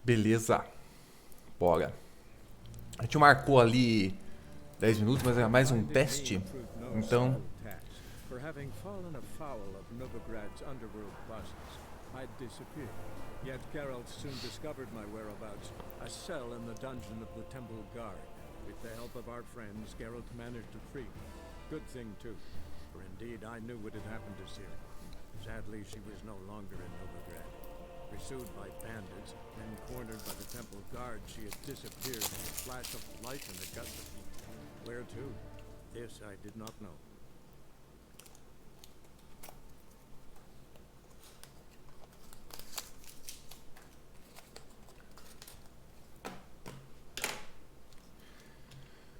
Beleza. Bora. A gente marcou ali 10 minutos, mas é mais um teste. Então, For having fallen afoul of Novigrad's underworld bosses, I'd disappeared. Yet Geralt soon discovered my whereabouts, a cell in the dungeon of the Temple Guard. With the help of our friends, Geralt managed to free me. Good thing too, for indeed I knew what had happened to Ciri. Sadly, she was no longer in Novigrad. Pursued by bandits, then cornered by the Temple Guard, she had disappeared in a flash of light and a gust of heat. Where to? This I did not know.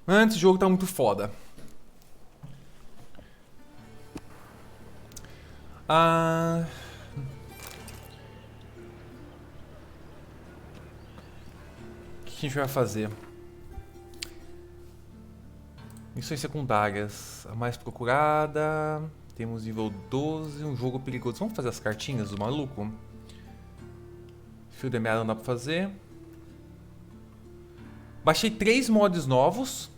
antes o jogo tá muito foda. O que a gente vai fazer? Missões secundárias. A mais procurada. Temos nível 12, um jogo perigoso. Vamos fazer as cartinhas do maluco? Fio de meada não dá pra fazer. Baixei 3 mods novos.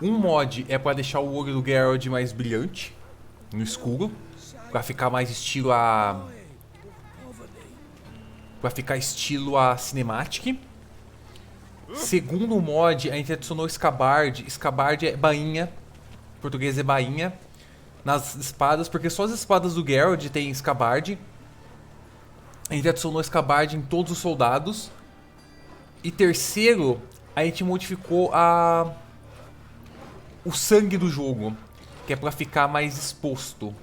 Um mod é pra deixar o olho do Geralt mais brilhante, no escuro, pra ficar mais estilo a... pra ficar estilo a Cinematic. Segundo mod, a gente adicionou Scabard. Scabard é bainha, em português é bainha, nas espadas, porque só as espadas do Geralt tem Scabard. A gente adicionou Scabard em todos os soldados. E terceiro, a gente modificou o sangue do jogo, que é pra ficar mais exposto.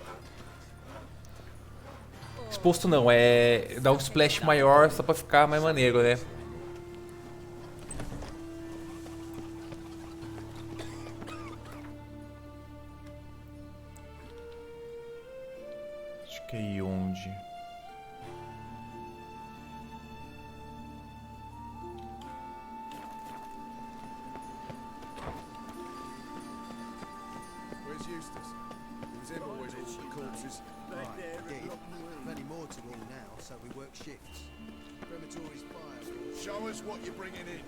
Exposto não, é dar um splash maior só pra ficar mais maneiro, né? Acho que é aí onde... Show us what you're bringing in.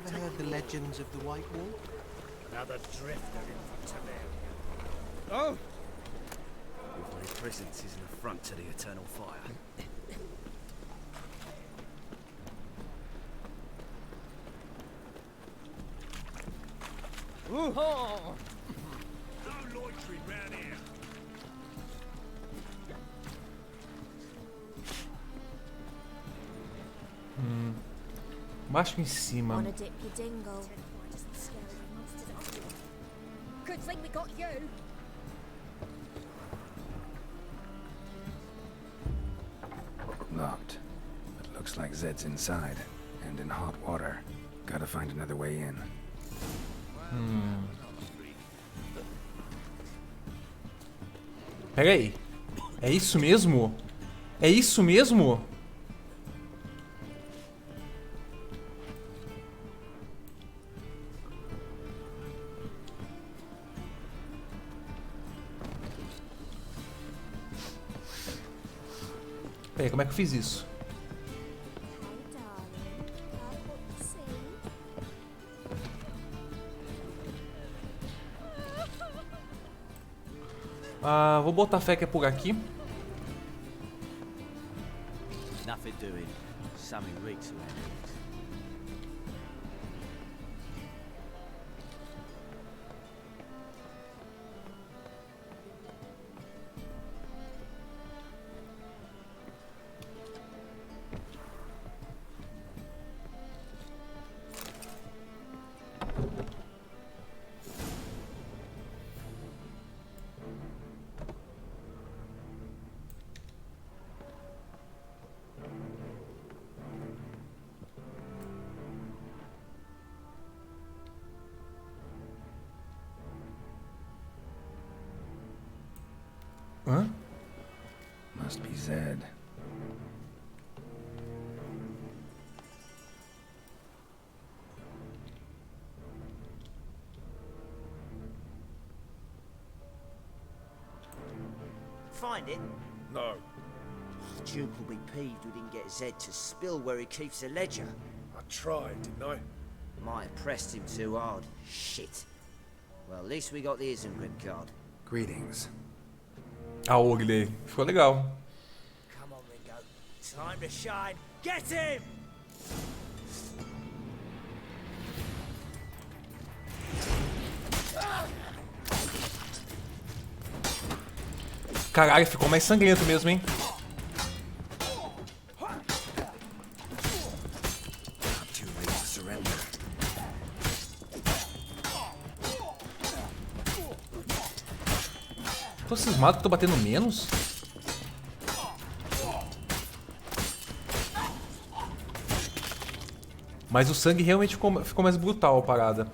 Ever heard the legends of the White Wolf? Another drifter in Tiberium. Oh! Your very presence is an affront to the eternal fire. Oh! No loitering round here. Baixo em cima. Wanna dip your dingle? Good thing we got you. Locked. But looks like Zed's inside. And in hot water. Gotta find another way in. Pera aí. É isso mesmo? É isso mesmo? Pera aí, como é que eu fiz isso? Vou botar fé que é por aqui. Nothing doing. Something reeks around here. Hã? Must be Zed. Find it? No. The Duke will be peeved we didn't get Zed to spill where he keeps the ledger. I tried, didn't I? Might have pressed him too hard. Shit. Well, at least we got the Isengrim card. Greetings. A Ogle. Ficou legal. Come on, Ringo. Time to shine. Get him! Caralho, ficou mais sangrento mesmo, hein? Too late to surrender. Tô cismado que tô batendo menos? Mas o sangue realmente ficou mais brutal a parada.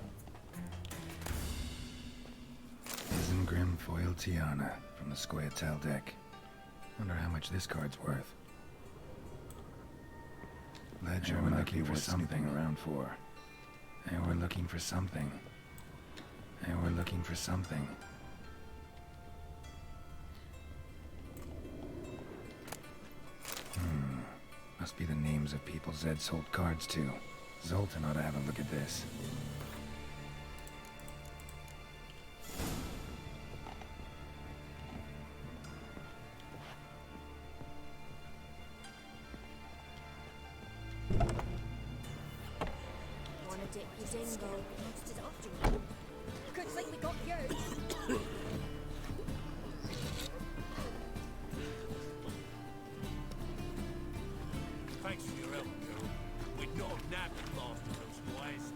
Isengrim foil Tiana from the Scoia'tael deck. Wonder how much this card's worth. Ledger likely for something around 4. And we're looking for something. And we're looking for something. Must be the names of people Zed sold cards to. Zoltan ought to have a look at this. Wanna dip your dingle? Monsters after you. Good thing we got you. Thanks for your help, girl. We'd not have nabbed the bastard otherwise.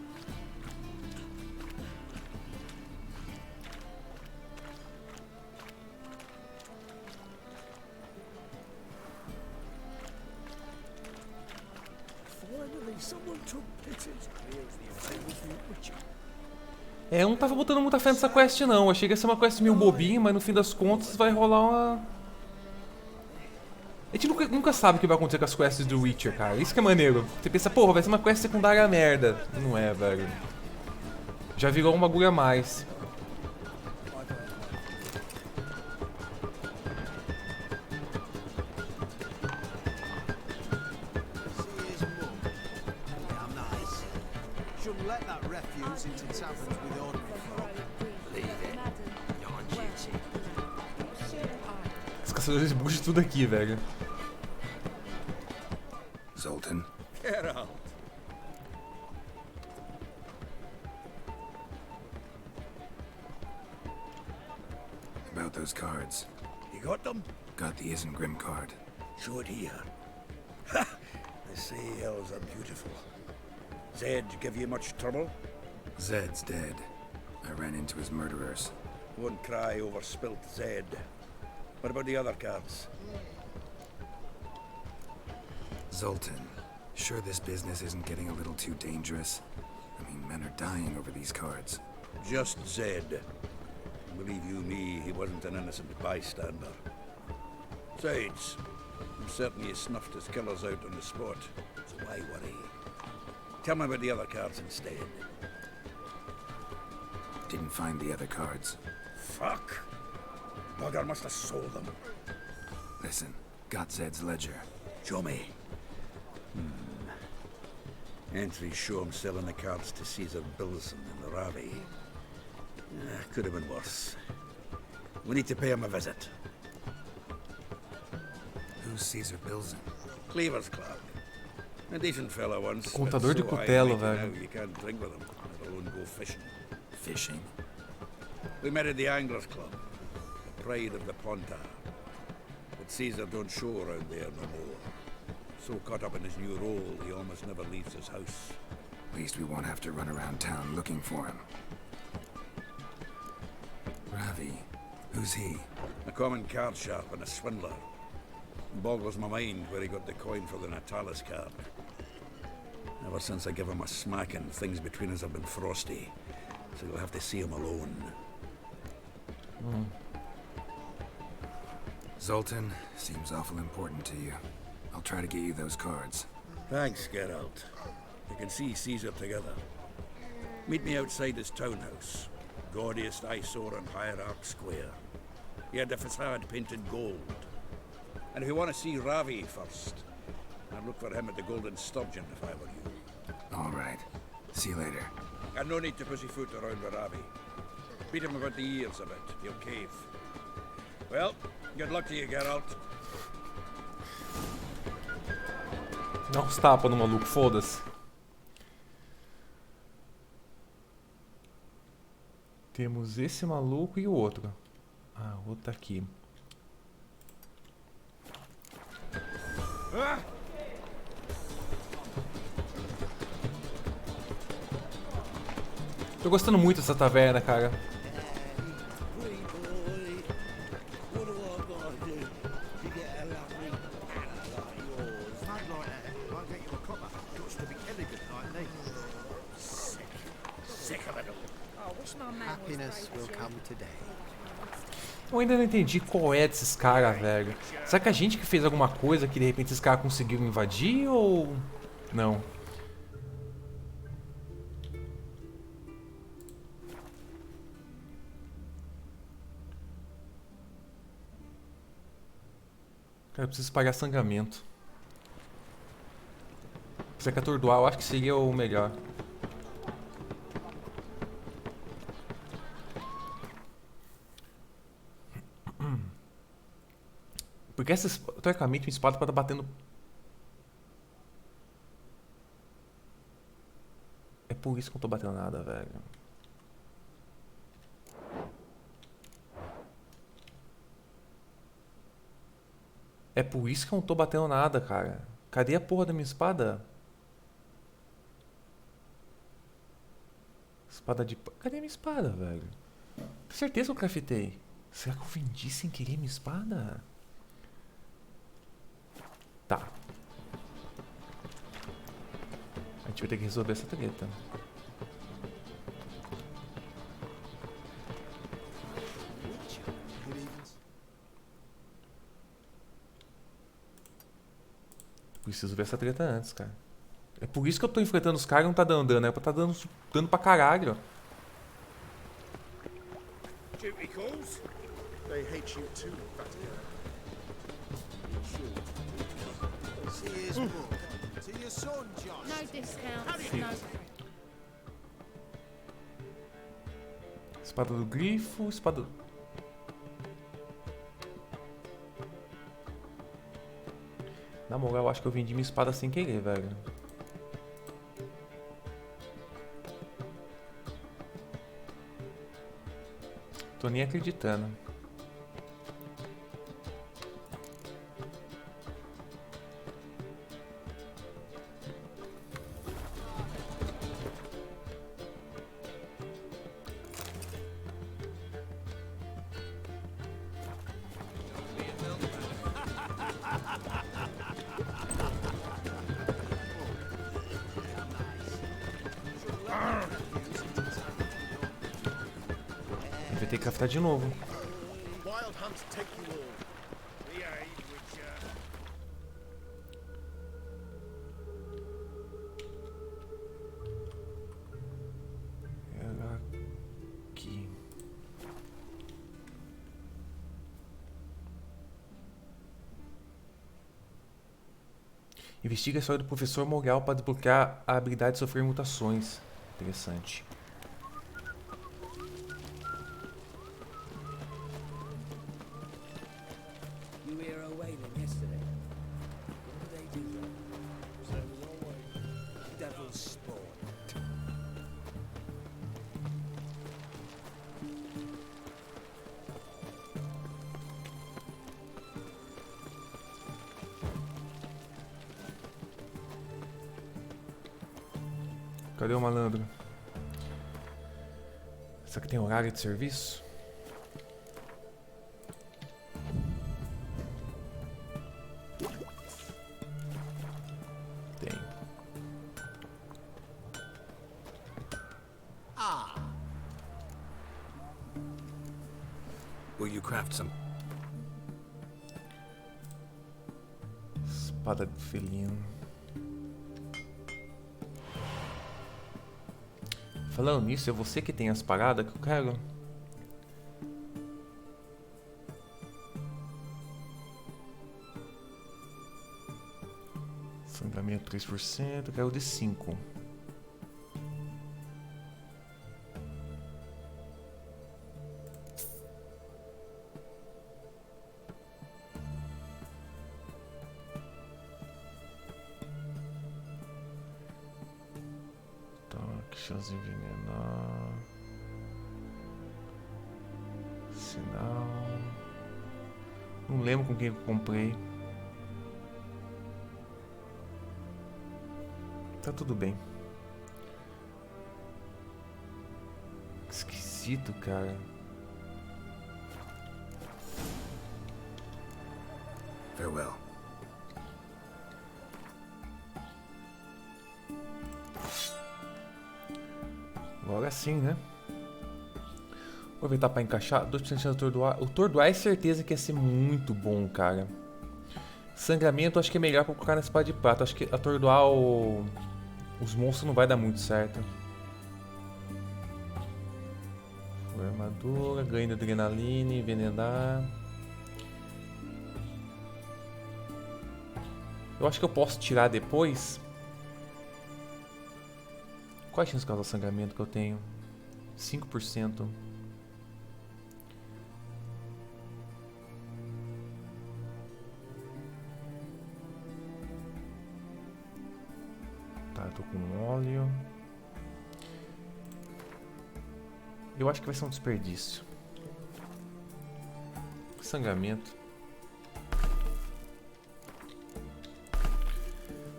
Finally, someone took pity. É, eu não tava botando muita fé nessa quest não. Achei que ia ser uma quest meio bobinha, mas no fim das contas vai rolar uma... A gente nunca sabe o que vai acontecer com as quests do Witcher, cara. Isso que é maneiro. Você pensa, porra, vai ser uma quest secundária merda. Não é, velho. Já virou um bagulho a mais. See his mum. Yeah, nice. Shouldn't let that refuse into taverns with ordinary folk. Os caçadores de bruxas tudo aqui, velho. Zoltan? Geralt. About those cards. You got them? Got the Isengrim card. Show it here. Ha! They say elves are beautiful. Zed give you much trouble? Zed's dead. I ran into his murderers. Won't cry over spilt Zed. What about the other cards? Zoltan, sure this business isn't getting a little too dangerous? I mean, men are dying over these cards. Just Zed. Believe you me, he wasn't an innocent bystander. Besides, I'm certain he snuffed his killers out on the spot, so why worry? Tell me about the other cards instead. Didn't find the other cards. Fuck! Bugger must have sold them. Listen, got Zed's ledger. Show me. Entries show him selling the cards to Caesar Bilson in the Ravi. Could have been worse. We need to pay him a visit. Who's Caesar Bilson? Cleaver's Club. A decent fellow once. but Contador de so cutelo, high-mighty velho. now you can't drink with him, let alone go fishing. Fishing? We met at the Anglers Club, the pride of the Pontar. But Caesar don't show around there no more. So caught up in his new role, he almost never leaves his house. At least we won't have to run around town looking for him. Ravi, who's he? A common card sharp and a swindler. Boggles my mind where he got the coin for the Natalis card. Ever since I gave him a smacking, things between us have been frosty. So you'll have to see him alone. Zoltan seems awful important to you. I'll try to get you those cards. Thanks, Geralt. You can see Caesar together. Meet me outside his townhouse. Gaudiest eyesore on Hierarch Square. He had the facade painted gold. And if you want to see Ravi first, I'd look for him at the Golden Sturgeon if I were you. All right. See you later. And no need to pussyfoot around with Ravi. Beat him about the ears a bit. He'll cave. Well, good luck to you, Geralt. Dá uns tapas no maluco, foda-se. Temos esse maluco e o outro. Ah, o outro tá aqui. Tô gostando muito dessa taverna, cara. Happiness will come today. Eu ainda não entendi qual é desses caras, velho. Será que a gente que fez alguma coisa que de repente esses caras conseguiram invadir ou... Não. Cara, eu preciso pagar sangamento. Se você quer atordoar, eu acho que seria o melhor. Porque essa, teoricamente, uma espada pode estar batendo... É por isso que eu não tô batendo nada, velho. É por isso que eu não tô batendo nada, cara. Cadê a porra da minha espada? Espada de... Cadê a minha espada, velho? Tenho certeza que eu craftei. Será que eu vendi sem querer minha espada? Tá. A gente vai ter que resolver essa treta. Preciso ver essa treta antes, cara. É por isso que eu tô enfrentando os caras e não tá dando dano. É pra tá dando dano pra caralho. Duty calls? They hate you too, See his book. To your son, Josh. No discounts, no. Espada do grifo, espada... Na moral, eu acho que eu vendi minha espada sem querer, velho. Tô nem acreditando. Vai ter que craftar de novo. Wild hunts take you all. Era aqui. Investiga a história do professor Morgal para desbloquear a habilidade de sofrer mutações. Interessante. You were away then yesterday. What did they do there? Same as always. Devil's spawn. Cadê o malandro? Será que tem horário de serviço? Tem. Will you craft some? Espada de felino. Falando nisso, é você que tem as paradas que eu quero? Sangramento 3%, eu quero de 5. Chance de envenenar. Sinal. Não lembro com quem eu comprei. Tá tudo bem. Que esquisito, cara. Farewell. Agora sim, né? Vou aproveitar pra encaixar 2% de chance de atordoar. O atordoar é certeza que ia ser muito bom, cara. Sangramento acho que é melhor pra colocar na espada de prata. Acho que atordoar os monstros não vai dar muito certo. Armadura, ganho de adrenalina, envenenar. Eu acho que eu posso tirar depois. Qual a chance de causar sangramento que eu tenho? 5%. Tá, eu tô com óleo. Eu acho que vai ser um desperdício. Sangramento.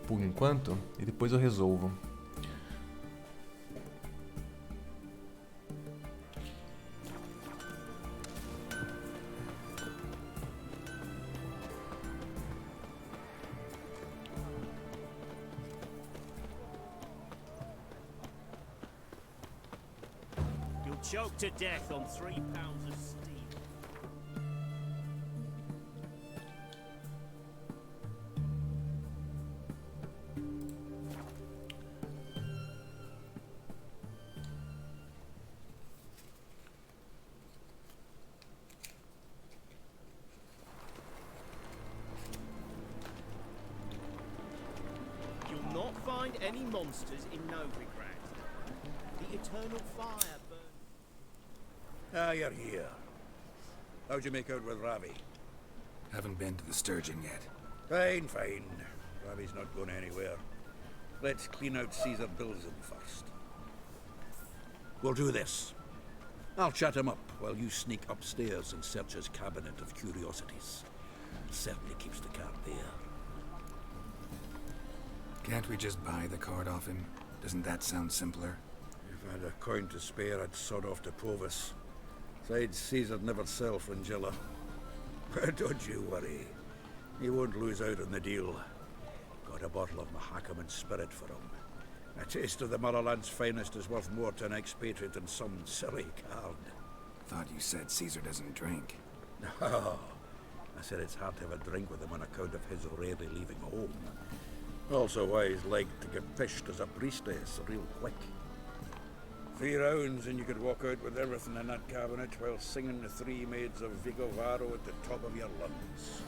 Por enquanto, e depois eu resolvo. Choke to death on 3 pounds of steam. You'll not find any monsters in Novigrad. The eternal fire burns. Ah, you're here. How'd you make out with Ravi? Haven't been to the Sturgeon yet. Fine, fine. Ravi's not going anywhere. Let's clean out Caesar Bilzen first. We'll do this. I'll chat him up while you sneak upstairs and search his cabinet of curiosities. Certainly keeps the cart there. Can't we just buy the card off him? Doesn't that sound simpler? If I had a coin to spare, I'd sod off to Provis. Besides, Caesar'd never sell Fringilla. But don't you worry. He won't lose out on the deal. Got a bottle of Mahakaman spirit for him. A taste of the Motherland's finest is worth more to an expatriate than some silly card. Thought you said Caesar doesn't drink. No. I said it's hard to have a drink with him on account of his rarely leaving home. Also why he's like to get fished as a priestess real quick. 3 rounds and you could walk out with everything in that cabinet while singing the 3 maids of Vigovaro at the top of your lungs.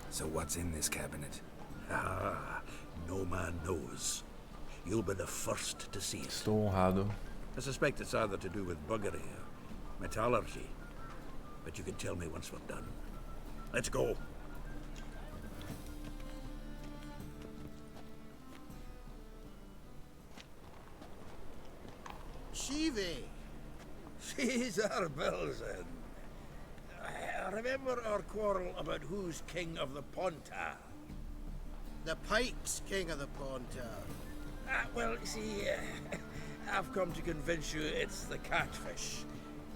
So what's in this cabinet? Ah, no man knows. You'll be the first to see it. Estou honrado. I suspect it's either to do with buggery or metallurgy. But you can tell me once we're done. Let's go. Shivi! Caesar Bilzen. Remember our quarrel about who's king of the Ponta? The Pike's king of the Ponta. Well, see, I've come to convince you it's the catfish.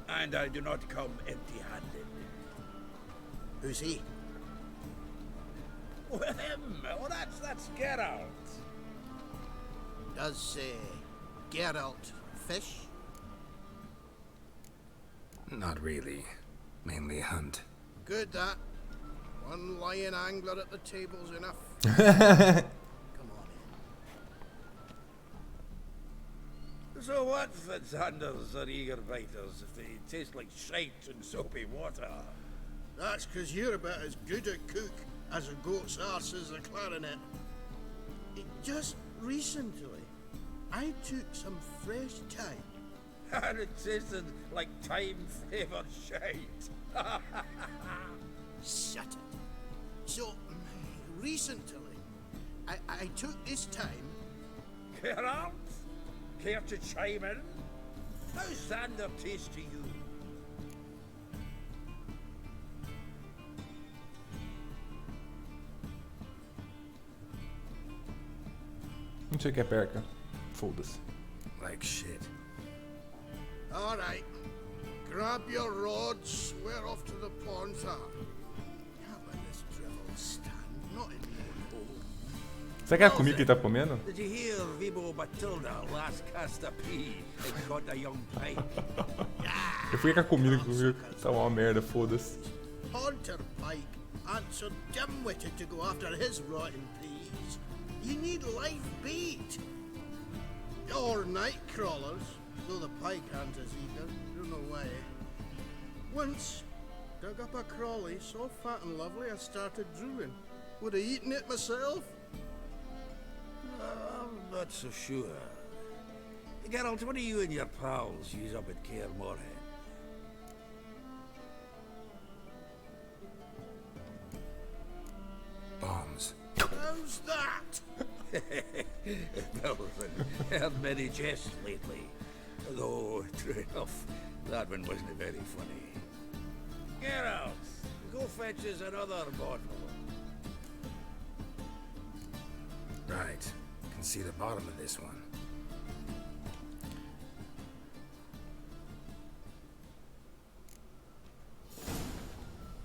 And I do not come empty-handed. Who's he? Well, him. Oh, that's Geralt. Does Geralt fish? Not really. Mainly hunt. Good that. One lion angler at the table's enough. Come on in. So what, Fitzhanders or eager biters, if they taste like shite and soapy water? That's 'cause you're about as good a cook as a goat's arse is a clarinet. Just recently, I took some fresh thyme. And it tasted like time-flavoured shite. Shut it. So, recently, I took this thyme. Geralt, care to chime in? How's Xander taste to you? Não sei o que é perca. Foda-se. Like shit. All right. Grab your rods. We're off to the pawn shop. Can't let this drivel stand. Not in one hole. Será que é a comida que ele tá comendo? Did you hear Vibo Batilda last cast a pea and caught a young pike? Eu fui com a comida que comigo tá uma merda, foda-se. Hunter Pike ain't so dim-witted to go after his rotten peas. You need live bait. Or night crawlers, though the pike aren't as eager. Don't know why. Once, dug up a crawly so fat and lovely I started drooling. Would have eaten it myself. I'm not so sure. Geralt, what do you and your pals use up at Kaer Morhen? Bombs. How's that? Belfin, heard many jests lately. Though, true enough, that one wasn't very funny. Geralt, go fetch us another bottle. Right. Can see the bottom of this one.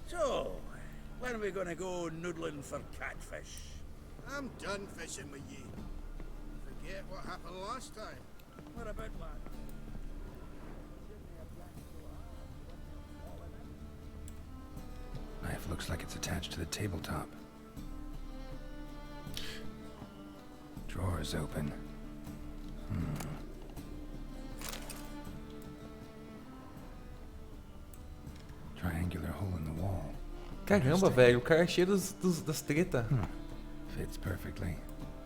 So, when are we gonna go noodling for catfish? I'm done fishing with ye. Forget what happened last time. What about that? Knife looks like it's attached to the tabletop. Drawer's open. Triangular hole in the wall. Caramba, velho, o cara é cheio das treta. Fits perfectly.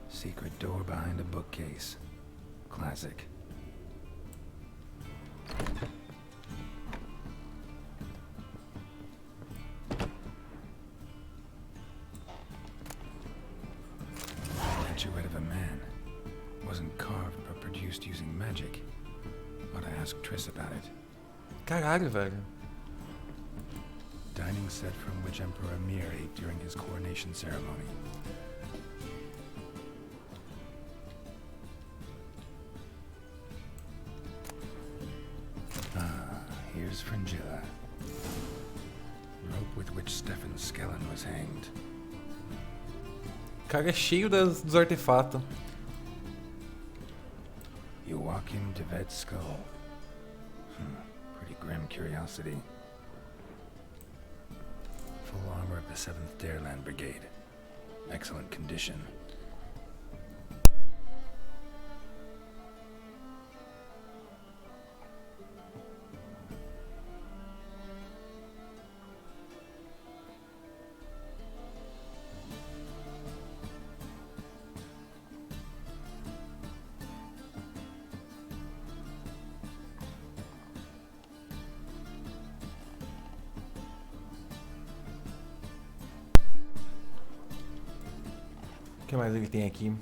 Secret door behind a bookcase. Classic. Statuette of a man. Wasn't carved but produced using magic. Ought to ask Triss about it. Caralho, velho. Dining set from which Emperor Mir ate during his coronation ceremony. Here's Fringilla. Rope with which Stefan Skellen was hanged. O cara é cheio dos artefatos. Joachim de Vet's skull. Pretty grim curiosity. Full armor of the 7th Dareland Brigade. Excellent condition. O que mais ele tem aqui?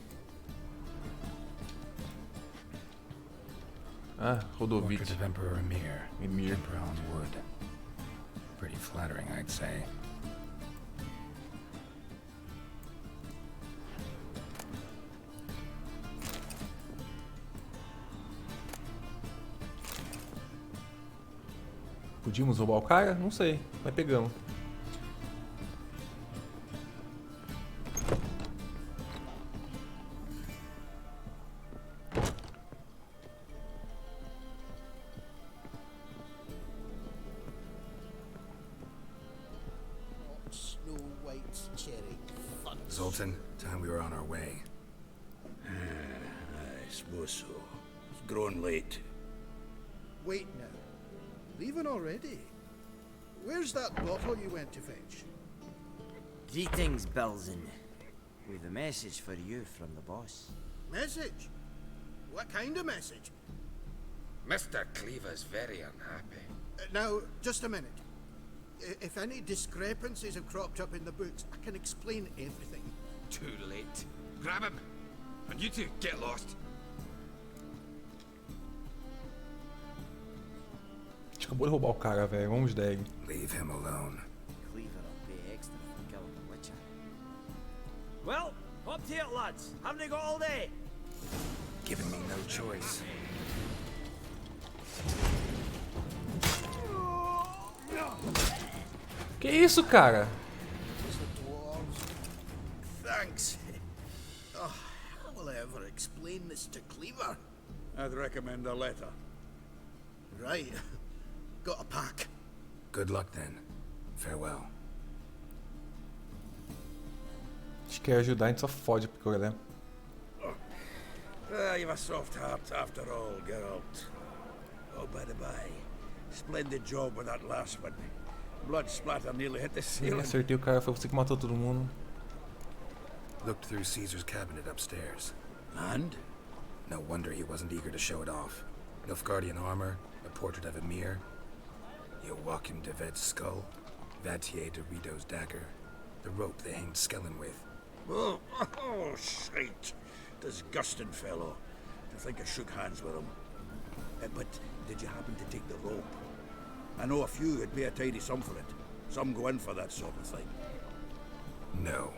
Ah, Rodovite. Portrait of Emperor Emir. Emir. Emperor on wood. Pretty flattering, I'd say. Podíamos roubar o cara? Não sei, mas pegamos. Snow White Zoltan, time we were on our way. I suppose so. It's growing late. Wait now. Leaving already? Where's that bottle you went to fetch? Greetings, Belzen. We've a message for you from the boss. Message? What kind of message? Mr. Cleaver's very unhappy. Now, just a minute. If any discrepancies have cropped up in the books, I can explain everything. Too late. Grab him! And you two, get lost. A gente acabou de roubar o cara, velho. Vamos dag. Leave him alone. Cleaver will pay extra for killing the Witcher. Well, up to it, lads. Haven't you got all day? Giving me no choice. Que isso, cara? Thanks. Oh, how will I ever explain this to Cleaver? I'd recommend a letter. Right. Got a pack. Good luck then. Farewell. A gente quer ajudar, a gente só fode porque olha. You've a soft heart after all, Geralt. Oh, by the by, splendid job with that last one. Blood splatter nearly hit the Eu ceiling. acertei o cara, foi você que matou todo mundo. Looked through Caesar's cabinet upstairs. And? No wonder he wasn't eager to show it off. Nilfgaardian armor, a portrait of Emir, Joachim de Ved's skull, Vatier de Rideau's dagger, the rope they hanged Skellen with. Oh, shite. Disgusting fellow. To think I shook hands with him. But did you happen to take the rope? I know a few would pay a tidy sum for it. Some go in for that sort of thing. No.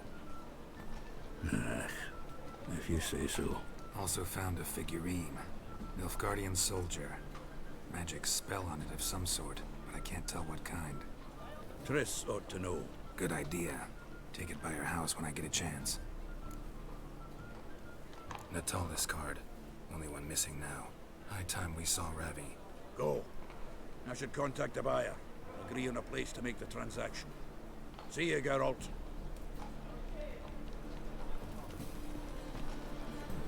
If you say so. Also found a figurine. Nilfgaardian soldier. Magic spell on it of some sort, but I can't tell what kind. Triss ought to know. Good idea. Take it by her house when I get a chance. Natalis card. Only one missing now. High time we saw Ravi. Go. I should contact the buyer. Agree on a place to make the transaction. See you, Geralt.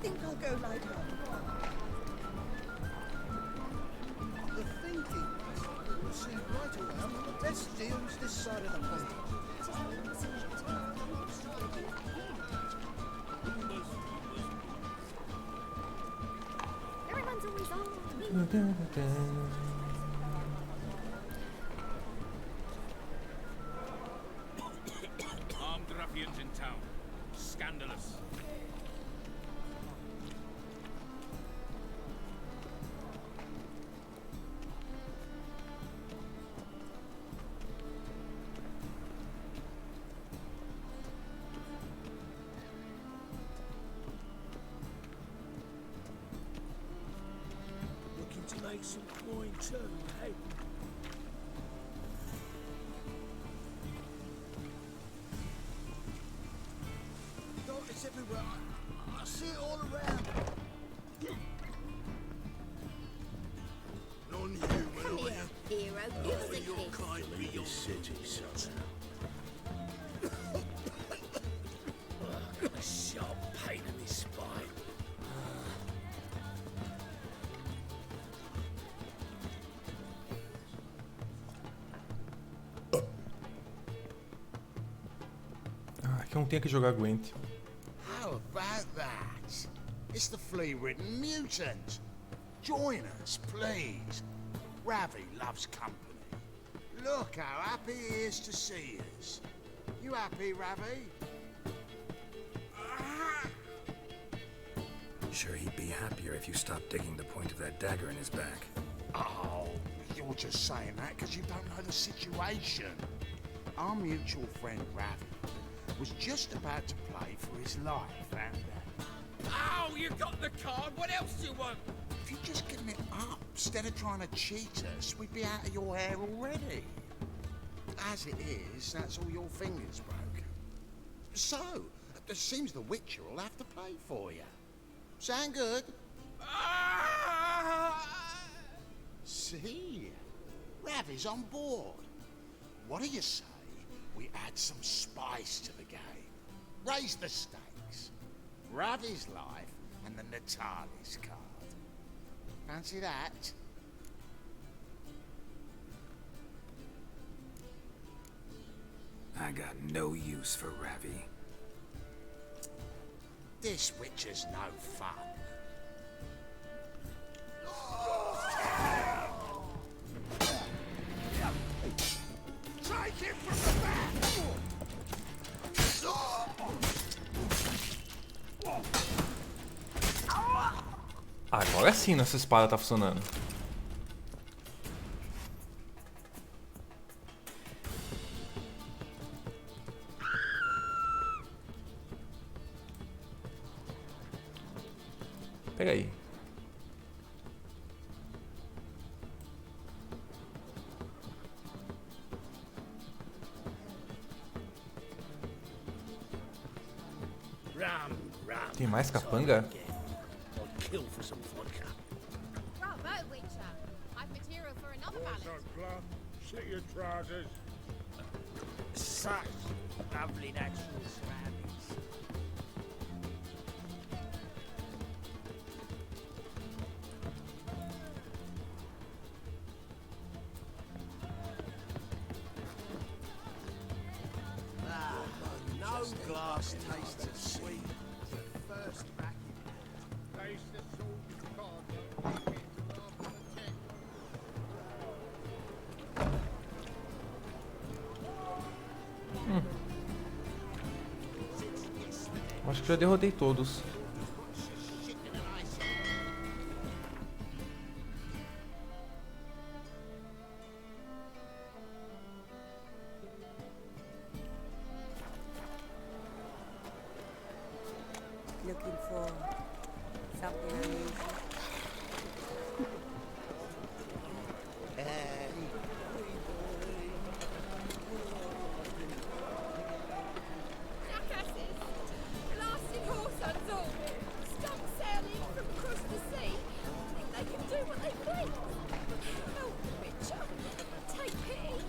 Think I'll go lie down. The thinking will see right away one of the best deals this side of the pond. Everyone's always on me. Armed ruffians in town. Scandalous. Looking to make some coin too, hey? It's everywhere. I see it all around. Non-human, Come are here, you? hero. Give us a Your kiss. kind be your city, son. A sharp pain in his spine. Ah, aqui não tem que jogar Gwent. How about that? It's the flea-ridden mutant. Join us, please. Ravi loves company. Look how happy he is to see us. You happy, Ravi? Sure he'd be happier if you stopped digging the point of that dagger in his back. Oh, you're just saying that because you don't know the situation. Our mutual friend Ravi was just about to play for his life, and Oh, you got the card. What else do you want? if you'd just given it up instead of trying to cheat us, we'd be out of your hair already. As it is, that's all your fingers broken. So, it seems the Witcher will have to play for you. Sound good? See? Ravi's on board. What do you say we add some spice to the game? Raise the stakes. Ravi's life and the Natalis card. Fancy that? I got no use for Ravi. This witcher's no fun. Take him from the back! Agora sim nossa espada tá funcionando. Pega aí. Tem mais capanga? Kill for some vodka. Bravo, Witcher. I've material for another ballad. Sit your trousers. Such lovely natural surroundings. No glass tastes as sweet as the first racket. Taste the salt of cargo. Take it to after the tent. Acho que já derrotei todos. Looking for something unusual. Jackasses! Blasted horse all! Scum sailing from across the sea! Think they can do what they please! Help, Witcher! Take pity!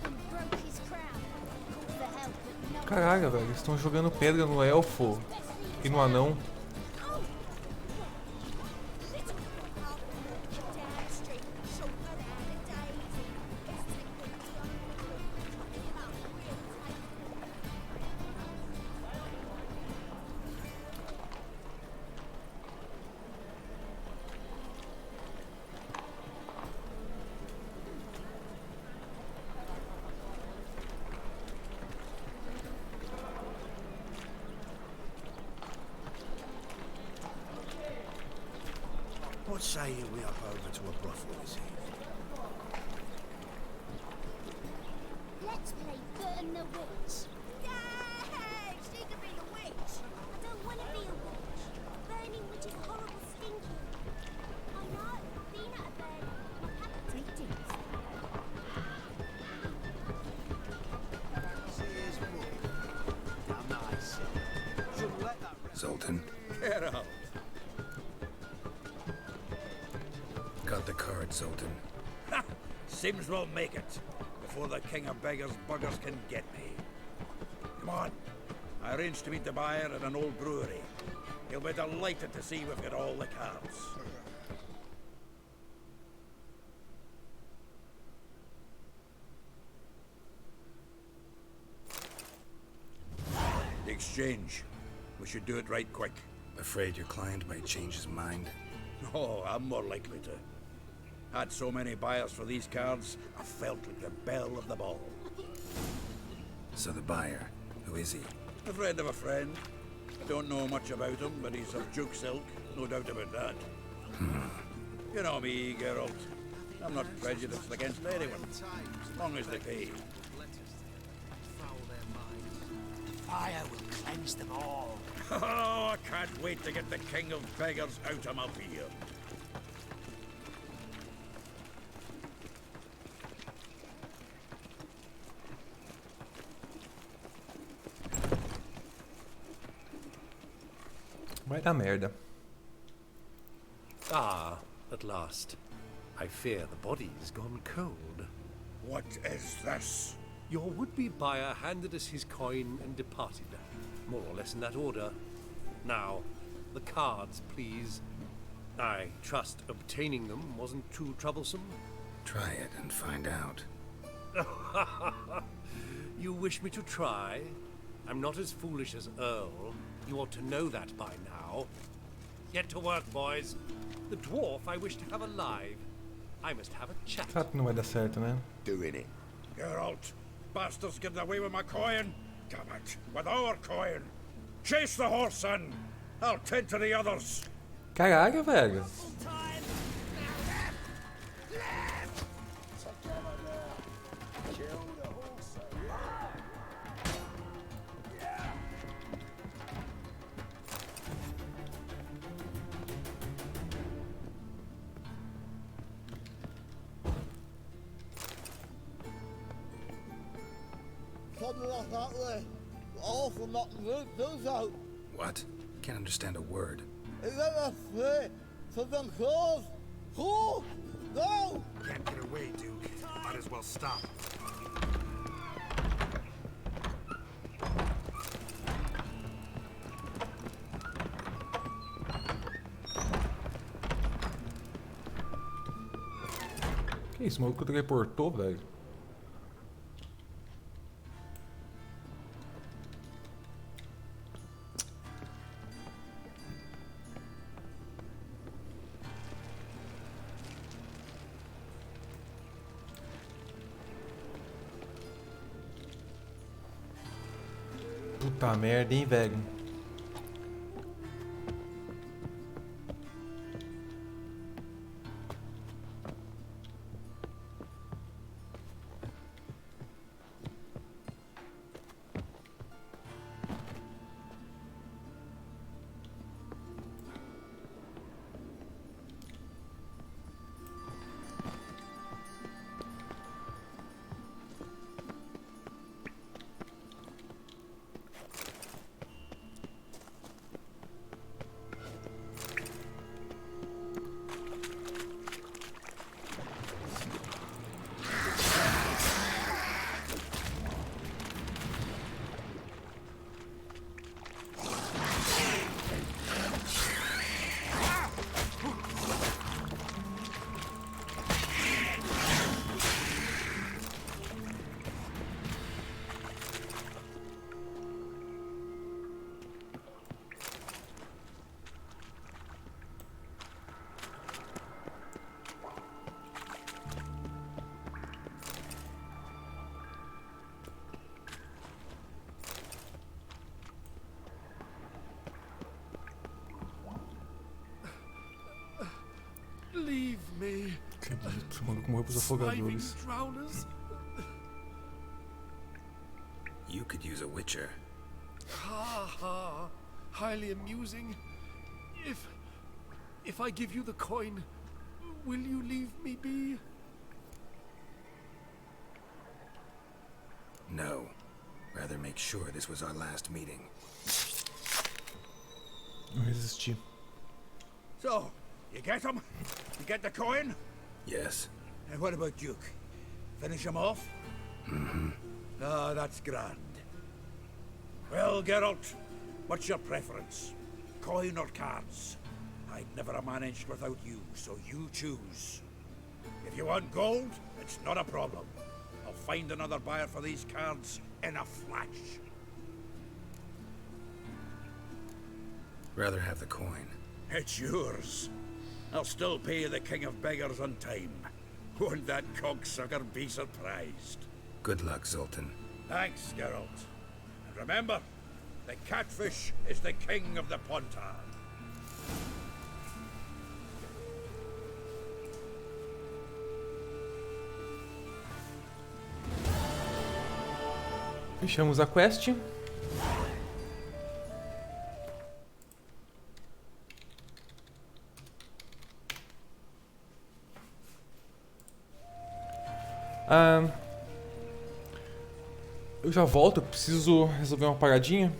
And broke his crown. Calls for help, but no Caralho, velho, eles estão jogando pedra no elfo e no anão. What say you we up over to a brothel this evening? Let's play Burn the Witch. Yay! She can be the witch. I don't want to be a witch. Burning witch is horrible, stinky. I know. I've been at a burning. I've had the greetings. Here's wood. How nice. Shouldn't let that Zoltan, Get out. got the card, Zoltan. Seems we'll make it before the king of beggars buggers can get me. Come on. I arranged to meet the buyer at an old brewery. He'll be delighted to see we've got all the cards. The exchange. We should do it right quick. Afraid your client might change his mind? Oh, I'm more likely to. Had so many buyers for these cards, I felt like the belle of the ball. So the buyer, who is he? A friend of a friend. I don't know much about him, but he's of Duke silk, no doubt about that. You know me, Geralt. I'm not prejudiced against anyone, as long as they pay. Fire will cleanse them all. Oh, I can't wait to get the king of beggars out of my beer. Vai dar merda. Ah, at last. I fear the body's gone cold. What is this? Your would-be buyer handed us his coin and departed. More or less in that order. Now, the cards, please. I trust obtaining them wasn't too troublesome. Try it and find out. You wish me to try? I'm not as foolish as Earl. You ought to know that by now. Get to work, boys. The dwarf I wish to have alive. I must have a chat. Sabe que não vai dar certo, né? Doing it. Geralt, bastards getting away with my coin. Damn it, with our coin. Chase the horse in. I'll tend to the others. Caralho, velho. Something like that way. Awful not good, those out. What? Can't understand a word. Is that a threat? Something close? Who? No! Can't get away, Duke. Might as well stop. Que isso, o maluco teleportou, velho. Puta merda, hein, velho. Leave me. Acredito, o maluco morreu pros afogadores. Drowners. You could use a witcher. Ha ha. Highly amusing. If I give you the coin, will you leave me be? No. Rather make sure this was our last meeting. Não resisti. So, you get him? You get the coin? Yes. And what about Duke? Finish him off? Mm-hmm. Ah, that's grand. Well, Geralt, what's your preference? Coin or cards? I'd never have managed without you, so you choose. If you want gold, it's not a problem. I'll find another buyer for these cards in a flash. Rather have the coin. It's yours. I'll still pay the king of beggars on time. Won't that cocksucker be surprised? Good luck, Zoltan. Thanks, Geralt. And remember, the catfish is the king of the Pontar. Fechamos a quest. Eu já volto, eu preciso resolver uma paradinha.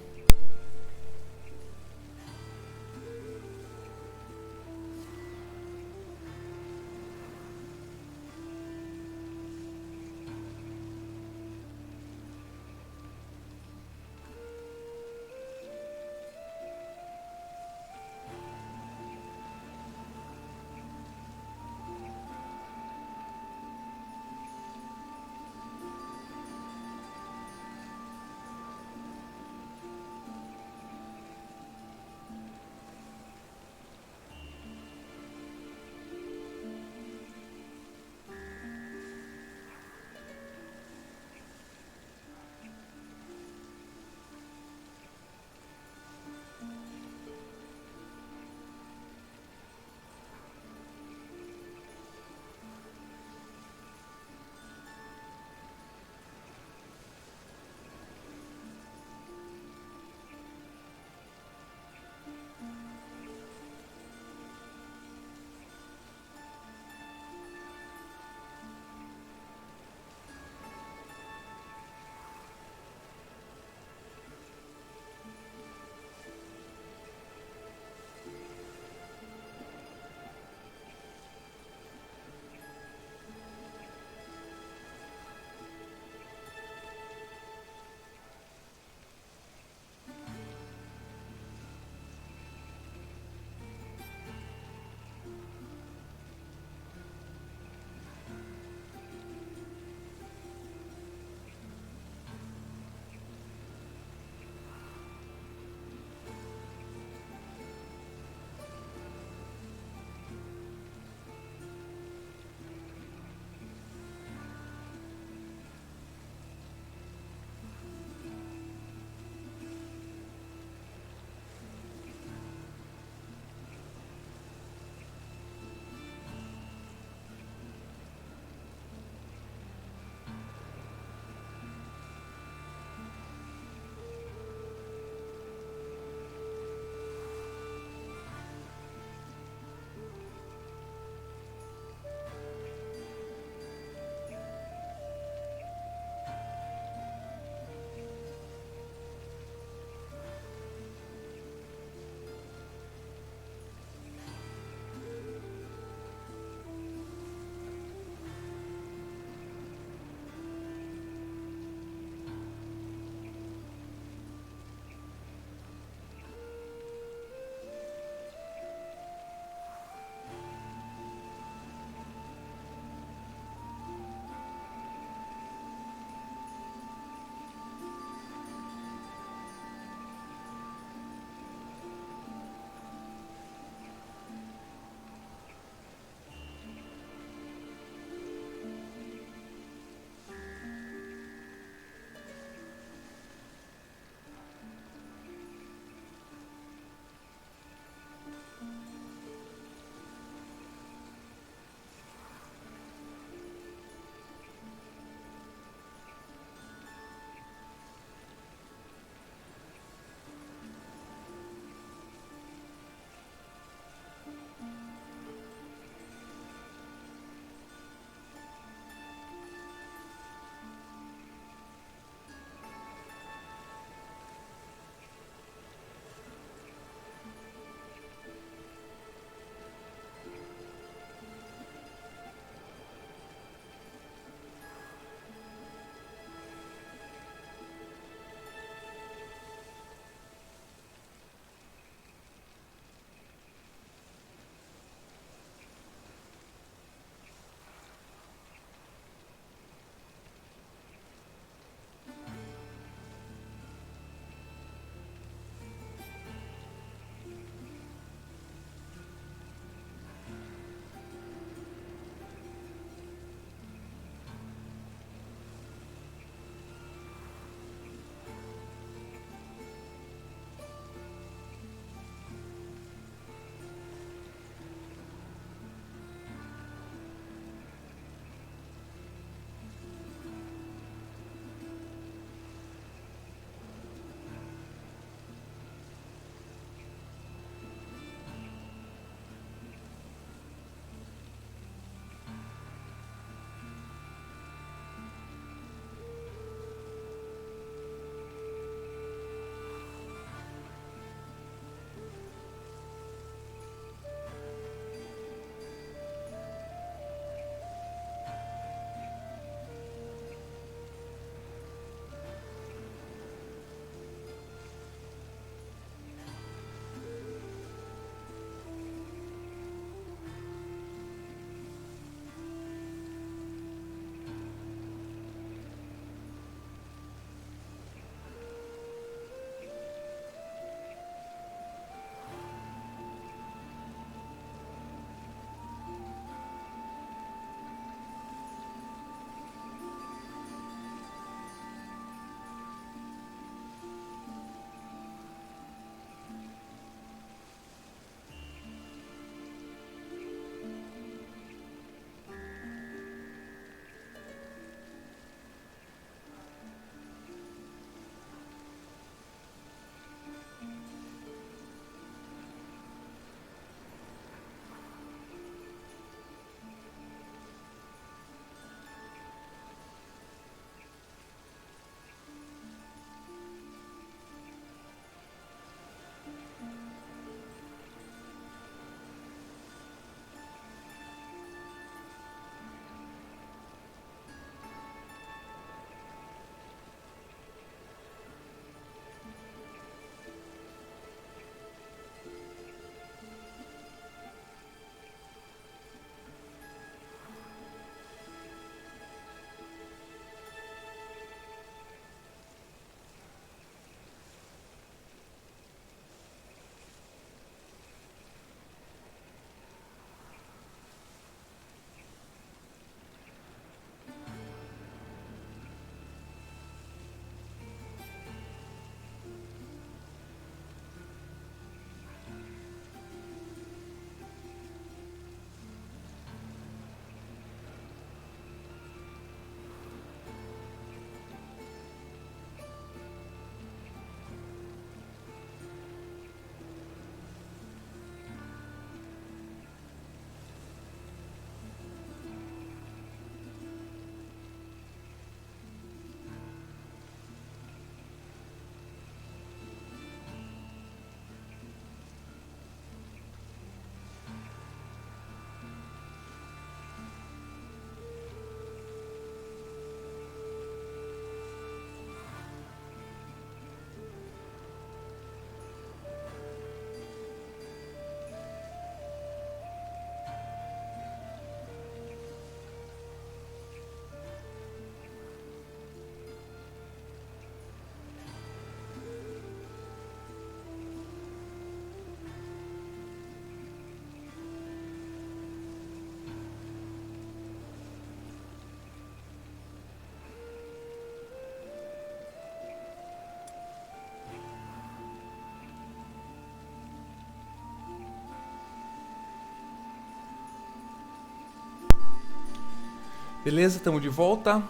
Beleza, estamos de volta.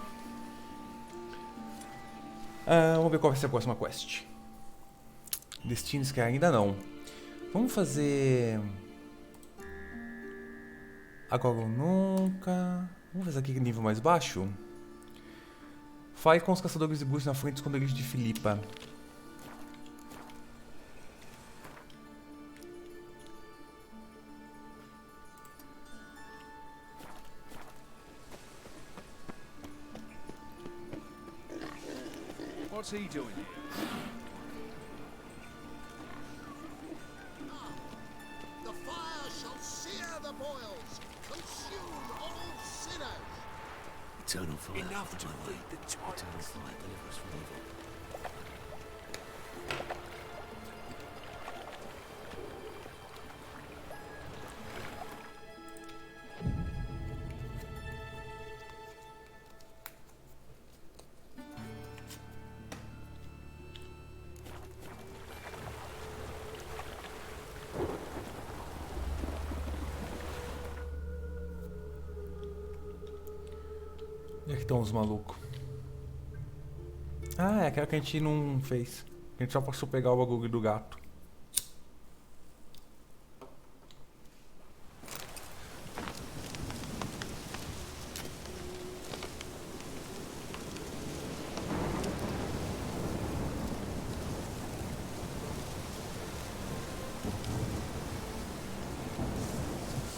Vamos ver qual vai ser a próxima quest. Destinos que ainda não. Vamos fazer... Agora ou nunca... Vamos fazer aqui nível mais baixo. Fale com os caçadores de bruxos na frente do esconderijo de Filipa. What's he doing here? The fire shall sear the boils, consume all sinners. Eternal fire. Enough to feed the Eternal tyrants. fire deliver us from evil. Onde é que estão os malucos? Ah, é aquela que a gente não fez. A gente só passou pegar o bagulho do gato.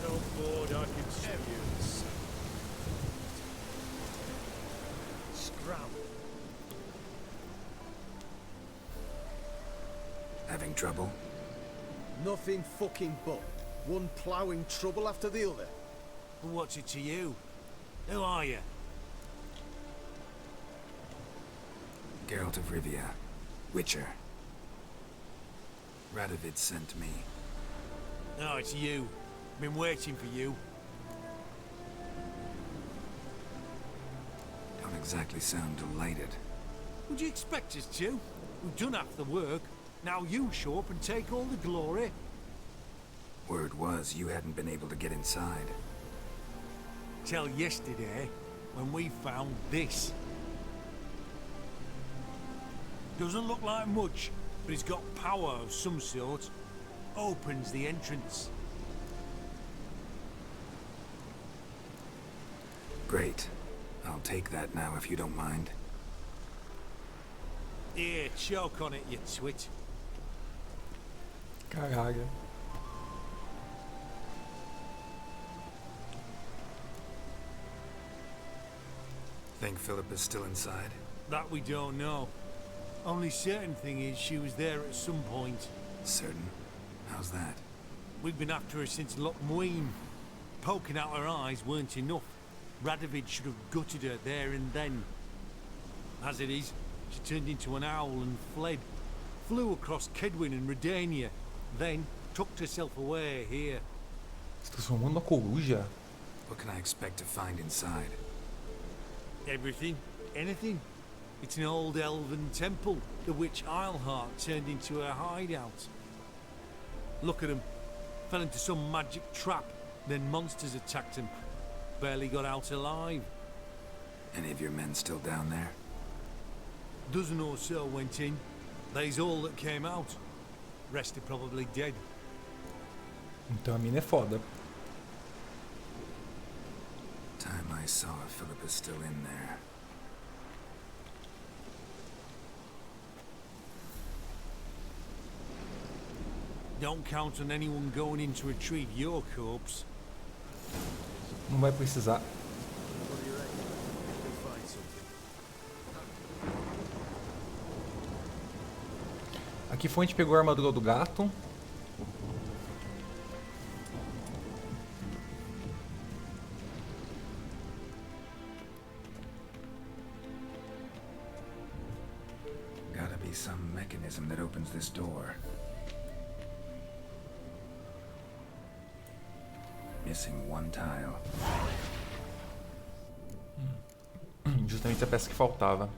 So bored I can see you. Scram. Having trouble? Nothing fucking but. One ploughing trouble after the other. Well, what's it to you? Who are you? Geralt of Rivia. Witcher. Radovid sent me. No, it's you. Been waiting for you. Don't exactly sound delighted. Would you expect us to? We've done half the work. Now you show up and take all the glory. Word was you hadn't been able to get inside. Till yesterday, when we found this. Doesn't look like much, but it's got power of some sort. Opens the entrance. Great. I'll take that now if you don't mind. Here, choke on it, you twit. Caralho. Think Philip is still inside? That we don't know. Only certain thing is she was there at some point. Certain? How's that? We've been after her since Loch Muin. Poking out her eyes weren't enough. Radovid should have gutted her there and then. As it is, she turned into an owl and fled. Flew across Kedwin and Redania. Then tucked herself away here. Se transformou numa coruja? What can I expect to find inside? Everything. Anything. It's an old elven temple. The witch Isleheart turned into her hideout. Look at him. Fell into some magic trap. Then monsters attacked him. Barely got out alive. Any of your men still down there? Dozen or so went in. They's all that came out. Rest are probably dead. Então a mina é foda. Time I saw if Philip is still in there. Don't count on anyone going in to retrieve your corpse. Não vai precisar. What do you reckon? We'll find something. Aqui foi, a gente pegou a armadura do gato. Gotta be some mechanism that opens this door. Missing one tile. Justamente a peça que faltava.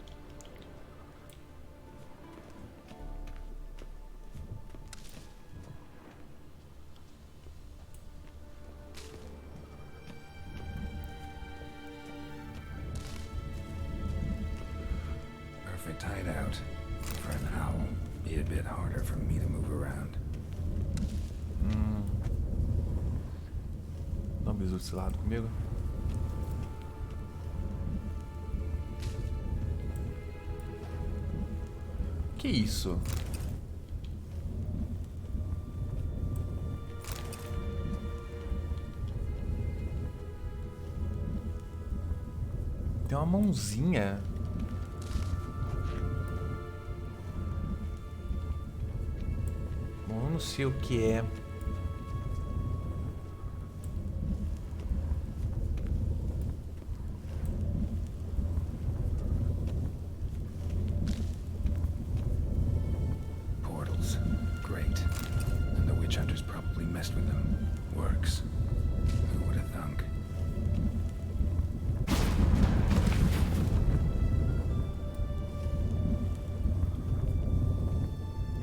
harder for me to move around. Dá um bisu desse lado comigo. Que isso? Tem uma mãozinha. Bom, eu não sei o que é. Portals. Great. And the witch hunters probably messed with them. Works. Who would have thunk?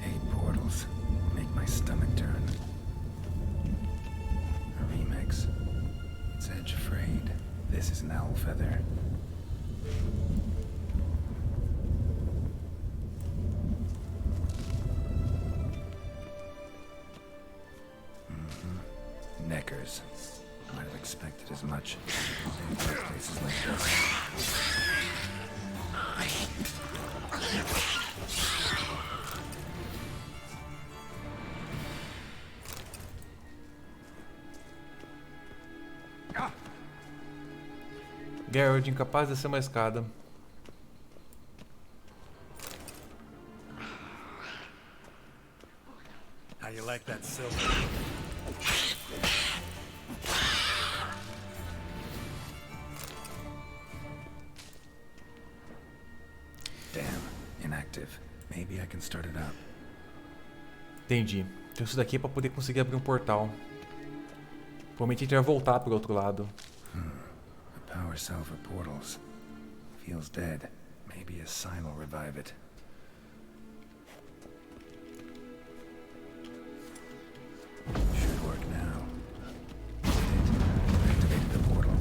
Hey, portals. Make my stomach turn. A remix. It's edge frayed. This is an owl feather. Neckers. Might have expected as much. In places like this. Geralt, incapaz de descer uma escada. How you like that silver? Damn, inactive. Maybe I can start it up. Entendi. Então isso daqui é pra poder conseguir abrir um portal. Provavelmente a gente vai voltar pro outro lado. A power cell for portals. Feels dead. Maybe a sign will revive it. Should work now. Activated the portal.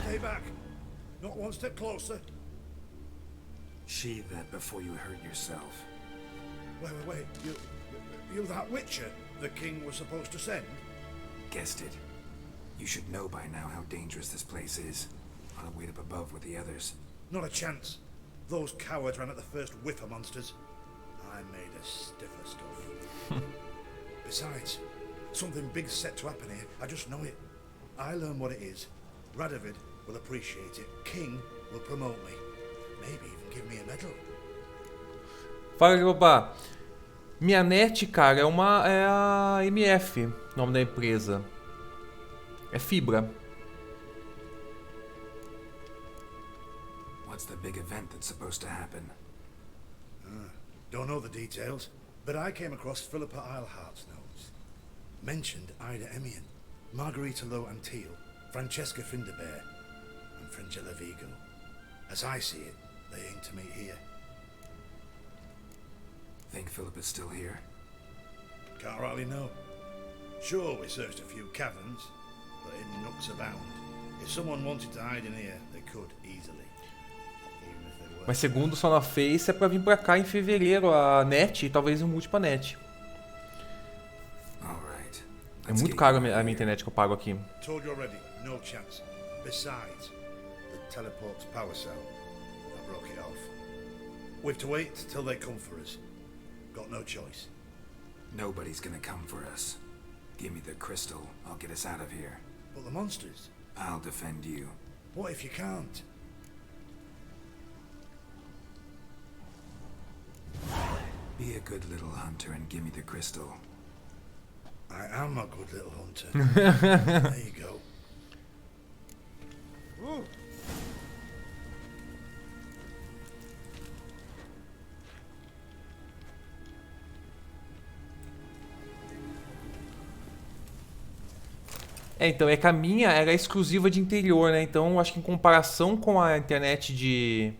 Stay back. Not one step closer. Sheathe that before you hurt yourself. Wait. You that witcher the king was supposed to send? Guessed it. You should know by now how dangerous this place is. On a wait up above with the others. Not a chance. Those cowards ran at the first whiff of monsters. I made a stiffer stuff. Besides, something big's set to happen here. I just know it. I learn what it is. Radovid will appreciate it. King will promote me. Maybe even give me a medal. Fala, papá. Minha net, cara, é a MF, nome da empresa. É fibra. What's the big event that's supposed to happen? Don't know the details, but I came across Philippa Eilhart's notes. Mentioned Ida Emian, Margarita Low Antil, Francesca Finderbear, and Fringilla Vigo. As I see it, they aim to meet here. Think Philip is still here? Can't rightly know. Sure, we searched a few caverns, but in nooks abound. If someone wanted to hide in here, they could easily. Even if they were. Mas segundo o Sona Face é pra vir pra cá em fevereiro a net e talvez um multi pra net. Alright. É muito caro a minha internet que eu pago aqui. Told you already, no chance. Besides, the teleport's power cell. I broke it off. We have to wait till they come for us. Got no choice. Nobody's gonna come for us. Give me the crystal, I'll get us out of here. But the monsters? I'll defend you. What if you can't? Be a good little hunter and give me the crystal. I am a good little hunter. There you go. Então, é que a minha era exclusiva de interior, né? Então, eu acho que em comparação com a internet de...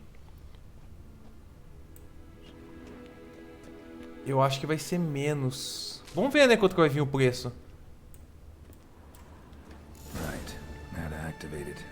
Eu acho que vai ser menos. Vamos ver, né, quanto que vai vir o preço. Right. Now to activate it.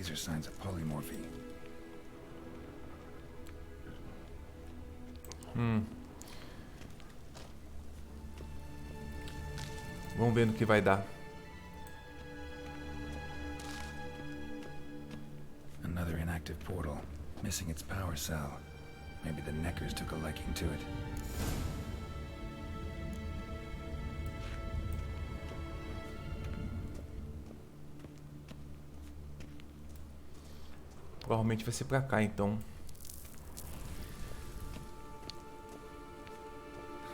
These are signs of polymorphy. Vamos ver no que vai dar. Another inactive portal, missing its power cell. Maybe the Neckers took a liking to it. Provavelmente vai ser pra cá, então.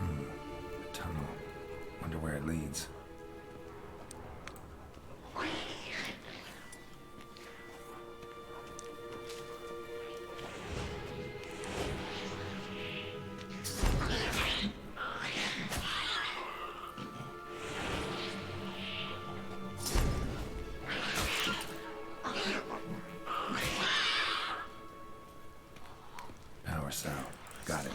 A tunnel. Wonder where it leads. Power cell. Got it.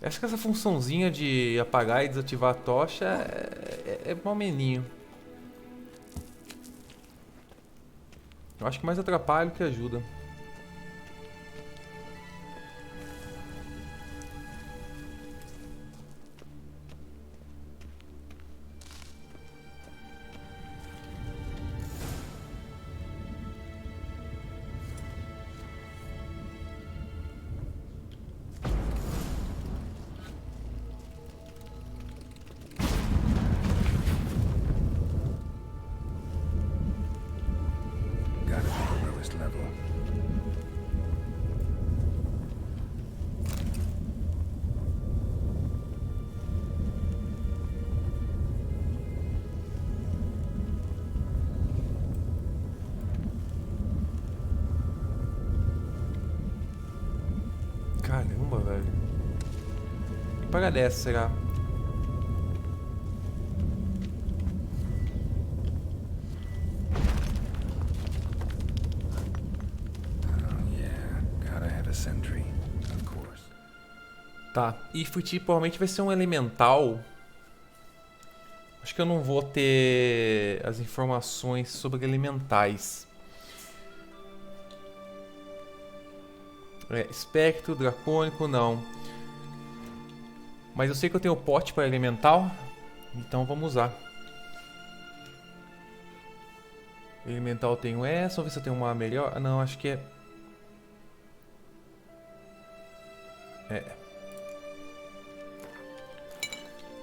Acho que essa funçãozinha de apagar e desativar a tocha é momeninho. Eu acho que mais atrapalha do que ajuda. Gotta be the lowest level. Caramba, velho. Que paga dessa, será? Sentry, of course. Tá, e Futi provavelmente vai ser um elemental. Acho que eu não vou ter as informações sobre elementais. Espectro, dracônico, não. Mas eu sei que eu tenho pote para elemental, então vamos usar. Elemental eu tenho essa, vamos ver se eu tenho uma melhor. Ah, não, acho que é...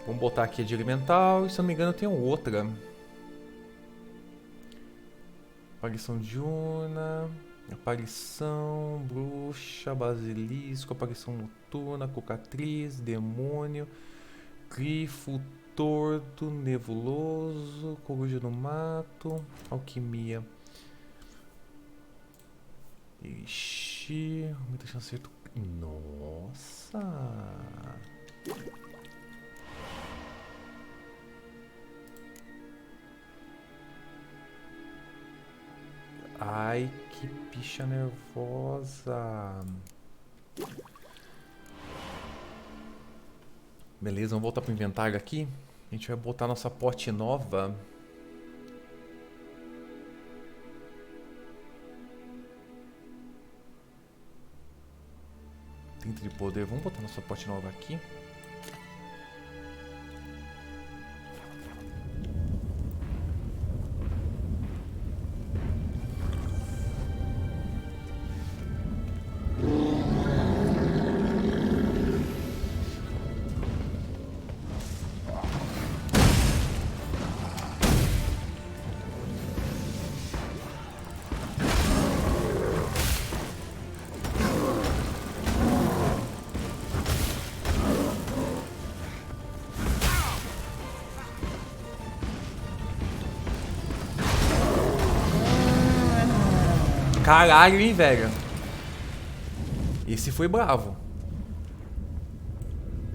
Vamos botar aqui a de elemental. E se eu não me engano eu tenho outra. Aparição diurna. Aparição. Bruxa. Basilisco. Aparição noturna. Cocatriz. Demônio. Grifo. Torto. Nebuloso. Coruja do mato. Alquimia. Ixi. Muita chance de acerto. Nossa! Ai, que bicha nervosa! Beleza, vamos voltar pro inventário aqui. A gente vai botar nossa pote nova. De poder. Vamos botar nossa pote nova aqui. Caralho, hein, velho. Esse foi bravo.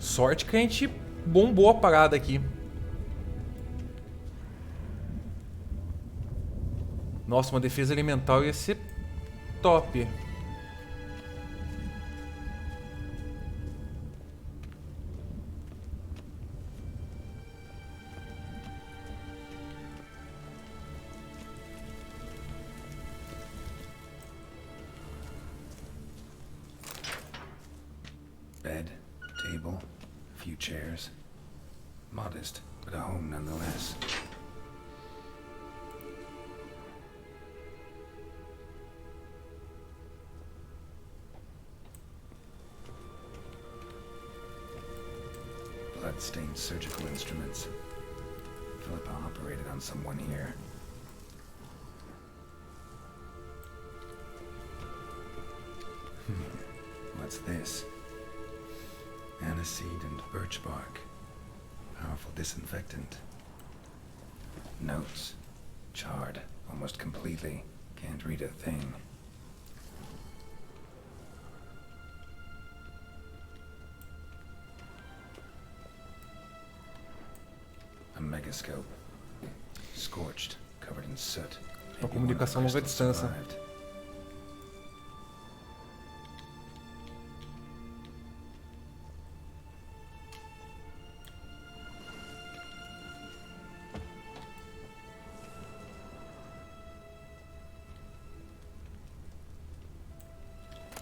Sorte que a gente bombou a parada aqui. Nossa, uma defesa elemental ia ser top. Bed, table, a few chairs. Modest, but a home nonetheless. Blood-stained surgical instruments. Philippa operated on someone here. What's this? Aniseed and birch bark. Powerful disinfectant. Notes. Charred, almost completely. Can't read a thing. A megascope. Scorched, covered in soot. Uma comunicação a longa distância.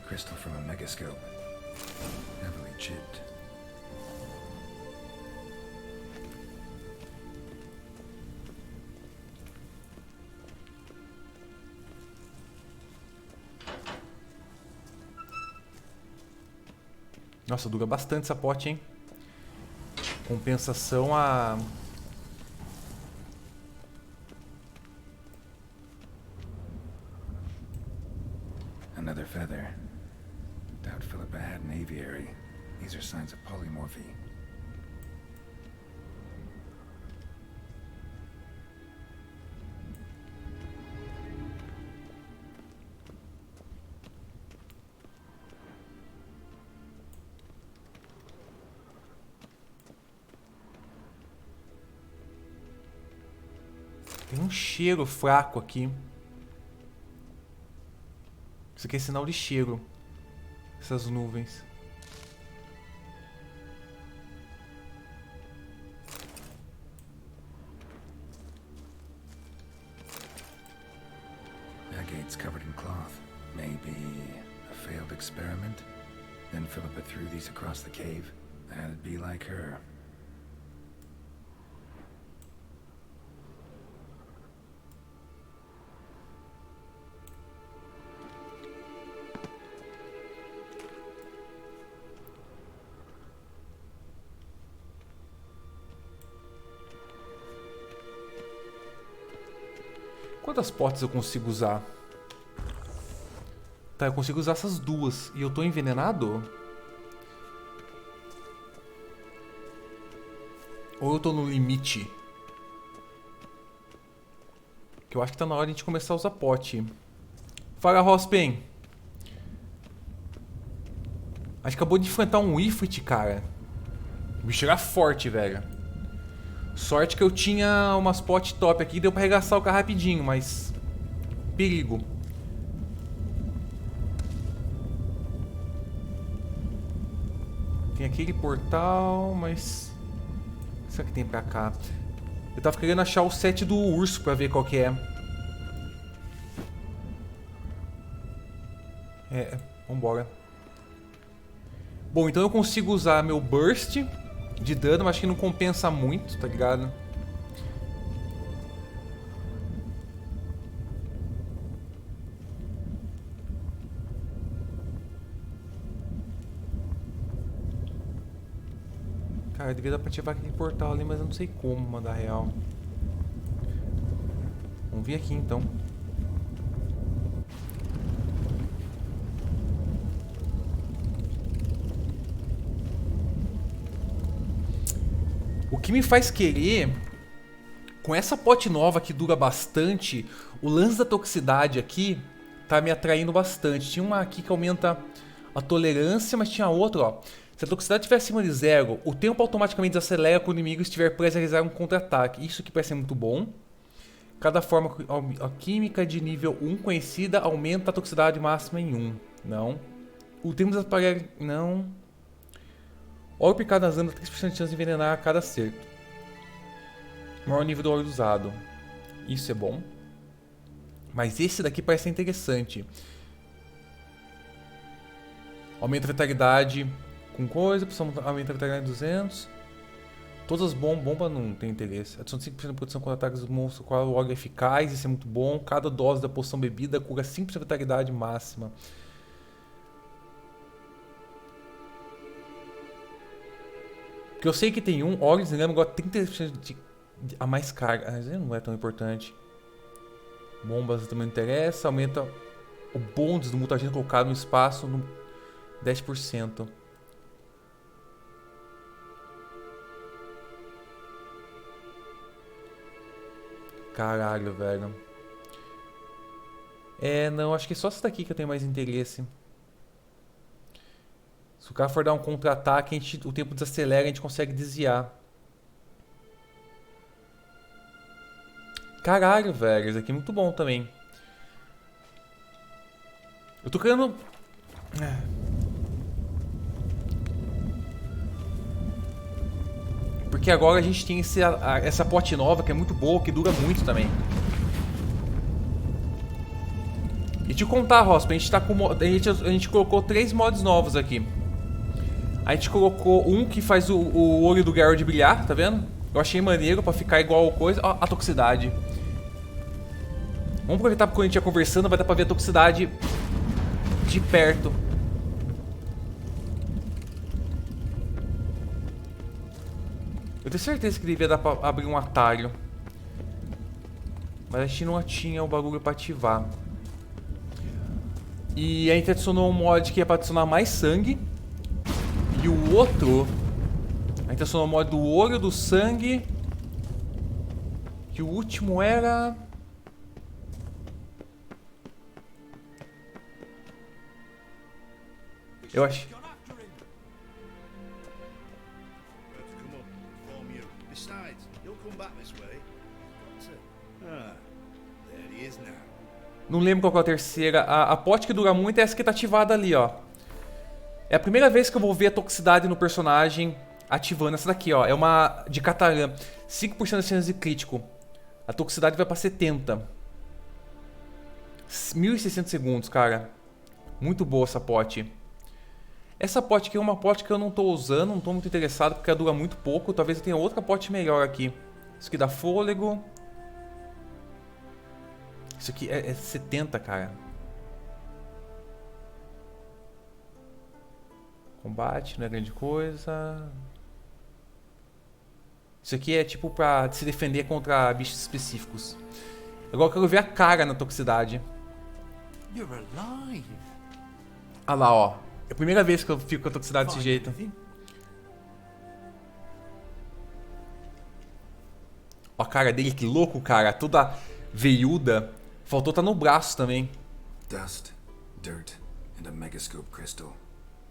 Crystal from a megascope. Heavily chipped. Nossa, dura bastante essa pote, hein? Compensação a... Another feather. Doubt Philippa had an aviary. These are signs of polymorphy. Tem um cheiro fraco aqui. Isso aqui é sinal de cheiro. Essas nuvens. Agates covered in cloth. Maybe a failed experiment? Then Philippa threw these across the cave? That'd be like her. Quantas potes eu consigo usar? Tá, eu consigo usar essas duas. E eu tô envenenado? Ou eu tô no limite? Que eu acho que tá na hora de a gente começar a usar pote. Fala, Rospen. Acho que acabou de enfrentar um Ifrit, cara. O bicho era forte, velho. Sorte que eu tinha umas potes top aqui. Deu pra arregaçar o carro rapidinho, mas... perigo. Tem aquele portal, mas... o que será que tem pra cá? Eu tava querendo achar o set do urso pra ver qual que é. Vambora. Bom, então eu consigo usar meu burst de dano, mas acho que não compensa muito, tá ligado? Cara, eu devia dar pra ativar aquele portal ali, mas eu não sei como mandar real. Vamos vir aqui então. O que me faz querer, com essa pote nova que dura bastante, o lance da toxicidade aqui tá me atraindo bastante. Tinha uma aqui que aumenta a tolerância, mas tinha outra, ó. Se a toxicidade estiver acima de 0, o tempo automaticamente desacelera quando o inimigo estiver prestes a realizar um contra-ataque. Isso aqui parece ser muito bom. Cada forma química de nível 1 conhecida aumenta a toxicidade máxima em 1. Não. O tempo desaparecer... Não. Óleo picado nas lâminas 3% de chance de envenenar a cada acerto. Maior nível do óleo usado. Isso é bom. Mas esse daqui parece ser interessante. Aumenta a vitalidade com coisa. Aumenta a vitalidade em 200. Todas as bombas não tem interesse. Adiciona 5% de proteção contra ataques dos monstros. Qual o óleo é eficaz. Isso é muito bom. Cada dose da poção bebida cura 5% de vitalidade máxima. Porque eu sei que tem um óleo de lâmina agora 30% a mais carga. Mas não é tão importante. Bombas também não interessa. Aumenta o bônus do mutagênio colocado no espaço no 10%. Caralho, velho. Não, acho que é só essa daqui que eu tenho mais interesse. Se o cara for dar um contra-ataque, o tempo desacelera e a gente consegue desviar. Caralho, velho. Isso aqui é muito bom também. Eu tô querendo... Porque agora a gente tem essa pote nova que é muito boa, que dura muito também. E te contar, Rospa, a gente colocou 3 mods novos aqui. A gente colocou um que faz o olho do Geralt brilhar, tá vendo? Eu achei maneiro pra ficar igual coisa. Ó, a toxicidade. Vamos aproveitar porque quando a gente ia conversando vai dar pra ver a toxicidade de perto. Eu tenho certeza que devia dar pra abrir um atalho. Mas a gente não tinha o bagulho pra ativar. E a gente adicionou um mod que é pra adicionar mais sangue. E o outro... A gente adicionou o mod do olho, do sangue. E o último era... Eu acho... Não lembro qual que é a terceira. A pote que dura muito é essa que tá ativada ali, ó. É a primeira vez que eu vou ver a toxicidade no personagem ativando. Essa daqui, ó. É uma de Catarã. 5% de chance de crítico. A toxicidade vai pra 70. 1.600 segundos, cara. Muito boa essa pote. Essa pote aqui é uma pote que eu não tô usando. Não tô muito interessado porque ela dura muito pouco. Talvez eu tenha outra pote melhor aqui. Isso aqui dá fôlego. Isso aqui é 70, cara. Combate, não é grande coisa. Isso aqui é tipo pra se defender contra bichos específicos. Agora eu quero ver a cara na toxicidade. Ah lá, ó. É a primeira vez que eu fico com a toxicidade desse jeito. Ó a cara dele, que louco, cara. Toda veiuda. Faltou tá no braço também. Dust, dirt, and a megascope crystal.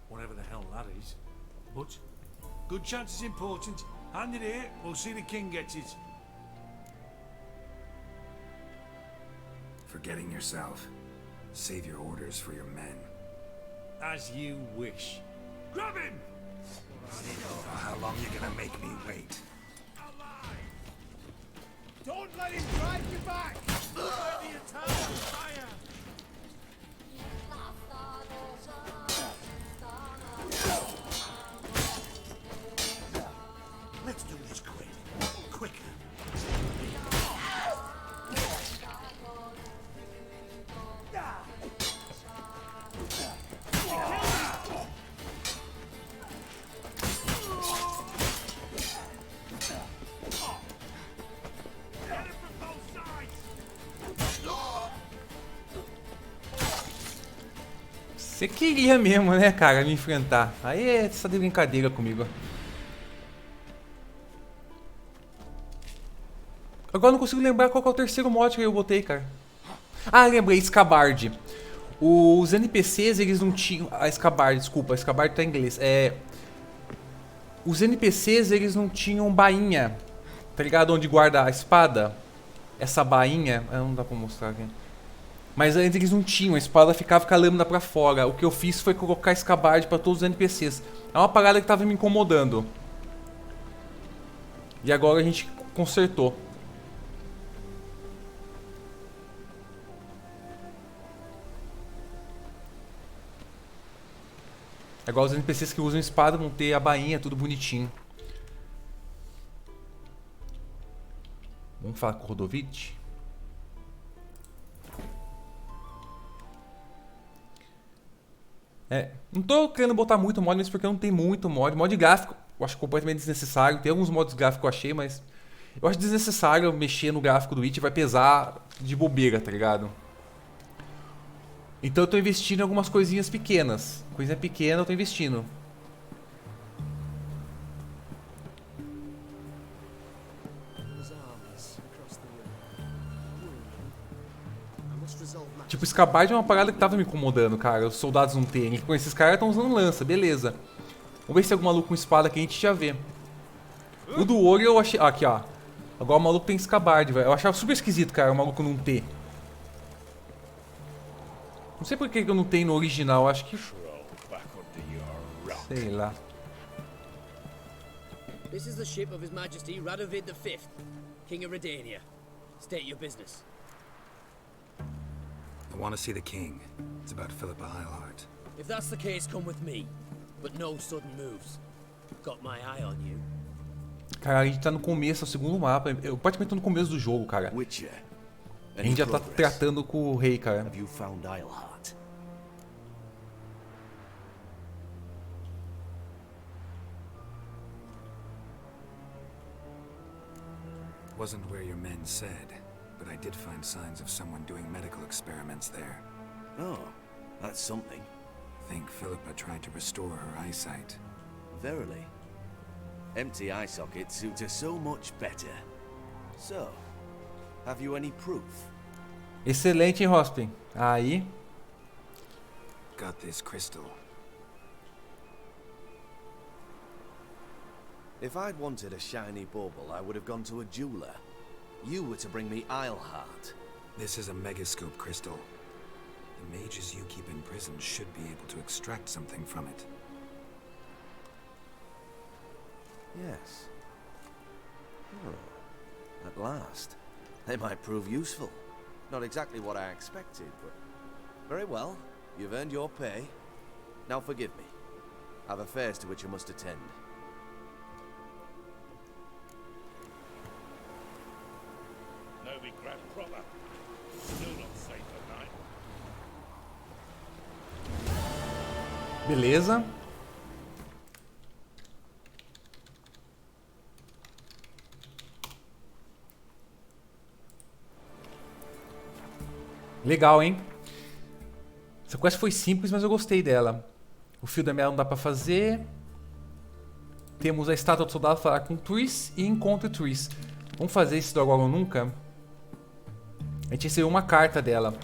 Whatever the hell that is. But good chance is important. Hand it here, we'll see the king gets it. Forgetting yourself. Save your orders for your men. As you wish. Grab him! How long you gonna make me wait? Don't let him drive you back! Burn the eternal fire! Let's do this quick. Quicker. Você queria mesmo, né, cara, me enfrentar. Aí você tá de brincadeira comigo. Agora eu não consigo lembrar qual que é o terceiro mod que eu botei, cara. Ah, lembrei, Scabard. Os NPCs, eles não tinham... A Scabard, desculpa, a Scabard tá em inglês. Os NPCs, eles não tinham bainha. Tá ligado? Onde guarda a espada. Essa bainha... não dá pra mostrar aqui. Mas antes eles não tinham. A espada ficava com a lâmina pra fora. O que eu fiz foi colocar escabarde pra todos os NPCs. É uma parada que tava me incomodando. E agora a gente consertou. Agora os NPCs que usam espada vão ter a bainha, tudo bonitinho. Vamos falar com o Rodovich? Não tô querendo botar muito mod, mas porque não tem muito mod. Mod gráfico, eu acho completamente desnecessário. Tem alguns mods gráficos que eu achei, mas... eu acho desnecessário mexer no gráfico do Witch, vai pesar de bobeira, tá ligado? Então eu tô investindo em algumas coisinhas pequenas. Coisinha pequena eu tô investindo. Tipo, escabarde é uma parada que tava me incomodando, cara. Os soldados não terem. Com esses caras estão usando lança, beleza. Vamos ver se tem algum maluco com espada que a gente já vê. O do olho eu achei... aqui, ó. Agora o maluco tem escabarde, velho. Eu achava super esquisito, cara, o maluco não ter. Não sei por que eu não tenho no original, acho que... sei lá. This is the ship of His Majesty Radovid V, King of Redania. State your business. I want to see the king. It's about Philippa Eilhart. If that's the case, come with me. But no sudden moves. Got my eye on you. Cara, a gente tá no começo, é o segundo mapa. Eu praticamente tô no começo do jogo, cara. A gente já tá tratando com o rei, cara. Have you found Eilhart? Wasn't where your men said, but I did find signs of someone doing medical experiments there. Oh, that's something. Think Philippa tried to restore her eyesight. Verily. Empty eye sockets suit her so much better. So, have you any proof? Excelente, hein, Hospin? Aí. Got this crystal. If I'd wanted a shiny bauble, I would have gone to a jeweler. You were to bring me Eilhart. This is a megascope crystal. The mages you keep in prison should be able to extract something from it. Yes. Oh, at last. They might prove useful. Not exactly what I expected, but... very well. You've earned your pay. Now forgive me. I've affairs to which I must attend. Novigrad proper. Still not safe at night. Beleza. Legal, hein? Essa quest foi simples, mas eu gostei dela. O fio da meia não dá pra fazer. Temos a estátua do soldado falar com Tris e encontre Tris. Vamos fazer isso do agora ou nunca? A gente recebeu uma carta dela.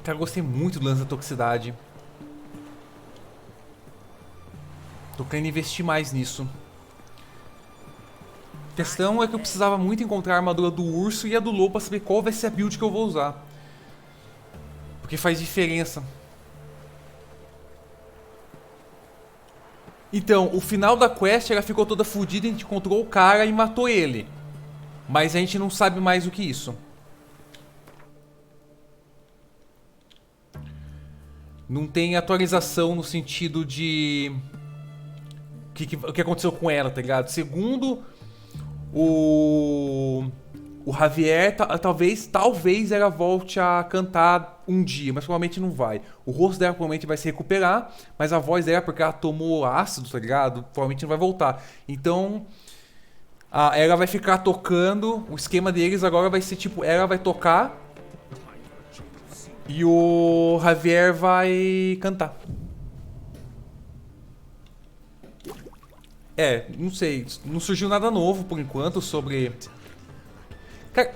Cara, eu gostei muito do lance da toxicidade. Tô querendo investir mais nisso. A questão é que eu precisava muito encontrar a armadura do urso e a do lobo pra saber qual vai ser a build que eu vou usar. Porque faz diferença. Então, o final da quest ela ficou toda fodida, a gente encontrou o cara e matou ele. Mas a gente não sabe mais do que isso. Não tem atualização no sentido de... o que aconteceu com ela, tá ligado? Segundo... O Javier, talvez ela volte a cantar um dia, mas provavelmente não vai. O rosto dela provavelmente vai se recuperar, mas a voz dela, porque ela tomou ácido, tá ligado? Provavelmente não vai voltar. Então, ela vai ficar tocando. O esquema deles agora vai ser tipo, ela vai tocar e o Javier vai cantar. Não sei, não surgiu nada novo por enquanto sobre... Cara,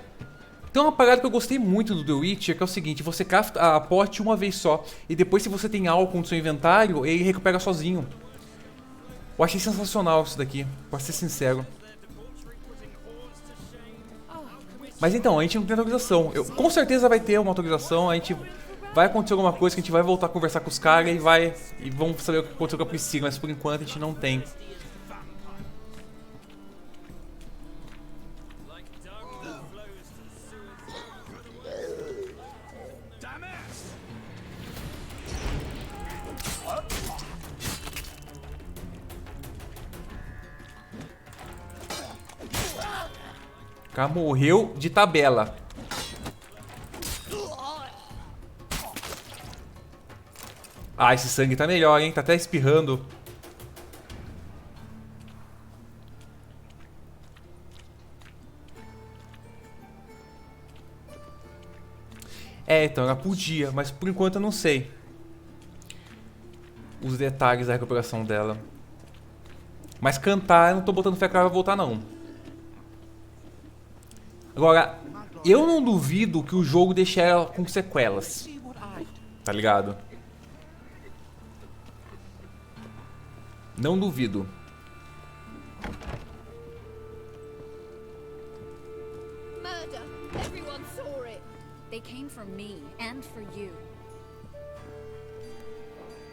Tem uma parada que eu gostei muito do The Witcher, que é o seguinte, você crafta a pote uma vez só, e depois se você tem álcool no seu inventário, ele recupera sozinho. Eu achei sensacional isso daqui, pra ser sincero. Mas então, a gente não tem autorização. Com certeza vai ter uma autorização, a gente vai acontecer alguma coisa que a gente vai voltar a conversar com os caras e vamos saber o que aconteceu com a Priscila, mas por enquanto a gente não tem. O cara morreu de tabela. Ah, esse sangue tá melhor, hein? Tá até espirrando. É, então, ela podia, mas por enquanto eu não sei os detalhes da recuperação dela. Mas cantar, eu não tô botando fé que ela vai voltar, não. Agora, eu não duvido que o jogo deixe ela com sequelas. Tá ligado? Não duvido. Murder. Everyone saw it. They came for me and for you.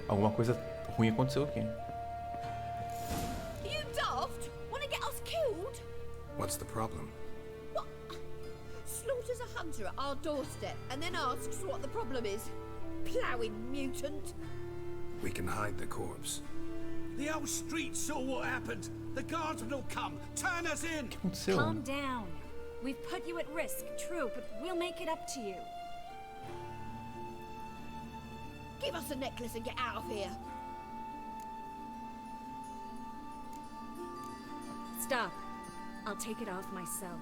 Alguma coisa ruim aconteceu aqui. You daft? Wanna get us killed? What's the problem? What? Slaughters a hunter at our doorstep and then asks what the problem is. Ploughing mutant. We can hide the corpse. The whole street saw what happened. The guardsmen will come. Turn us in. Calm down. We've put you at risk, true, but we'll make it up to you. Give us a necklace and get out of here. Stop. I'll take it off myself.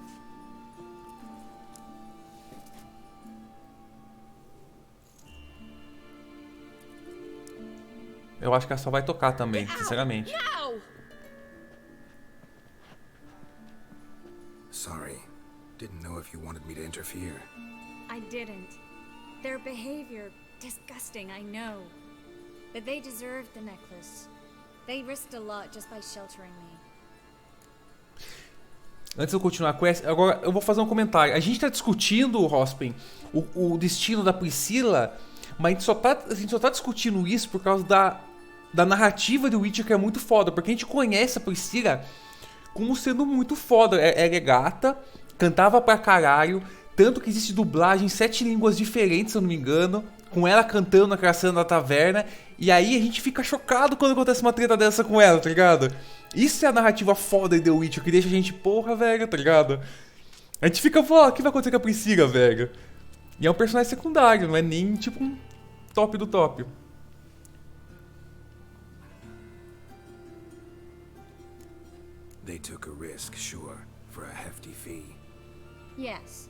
Eu acho que ela só vai tocar também, sinceramente. Sorry. Didn't know if you wanted me to interfere. I didn't. Their behavior, disgusting, I know. But they deserved the necklace. They risked a lot just by sheltering me. Antes de eu continuar a quest, agora eu vou fazer um comentário. A gente tá discutindo, Rospen, o destino da Priscila, mas a gente só tá discutindo isso por causa da narrativa do Witcher, que é muito foda. Porque a gente conhece a Priscila como sendo muito foda. Ela é gata, cantava pra caralho, tanto que existe dublagem em 7 línguas diferentes, se eu não me engano, com ela cantando naquela cena da taverna. E aí a gente fica chocado quando acontece uma treta dessa com ela, tá ligado? Isso é a narrativa foda de The Witcher, que deixa a gente, porra, velho, tá ligado? A gente fica, pô, o que vai acontecer com a Priscila, velho? E é um personagem secundário, não é nem, tipo, um top do top. They took a risk, sure, for a hefty fee. Yes.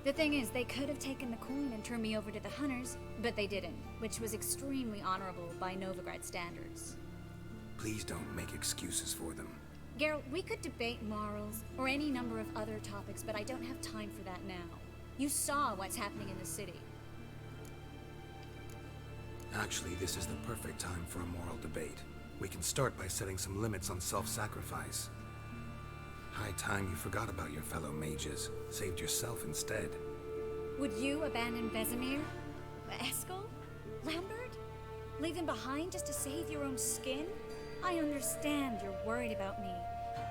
The thing is, they could have taken the coin and turned me over to the hunters, but they didn't, which was extremely honorable by Novigrad standards. Please don't make excuses for them. Geralt, we could debate morals, or any number of other topics, but I don't have time for that now. You saw what's happening in the city. Actually, this is the perfect time for a moral debate. We can start by setting some limits on self-sacrifice. High time you forgot about your fellow mages, saved yourself instead. Would you abandon Vesemir? Eskel? Lambert? Leave them behind just to save your own skin? I understand you're worried about me,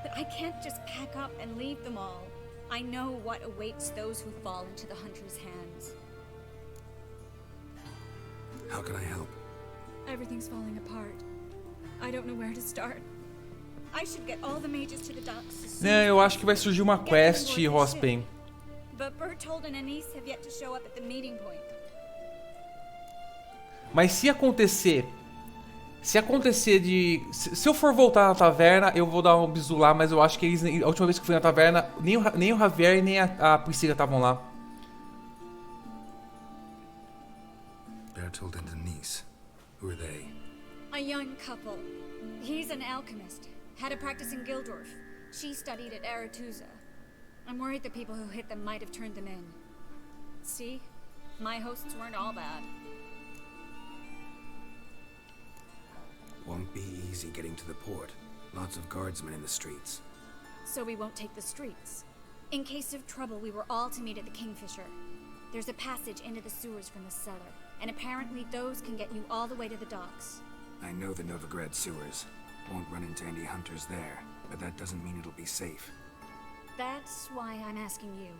but I can't just pack up and leave them all. I know what awaits those who fall into the Hunter's hands. How can I help? Everything's falling apart. I don't know where to start. I should get all the mages to the docks. Eu acho que vai surgir uma quest, Rospen. But Bertold and Anise have yet to show up at the meeting point. Mas se acontecer de... Se eu for voltar na taverna, eu vou dar um bisu lá, mas eu acho que eles... A última vez que eu fui na taverna, nem o Javier e nem a Priscila estavam lá. Bertold and Denise. Who are they? A young couple. He's an alchemist. Had a practice in Gildorf. She studied at Aretusa. I'm worried the people who hit them might have turned them in. See? My hosts weren't all bad. Won't be easy getting to the port. Lots of guardsmen in the streets. So we won't take the streets. In case of trouble, we were all to meet at the Kingfisher. There's a passage into the sewers from the cellar, and apparently those can get you all the way to the docks. I know the Novigrad sewers. Won't run into any hunters there, but that doesn't mean it'll be safe. That's why I'm asking you.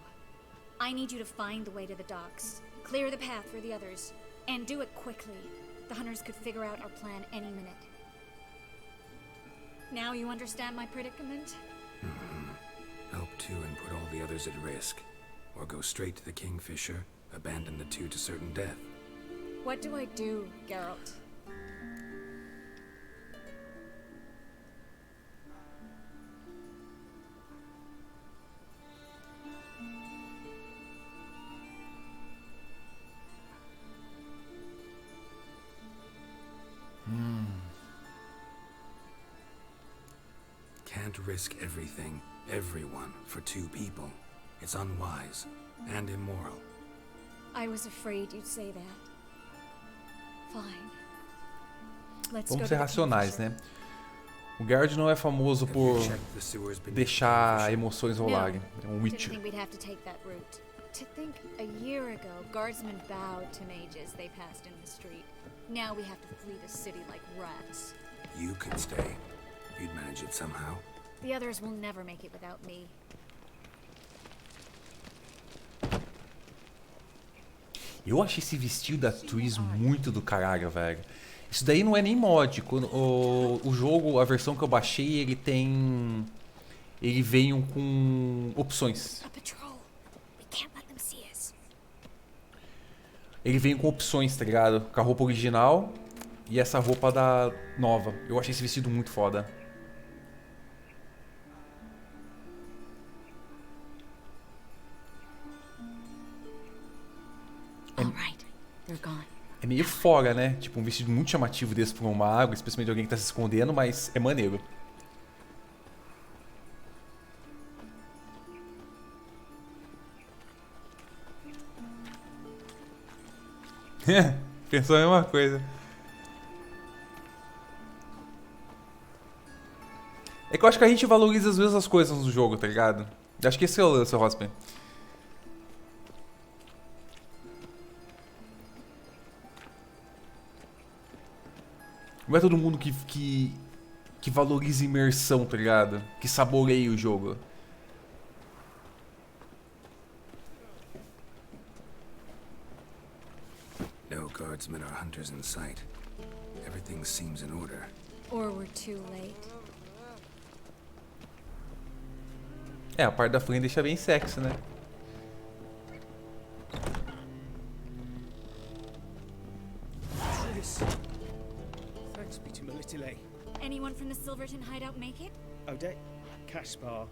I need you to find the way to the docks, clear the path for the others, and do it quickly. The hunters could figure out our plan any minute. Now you understand my predicament? Help two and put all the others at risk. Or go straight to the Kingfisher, abandon the two to certain death. What do I do, Geralt? Can't risk everything, everyone, for two people. It's unwise and immoral. I was afraid you'd say that. Fine. Let's Vamos go ser to the racionais, Kingfisher. né? O Geralt não é famoso por deixar emoções rolarem. É um Didn't Witcher. think we'd have to take that route. To think a year ago, guardsmen bowed to mages they passed in the street. Now we have to flee the city like rats. You could stay. You'd manage it somehow. The others will never make it without me. Eu achei esse vestido da Triss muito do caralho, velho. Isso daí não é nem mod. O jogo, a versão que eu baixei, ele tem... Ele vem com opções. Ele vem com opções, tá ligado? Com a roupa original e essa roupa da nova. Eu achei esse vestido muito foda. É meio fora, né? Tipo, um vestido muito chamativo desse pra um mago, especialmente alguém que tá se escondendo, mas é maneiro. Pensou a mesma coisa. É que eu acho que a gente valoriza as mesmas coisas no jogo, tá ligado? Eu acho que esse é o lance, Rospen. Não é todo mundo que valoriza imersão, tá ligado? Que saboreia o jogo. No guardsmen or hunters in sight. Everything seems in order. Or we're too late. É, a parte da frente deixa bem sexy, né? Thanks be to Melitele. Anyone from the Silverton hideout make it? Odette, Caspar,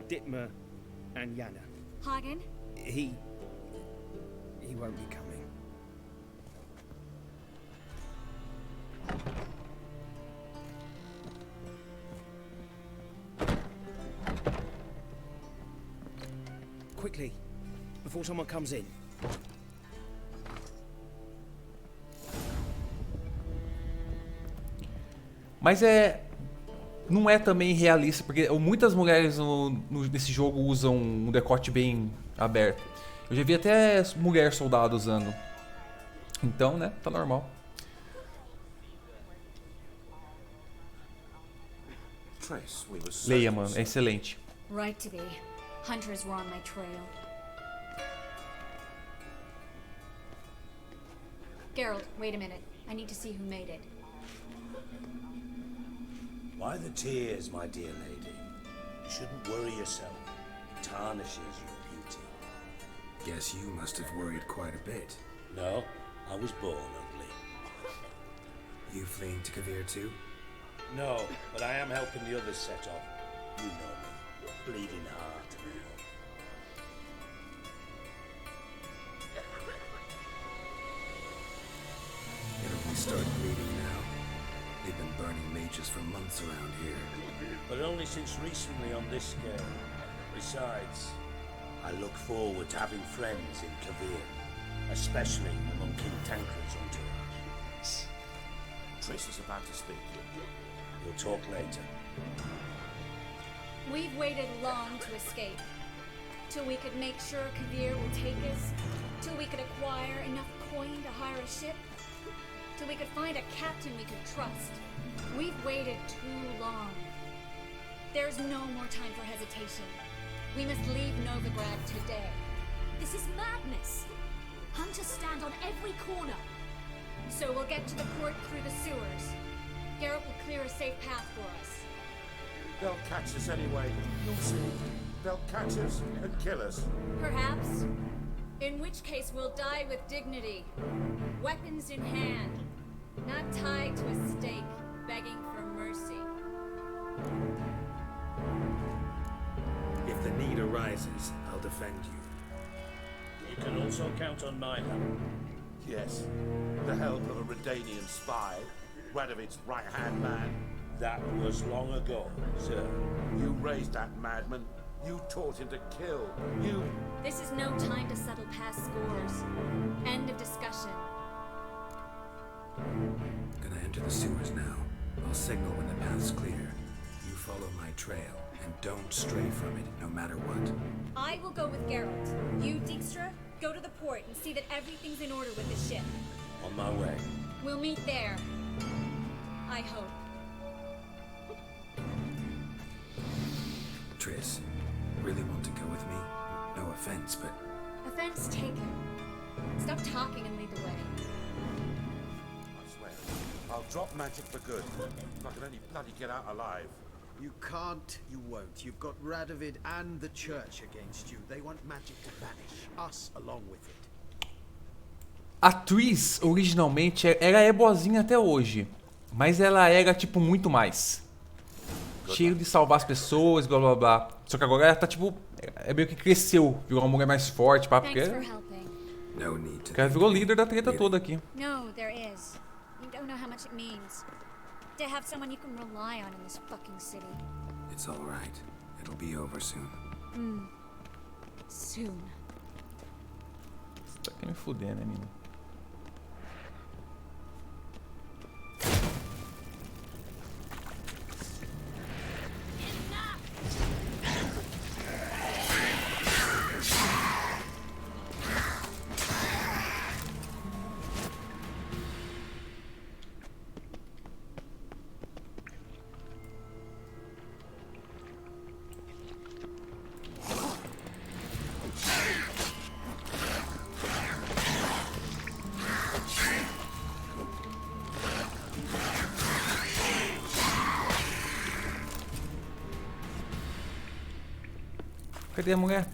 Dittmer, and Yana. Hagen? He won't be coming. Quickly, before someone comes in. Mas não é também realista, porque muitas mulheres nesse jogo usam um decote bem aberto. Eu já vi até mulher soldado usando. Então, né, tá normal. Leia, mano, é excelente. Right to be. Hunters were on my trail. Geralt, wait a minute. I need to see who made it. Why the tears, my dear lady? You shouldn't worry yourself. It tarnishes your beauty. Guess you must have worried quite a bit. No, I was born ugly. You fleeing to Kavir too? No, but I am helping the others set off. You know me. Bleeding heart and all. It'll only start bleeding now. They've been burning mages for months around here. But only since recently on this scale. Besides, I look forward to having friends in Kavir. especially among King Tancred's entourage. Shh. Triss is about to speak. We'll talk later. We've waited long to escape. Till we could make sure Kavir will take us. Till we could acquire enough coin to hire a ship. Till we could find a captain we could trust. We've waited too long. There's no more time for hesitation. We must leave Novigrad today. This is madness. Hunters stand on every corner. So we'll get to the port through the sewers. Geralt will clear a safe path for us. They'll catch us anyway. You'll see. They'll catch us and kill us. Perhaps. In which case we'll die with dignity. Weapons in hand. Not tied to a stake, begging for mercy. If the need arises, I'll defend you. You can also count on my help. Yes. The help of a Redanian spy, Radovid's right-hand man. That was long ago, sir. You raised that madman. You taught him to kill. You... This is no time to settle past scores. End of discussion. Gonna enter the sewers now. I'll signal when the path's clear. You follow my trail, and don't stray from it, no matter what. I will go with Geralt. You, Dijkstra, go to the port and see that everything's in order with the ship. On my way. We'll meet there. I hope. Triss, really want to go with me? No offense, but... Offense taken. Stop talking and lead the way. I swear, I'll drop magic for good. If I can only bloody get out alive. You can't, you won't. You've got Radovid and the church against you. They want magic to vanish. Us along with it. A Triss, originalmente, ela é boazinha até hoje. Mas ela era, tipo, muito mais. Cheio de salvar as pessoas, blá blá blá. Só que agora ela tá, tipo... É meio que cresceu. Virou uma mulher mais forte, pá. Porque ela virou líder da treta toda aqui. No, there is. You don't know how much it means. To have someone you can rely on in this fucking city. It's all right. It'll be over soon. Soon. Você tá querendo me fuder, né, menina? Cadê a mulher?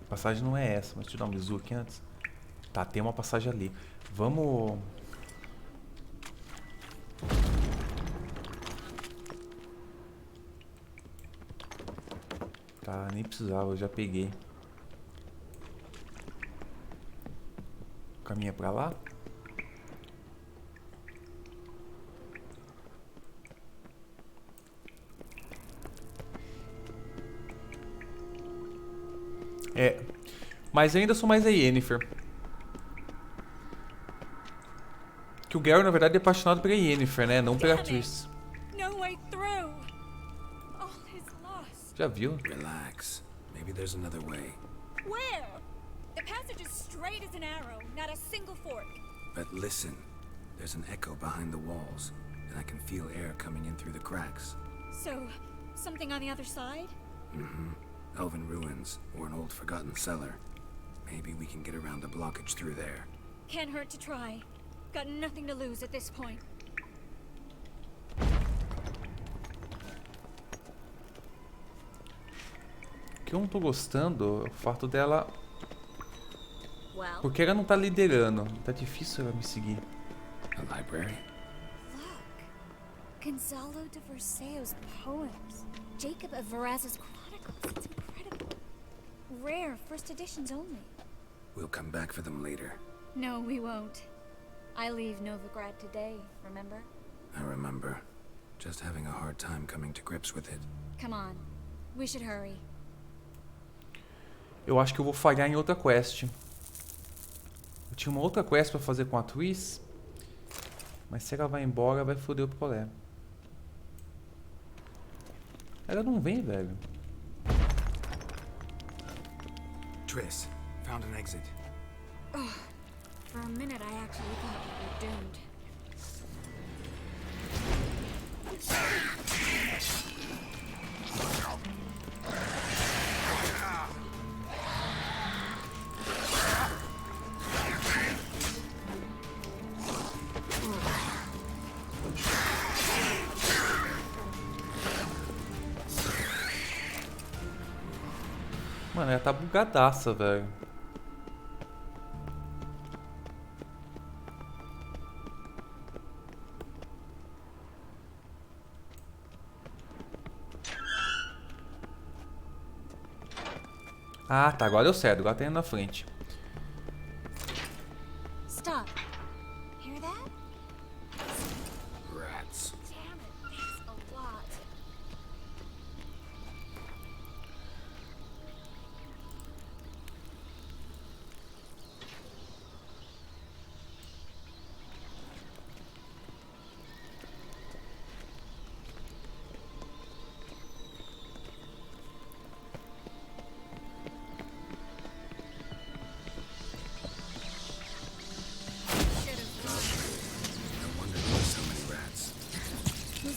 A passagem não é essa, mas deixa eu dar um bizu aqui antes. Tá, tem uma passagem ali. Vamos... Tá, nem precisava, eu já peguei. Caminha pra lá. É, mas ainda sou mais a Yennefer. Que o Geralt, na verdade, é apaixonado pela Yennefer, né? Não pela Triss. Já viu? Relax. Maybe there's another way. Where? The passage is straight as an arrow, not a single fork. But listen. There's an echo behind the walls, and I can feel air coming in through the cracks. So, something on the other side? Elven ruins, or an old forgotten cellar. Maybe we can get around the blockage through there. Can't hurt to try. Got nothing to lose at this point. O que eu não tô gostando é o fato dela... Porque ela não tá liderando. Tá difícil ela me seguir. A library? Look. Gonzalo de Verseo's poems. Jacob of Varaz's chronicles. It's incredible. Rare, first editions only. We'll come back for them later. No, we won't. I leave Novigrad today, remember? I remember. Just having a hard time coming to grips with it. Come on. We should hurry. Eu acho que eu vou falhar em outra quest. Eu tinha uma outra quest pra fazer com a Tris. Mas se ela vai embora, vai foder o picolé. Ela não vem, velho. Triss, found an exit. Oh, for a minute I actually thought we were doomed. Mano, ela tá bugadaça, velho. Ah, tá. Agora deu certo. Agora tá indo na frente. Stop. Hear that? Rats. Damn it, that's a lot.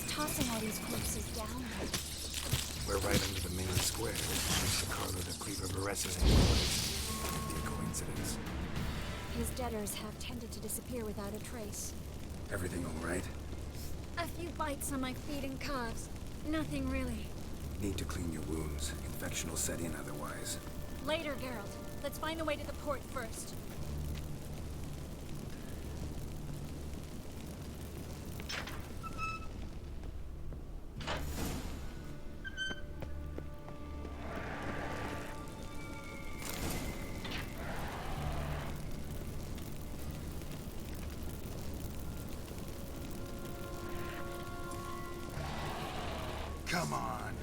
Tossing all these corpses down. We're right under the main square. Next to Carlo the Cleaver Vares's place. Be a coincidence. His debtors have tended to disappear without a trace. Everything all right? A few bites on my feet and calves. Nothing really. Need to clean your wounds. Infection will set in otherwise. Later, Geralt. Let's find the way to the port first. Come on.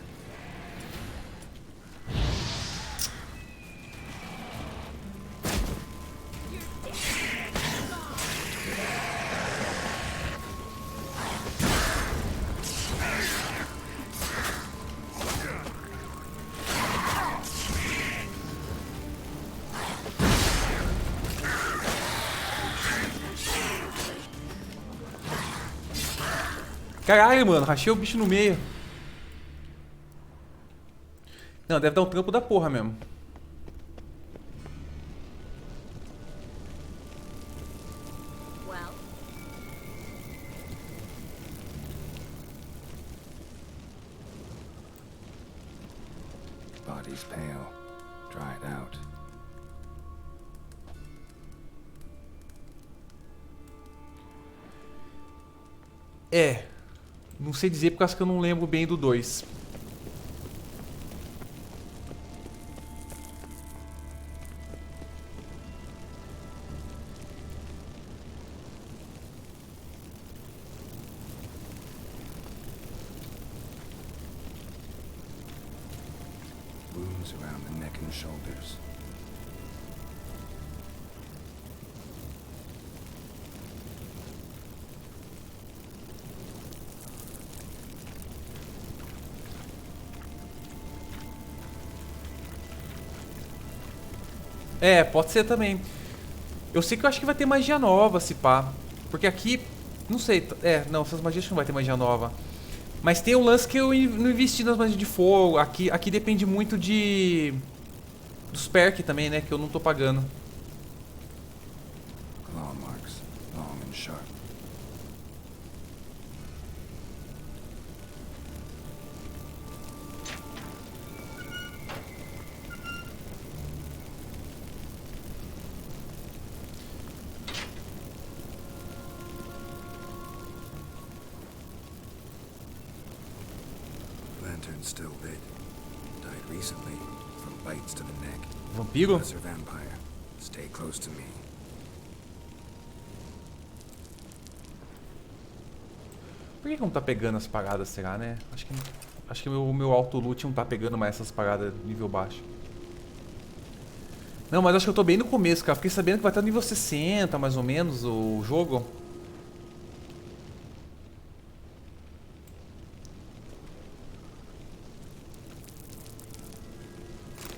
Caralho, mano. Rachei o bicho no meio. Não, deve dar um trampo da porra mesmo. Well. Body's pale. Dried out. É. Não sei dizer por causa que eu não lembro bem do 2. Wounds around the neck and shoulders. É, pode ser também. Eu sei que eu acho que vai ter magia nova, se pá. Porque aqui, não sei. É, não, essas magias não vai ter magia nova. Mas tem um lance que eu não investi nas magias de fogo. Aqui depende muito de... dos perks também, né? Que eu não tô pagando. Claw marks, long and sharp. Lantern still lit. Died recently, from bites to the neck. Vampiro? Lesser vampire. Stay close to me. Por que não tá pegando as paradas, será, né? Acho que o meu auto loot não tá pegando mais essas paradas nível baixo. Não, mas acho que eu tô bem no começo, cara. Fiquei sabendo que vai estar nível 60, mais ou menos, o jogo.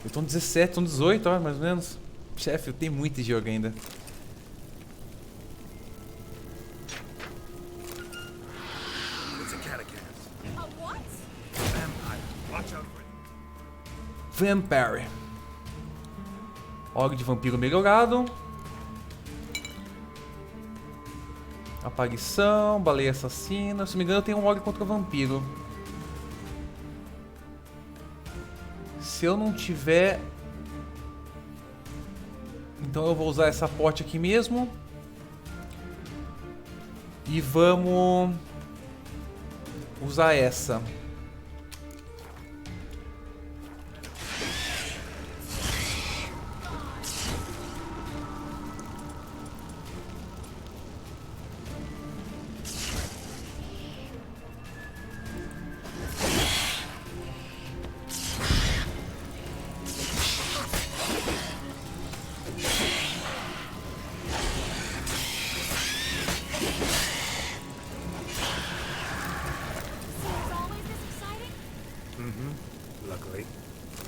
Eu tô no 17, tô no 18, ó, mais ou menos. Chefe, eu tenho muito jogo ainda. Vampire. Og de vampiro melhorado. Aparição, baleia assassina. Se não me engano, eu tenho um Og contra vampiro. Se eu não tiver... Então eu vou usar essa pote aqui mesmo. E vamos... usar essa.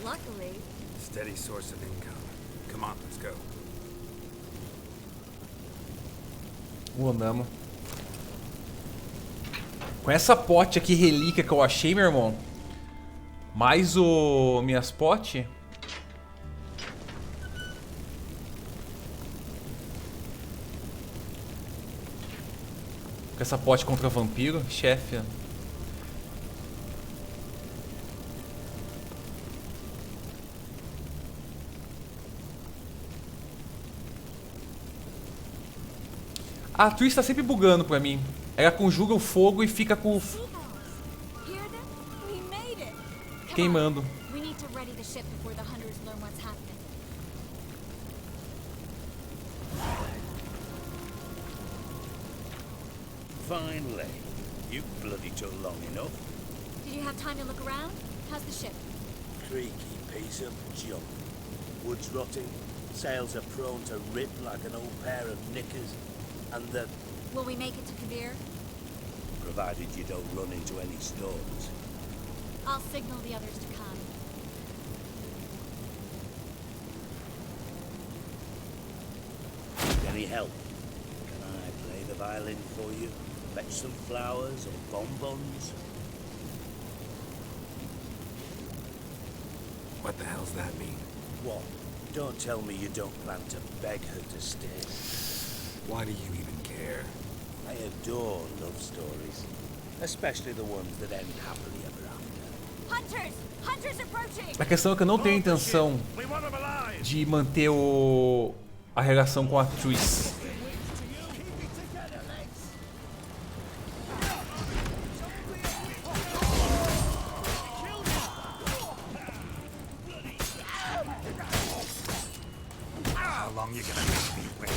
Luckily. Steady source of income. Come on, let's go. Andamos. Com essa pote aqui, relíquia que eu achei, meu irmão. Mais o... minhas potes. Com essa pote contra vampiro, chefe. A Twist tá sempre bugando pra mim. Ela conjuga o fogo e fica com o... queimando. Finally. You bloody took long enough. Did you have time to look around? How's the ship? Creaky piece of junk. Wood's rotting. Sails are prone to rip like an old pair of knickers. And the... Will we make it to Kavir? Provided you don't run into any storms. I'll signal the others to come. Need any help? Can I play the violin for you? Fetch some flowers or bonbons? What the hell's that mean? What? Don't tell me you don't plan to beg her to stay. Why do you even care? I adore love stories. Especially the ones that end happily ever after. Hunters! Hunters approaching! A questão é que eu não tenho intenção de manter a relação com a Triss. How long you gonna make me wait?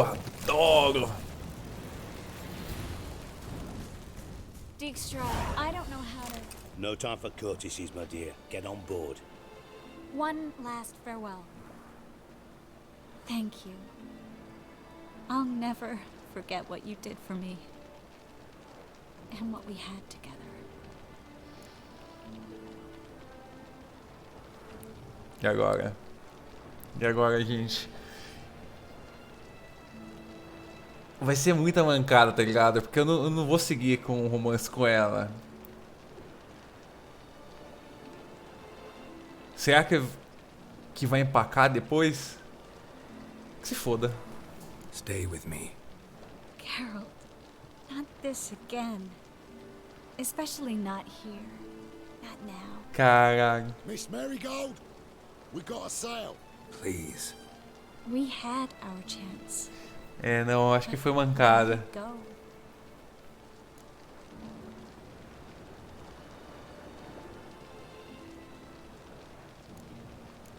Adoro! Dijkstra, I don't know how to... No time for courtesies, my dear. Get on board. One last farewell. Thank you. I'll never forget what you did for me. And what we had together. E agora? E agora, gente? Vai ser muita mancada, tá ligado? Porque eu não vou seguir com um romance com ela. Será que vai empacar depois? Que se foda. Stay with me. Geralt, not this again. Especially not here. Not now. Caralho. Miss Marigold, we got a sail. Please. We had our chance. É, não, acho que foi mancada.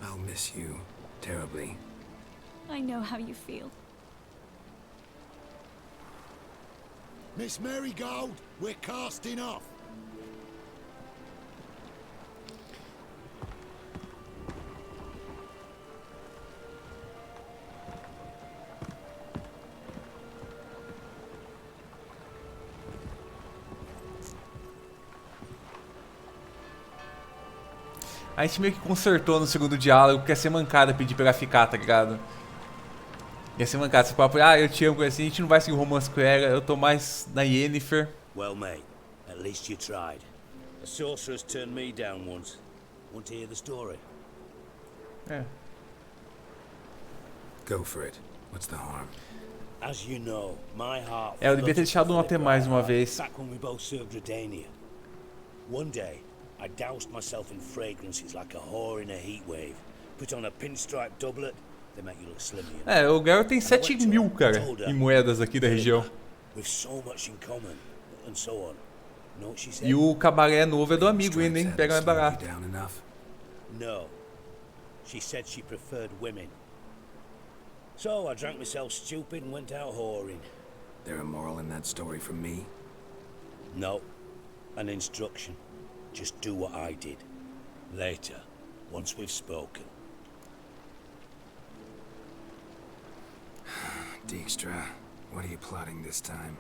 I'll miss you terribly. I know how you feel. Miss Marigold, we're casting off. A gente meio que consertou no segundo diálogo, porque ia ser mancada pedir pra ela ficar, tá ligado? Ia ser mancada, esse papo, eu te amo, coisa assim, a gente não vai seguir o romance com ela, eu tô mais na Yennefer. Well, mate, at least you tried. A sorceress turned me down once. Want to hear the story? É. Go for it. What's the harm? As you know, my heart Eu devia ter deixado um até mais uma vez. back when we both served Redania. One day, I doused myself in fragrances like a whore in a heat wave. Put on a pinstripe doublet, they make you look slimmer. É, o Geralt tem 7.000, cara, em moedas aqui da região. We've so much in common, and so on. Know what she said? E o cabaré novo é do amigo ainda, hein? Pega mais barato. No. She said she preferred women. So I drank myself stupid and went out whoring. There a moral in that story from me? No. An instruction. Just do what I did. Later, once we've spoken. Dijkstra, what are you plotting this time?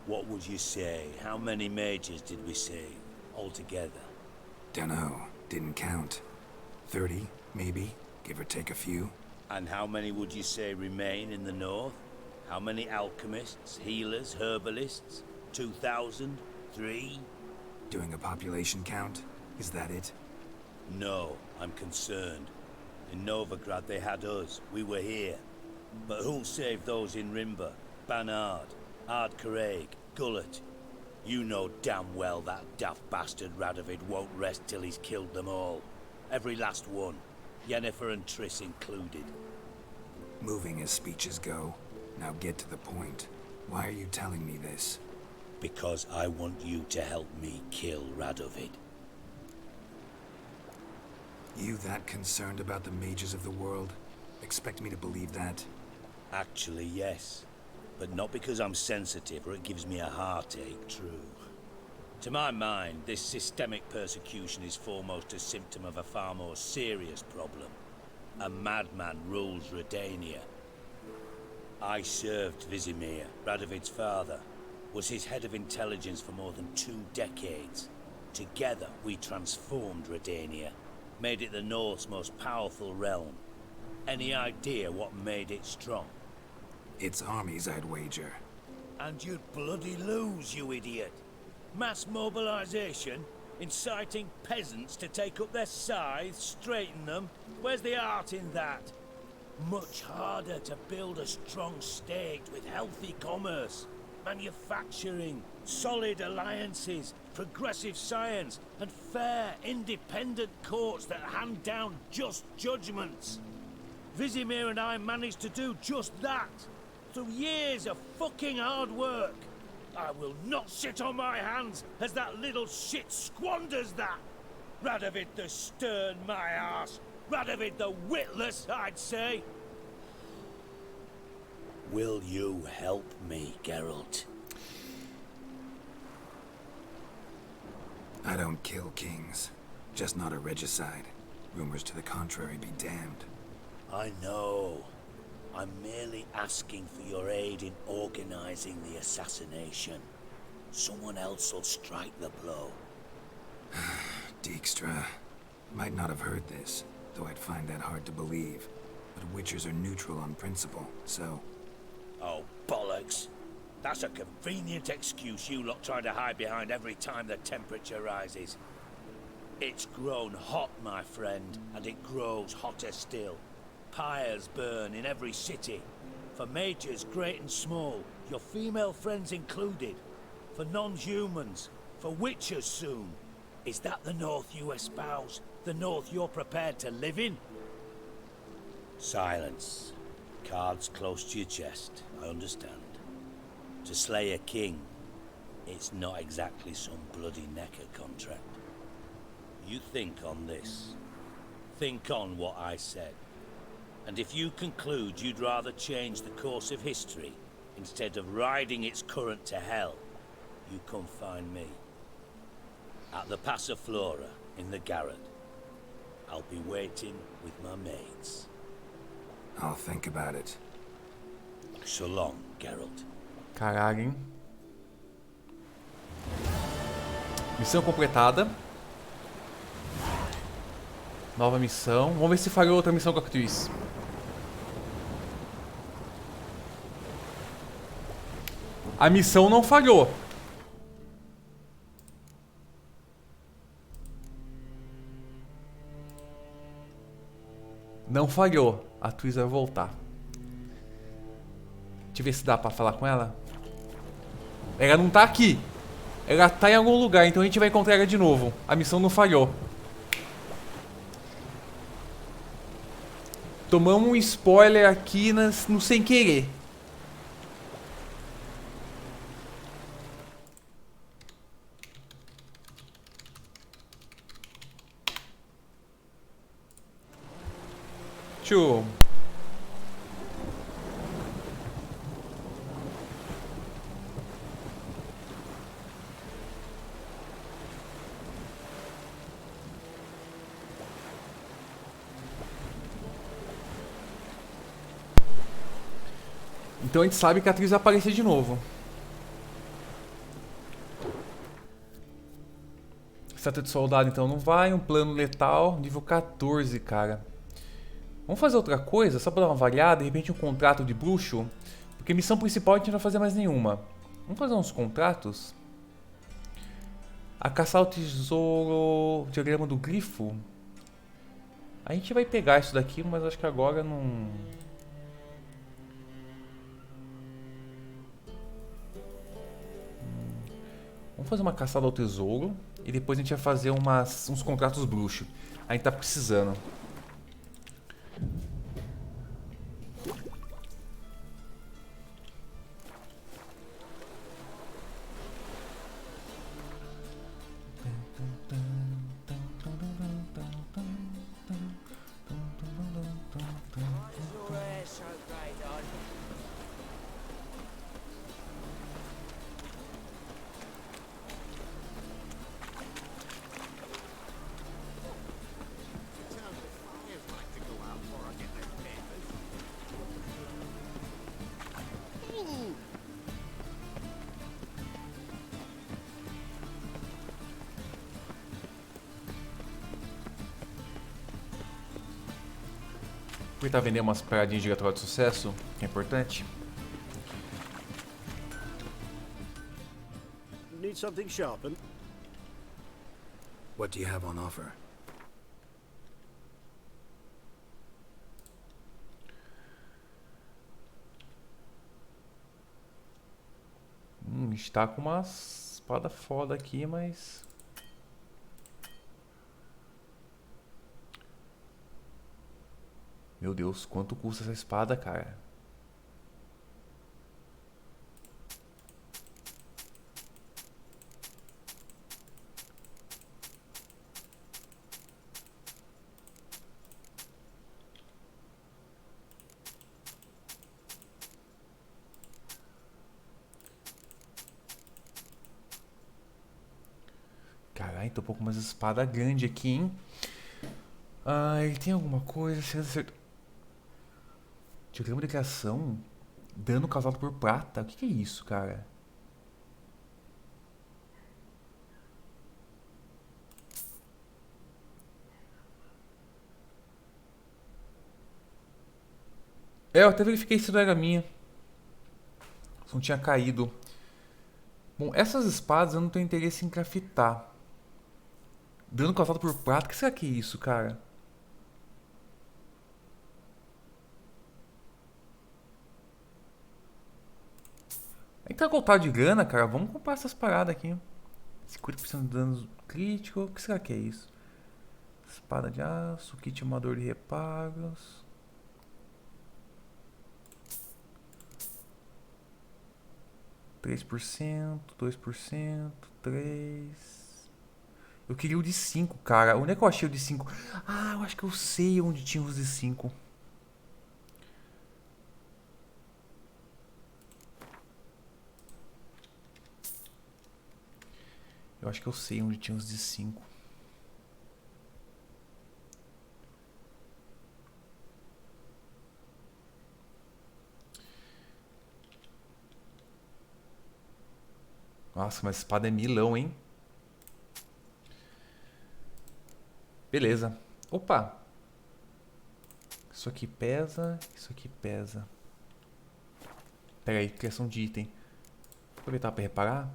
What would you say? How many mages did we save altogether? Dunno. Didn't count. 30, maybe? Give or take a few? And how many would you say remain in the north? How many alchemists, healers, herbalists? 2,000? 3? Doing a population count? Is that it? No, I'm concerned. In Novigrad they had us. We were here. But who'll save those in Rimba? Banard, Ardcaraig, Gullet? You know damn well that daft bastard Radovid won't rest till he's killed them all. Every last one. Yennefer and Triss included. Moving as speeches go. Now get to the point. Why are you telling me this? Because I want you to help me kill Radovid. You that concerned about the mages of the world? Expect me to believe that? Actually, yes. But not because I'm sensitive or it gives me a heartache, true. To my mind, this systemic persecution is foremost a symptom of a far more serious problem. A madman rules Redania. I served Vizimir, Radovid's father, was his head of intelligence for more than 2 decades. Together, we transformed Redania, made it the North's most powerful realm. Any idea what made it strong? Its armies, I'd wager. And you'd bloody lose, you idiot. Mass mobilization, inciting peasants to take up their scythes, straighten them. Where's the art in that? Much harder to build a strong state with healthy commerce, manufacturing, solid alliances, progressive science, and fair, independent courts that hand down just judgments. Vizimir and I managed to do just that, through years of fucking hard work. I will not sit on my hands as that little shit squanders that. Radovid the stern, my arse. Radovid the witless, I'd say. Will you help me, Geralt? I don't kill kings. Just not a regicide. Rumors to the contrary be damned. I know. I'm merely asking for your aid in organizing the assassination. Someone else will strike the blow. Dijkstra. Might not have heard this, though I'd find that hard to believe. But Witchers are neutral on principle, so... Oh, bollocks. That's a convenient excuse you lot try to hide behind every time the temperature rises. It's grown hot, my friend, and it grows hotter still. Pyres burn in every city. For mages great and small, your female friends included. For non-humans, for witchers soon. Is that the North you espouse? The North you're prepared to live in? Silence. Cards close to your chest, I understand. To slay a king, it's not exactly some bloody necker contract. You think on this. Think on what I said. And if you conclude you'd rather change the course of history instead of riding its current to hell, you come find me. At the Passiflora in the garret. I'll be waiting with my mates. I'll think about it. So long, Geralt. Caralho, hein? Missão completada. Nova missão. Vamos ver se falhou outra missão com a Cris. A missão não falhou. Não falhou. A Twiz vai voltar. Deixa eu ver se dá pra falar com ela. Ela não tá aqui. Ela tá em algum lugar, então a gente vai encontrar ela de novo. A missão não falhou. Tomamos um spoiler aqui no sem querer. Tchau. Então a gente sabe que a atriz vai aparecer de novo. Estátua de soldado então não vai. Um plano letal. Nível 14, cara. Vamos fazer outra coisa, só pra dar uma variada. De repente um contrato de bruxo. Porque missão principal a gente não vai fazer mais nenhuma. Vamos fazer uns contratos. A caçar o tesouro. Diagrama do glifo. A gente vai pegar isso daqui, mas acho que agora não... Vamos fazer uma caçada ao tesouro. E depois a gente vai fazer uns contratos bruxos. A gente tá precisando. Aproveitar e vender umas paradinhas de gato de sucesso, que é importante. Need something sharpened? What do you have on offer? Está com uma espada foda aqui, mas... Meu Deus, quanto custa essa espada, cara? Caralho, tô um pouco mais espada grande aqui, hein? Ah, ele tem alguma coisa? Diagrama de criação? Dano causado por prata? O que é isso, cara? Eu até verifiquei se não era minha. Se não tinha caído. Bom, essas espadas eu não tenho interesse em craftar. Dano causado por prata? O que será que é isso, cara? A gente tá voltado de grana, cara. Vamos comprar essas paradas aqui. 50% de dano crítico. O que será que é isso? Espada de aço, kit amador de reparos. 3%, 2%, 3%. Eu queria o de 5, cara. Onde é que eu achei o de 5? Ah, eu acho que eu sei onde tinha os de 5. Eu acho que eu sei onde tinha os de 5. Nossa, mas espada é milão, hein? Beleza. Opa! Isso aqui pesa, isso aqui pesa. Pera aí, criação de item. Vou aproveitar para reparar.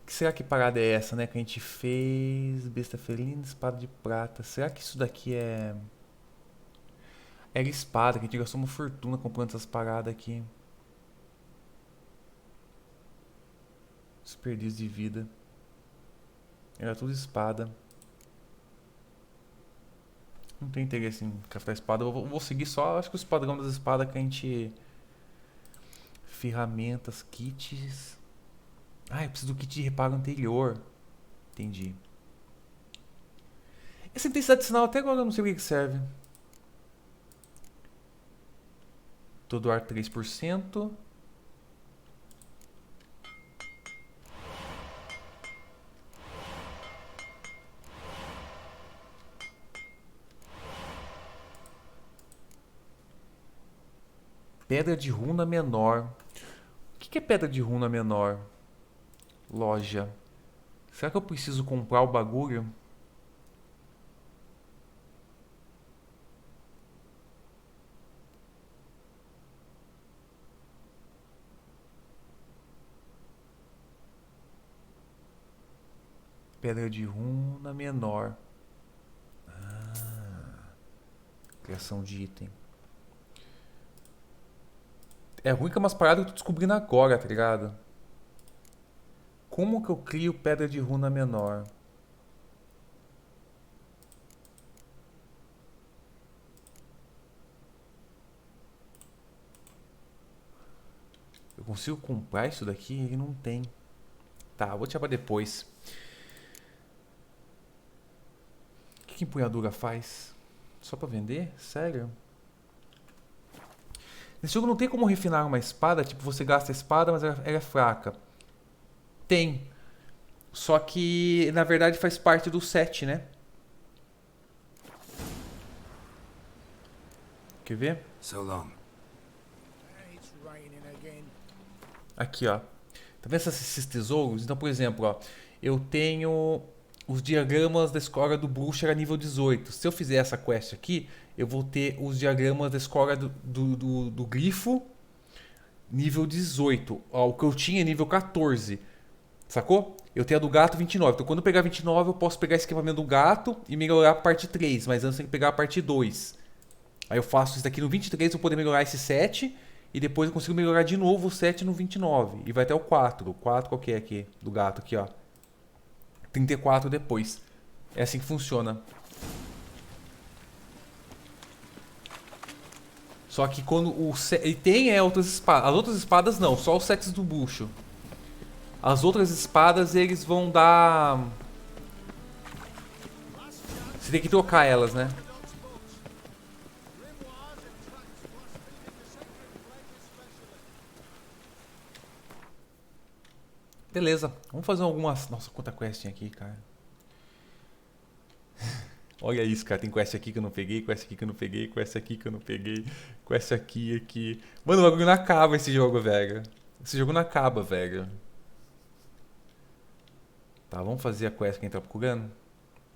O que será que parada é essa, né? Que a gente fez... Besta felina, espada de prata. Será que isso daqui é... Era espada, que a gente gastou uma fortuna comprando essas paradas aqui. Desperdício de vida. Era tudo espada. Não tem interesse em craftar espada. Eu vou seguir só, acho que os padrão das espadas que a gente... Ferramentas, kits... Ah, eu preciso do kit de reparo anterior. Entendi. Essa intensidade de sinal até agora eu não sei o que serve. Todo ar 3%. Pedra de runa menor. O que é pedra de runa menor? Loja. Será que eu preciso comprar o bagulho? Pedra de runa menor. Criação de item. É ruim que é umas paradas que eu tô descobrindo agora, tá ligado? Como que eu crio pedra de runa menor? Eu consigo comprar isso daqui? Ele não tem. Tá, vou deixar pra depois. O que empunhadura faz? Só pra vender? Sério? Nesse jogo não tem como refinar uma espada. Tipo, você gasta a espada, mas ela é fraca. Tem. Só que, na verdade, faz parte do set, né? Quer ver? So long. Aqui, ó. Tá vendo esses tesouros? Então, por exemplo, ó. Eu tenho os diagramas da escola do bruxo era nível 18. Se eu fizer essa quest aqui, eu vou ter os diagramas da escola do grifo nível 18. Ó, o que eu tinha é nível 14. Sacou? Eu tenho a do gato 29. Então quando eu pegar 29, eu posso pegar esse equipamento do gato e melhorar a parte 3. Mas antes tem que pegar a parte 2. Aí eu faço isso daqui no 23 para poder melhorar esse 7. E depois eu consigo melhorar de novo o 7 no 29. E vai até o 4. O 4 qual que é aqui? Do gato aqui, ó. 34 depois. É assim que funciona. Só que quando o... E tem outras espadas. As outras espadas não. Só os sets do bucho. As outras espadas eles vão dar... Você tem que trocar elas, né? Beleza. Vamos fazer algumas... Nossa, quanta quest tem aqui, cara. Olha isso, cara. Tem quest aqui que eu não peguei, quest aqui que eu não peguei, quest aqui que eu não peguei, quest aqui. Mano, o bagulho não acaba esse jogo, velho. Esse jogo não acaba, velho. Tá, vamos fazer a quest que a gente tá procurando.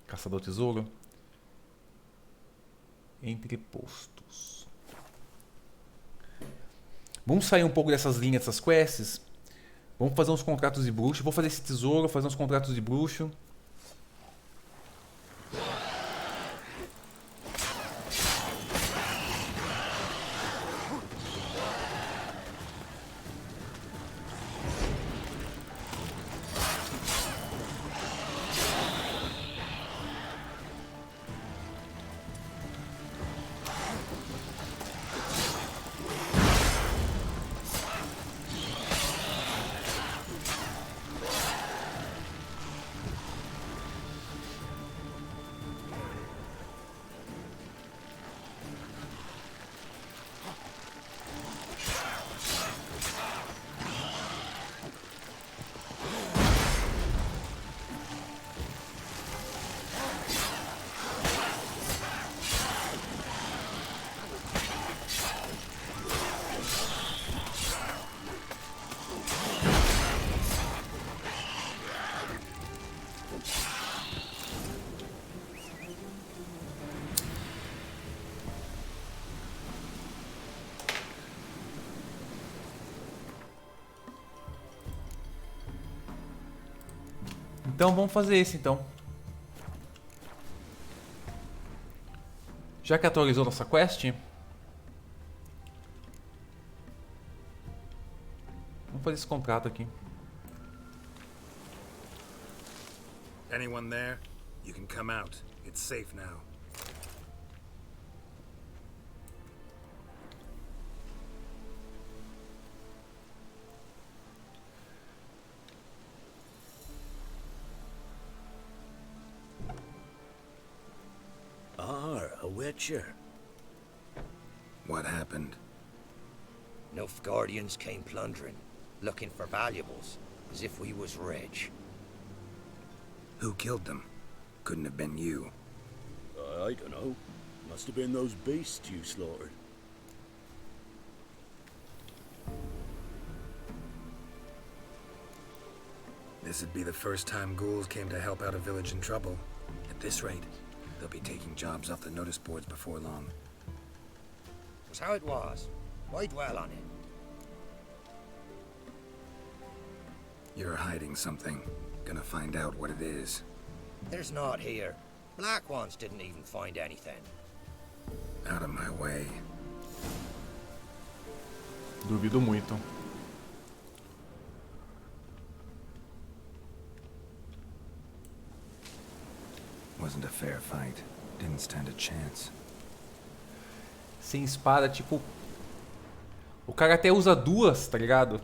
Caçador tesouro. Entre postos. Vamos sair um pouco dessas linhas, dessas quests. Vamos fazer uns contratos de bruxo. Vou fazer esse tesouro, fazer uns contratos de bruxo. Então vamos fazer esse então. Já que atualizou nossa quest, vamos fazer esse contrato aqui. Anyone there? You can come out. It's safe now. A witcher. What happened? Nilfgaardians came plundering, looking for valuables, as if we was rich. Who killed them? Couldn't have been you. I don't know. Must have been those beasts you slaughtered. This'd be the first time ghouls came to help out a village in trouble. At this rate, they'll be taking jobs off the notice boards before long. Was how it was. Why dwell on it? You're hiding something. Gonna find out what it is. There's not here. Black ones didn't even find anything. Out of my way. Duvido muito. Wasn't a fair fight. Didn't stand a chance. Sem espada, tipo... O cara até usa duas, tá ligado?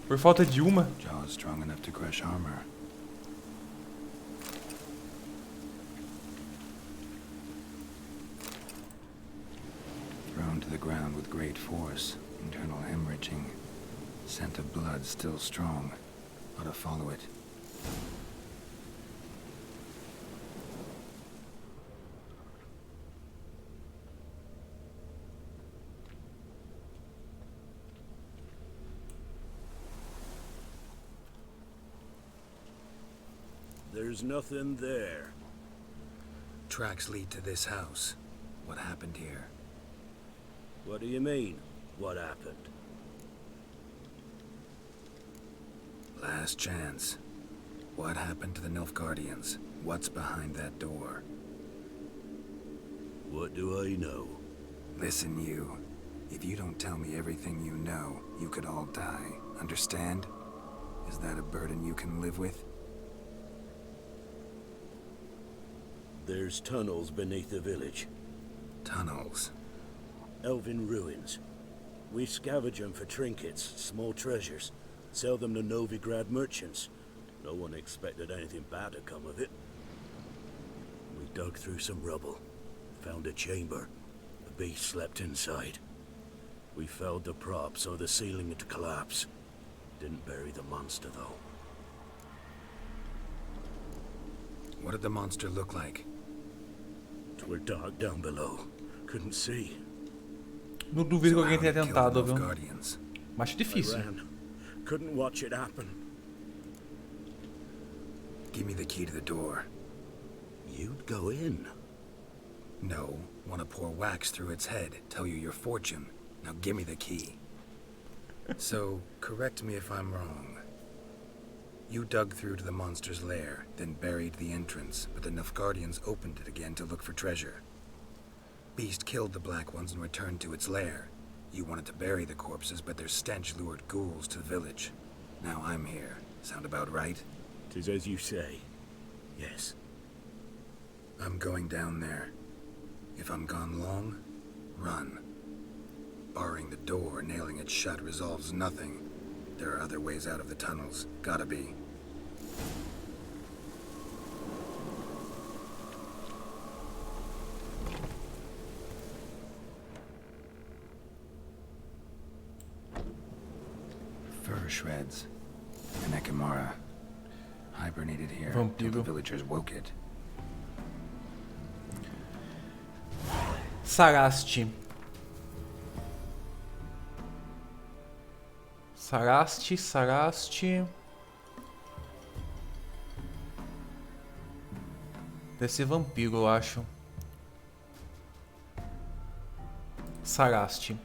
por falta de uma. Jaws strong enough to crush armor. Thrown to the ground with great force. Internal hemorrhaging. Scent of blood still strong. Ought to follow it. There's nothing there. Tracks lead to this house. What happened here? What do you mean, what happened? Last chance. What happened to the Nilfgaardians? What's behind that door? What do I know? Listen, you. If you don't tell me everything you know, you could all die. Understand? Is that a burden you can live with? There's tunnels beneath the village. Tunnels? Elven ruins. We scavenge them for trinkets, small treasures. Sell them to Novigrad merchants. No one expected anything bad to come of it. We dug through some rubble. Found a chamber. The beast slept inside. We felled the prop so the ceiling had collapsed. Didn't bury the monster, though. What did the monster look like? Twere dark down below. Couldn't see. Não duvido que alguém tenha tentado, viu? Guardians. Mas acho difícil. Couldn't watch it happen. Give me the key to the door. You'd go in? No. Want to pour wax through its head. Tell you your fortune. Now give me the key. So, correct me if I'm wrong. You dug through to the monster's lair, then buried the entrance, but the Nilfgaardians opened it again to look for treasure. Beast killed the Black Ones and returned to its lair. You wanted to bury the corpses, but their stench lured ghouls to the village. Now I'm here. Sound about right? 'Tis as you say. Yes. I'm going down there. If I'm gone long, run. Barring the door, nailing it shut resolves nothing. There are other ways out of the tunnels. Gotta be. Fur shreds. An Ekimara. Hibernated here till the villagers woke it. Saraste. Saraste. Deve ser vampiro, eu acho. Saraste.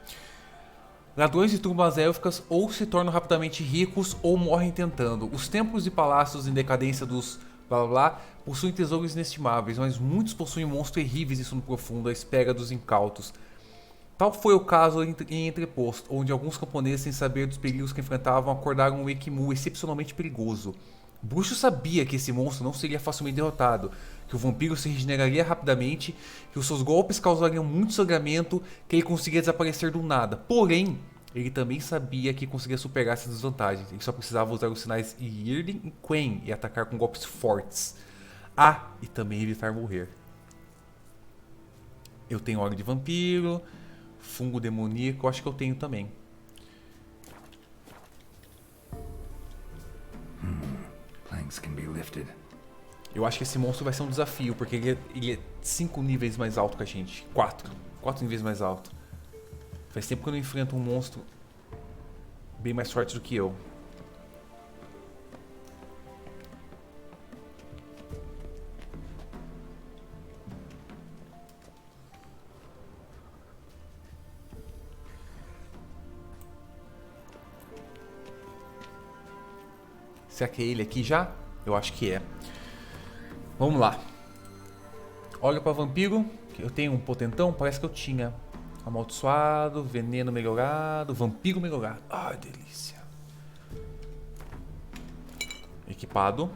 Ladrões de tumbas élficas ou se tornam rapidamente ricos ou morrem tentando. Os templos e palácios em decadência dos blá blá blá possuem tesouros inestimáveis, mas muitos possuem monstros terríveis em sono profundo à espera dos incautos. Tal foi o caso em Entreposto, onde alguns camponeses, sem saber dos perigos que enfrentavam, acordaram um Ekimu excepcionalmente perigoso. O bruxo sabia que esse monstro não seria facilmente derrotado, que o vampiro se regeneraria rapidamente, que os seus golpes causariam muito sangramento, que ele conseguia desaparecer do nada. Porém, ele também sabia que conseguia superar essas desvantagens. Ele só precisava usar os sinais Yirling e Quen e atacar com golpes fortes. Ah, e também evitar morrer. Eu tenho óleo de vampiro, fungo demoníaco, acho que eu tenho também. Planks can be lifted. Eu acho que esse monstro vai ser um desafio, porque ele é 5 níveis mais alto que a gente. 4 níveis mais alto. Faz tempo que eu não enfrento um monstro bem mais forte do que eu. Será que é ele aqui já? Eu acho que é. Vamos lá. Olha para vampiro. Eu tenho um potentão? Parece que eu tinha. Amaldiçoado, veneno melhorado, vampiro melhorado. Ai, delícia. Equipado.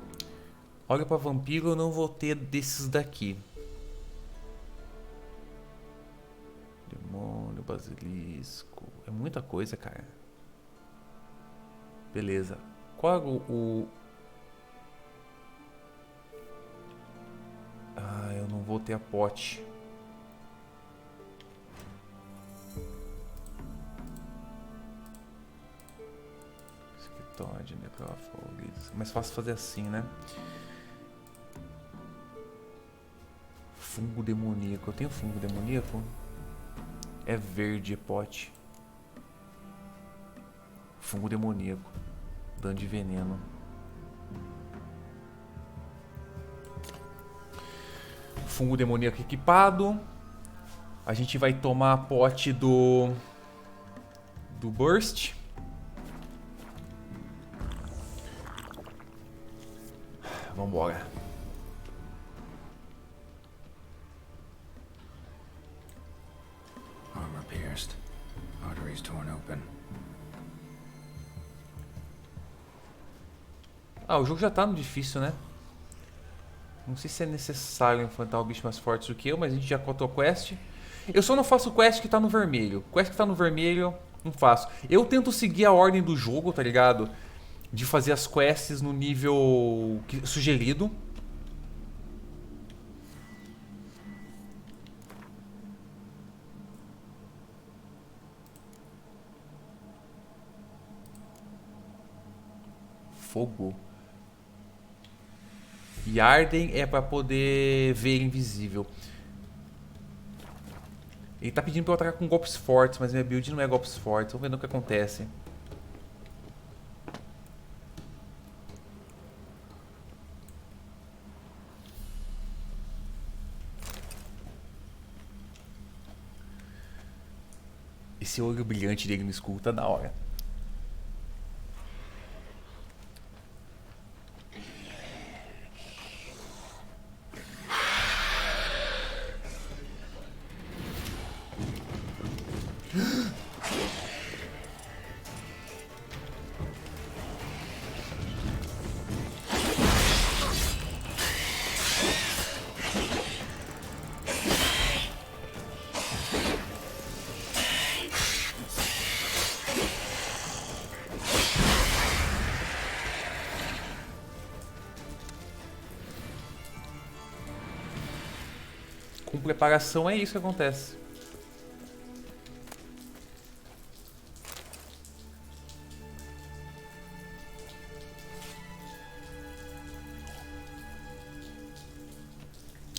Olha para vampiro, eu não vou ter desses daqui. Demônio, basilisco. É muita coisa, cara. Beleza. Qual é o... Ah, eu não vou ter a pote. Esquitode, necrófago. Mais fácil fazer assim, né? Fungo demoníaco. Eu tenho fungo demoníaco? É verde, pote. Fungo demoníaco. Dano de veneno. Fungo demoníaco equipado. A gente vai tomar pote do Burst. Vambora. Armor pierced. Arteries torn open. Ah, o jogo já tá no difícil, né? Não sei se é necessário enfrentar um bicho mais forte do que eu, mas a gente já contou a quest. Eu só não faço quest que tá no vermelho. Quest que tá no vermelho, não faço. Eu tento seguir a ordem do jogo, tá ligado? De fazer as quests no nível sugerido. Fogo. E Arden é pra poder ver ele invisível. Ele tá pedindo pra eu atacar com golpes fortes, mas minha build não é golpes fortes. Vamos ver o que acontece. Esse olho brilhante dele no escuro tá da hora. Com preparação é isso que acontece.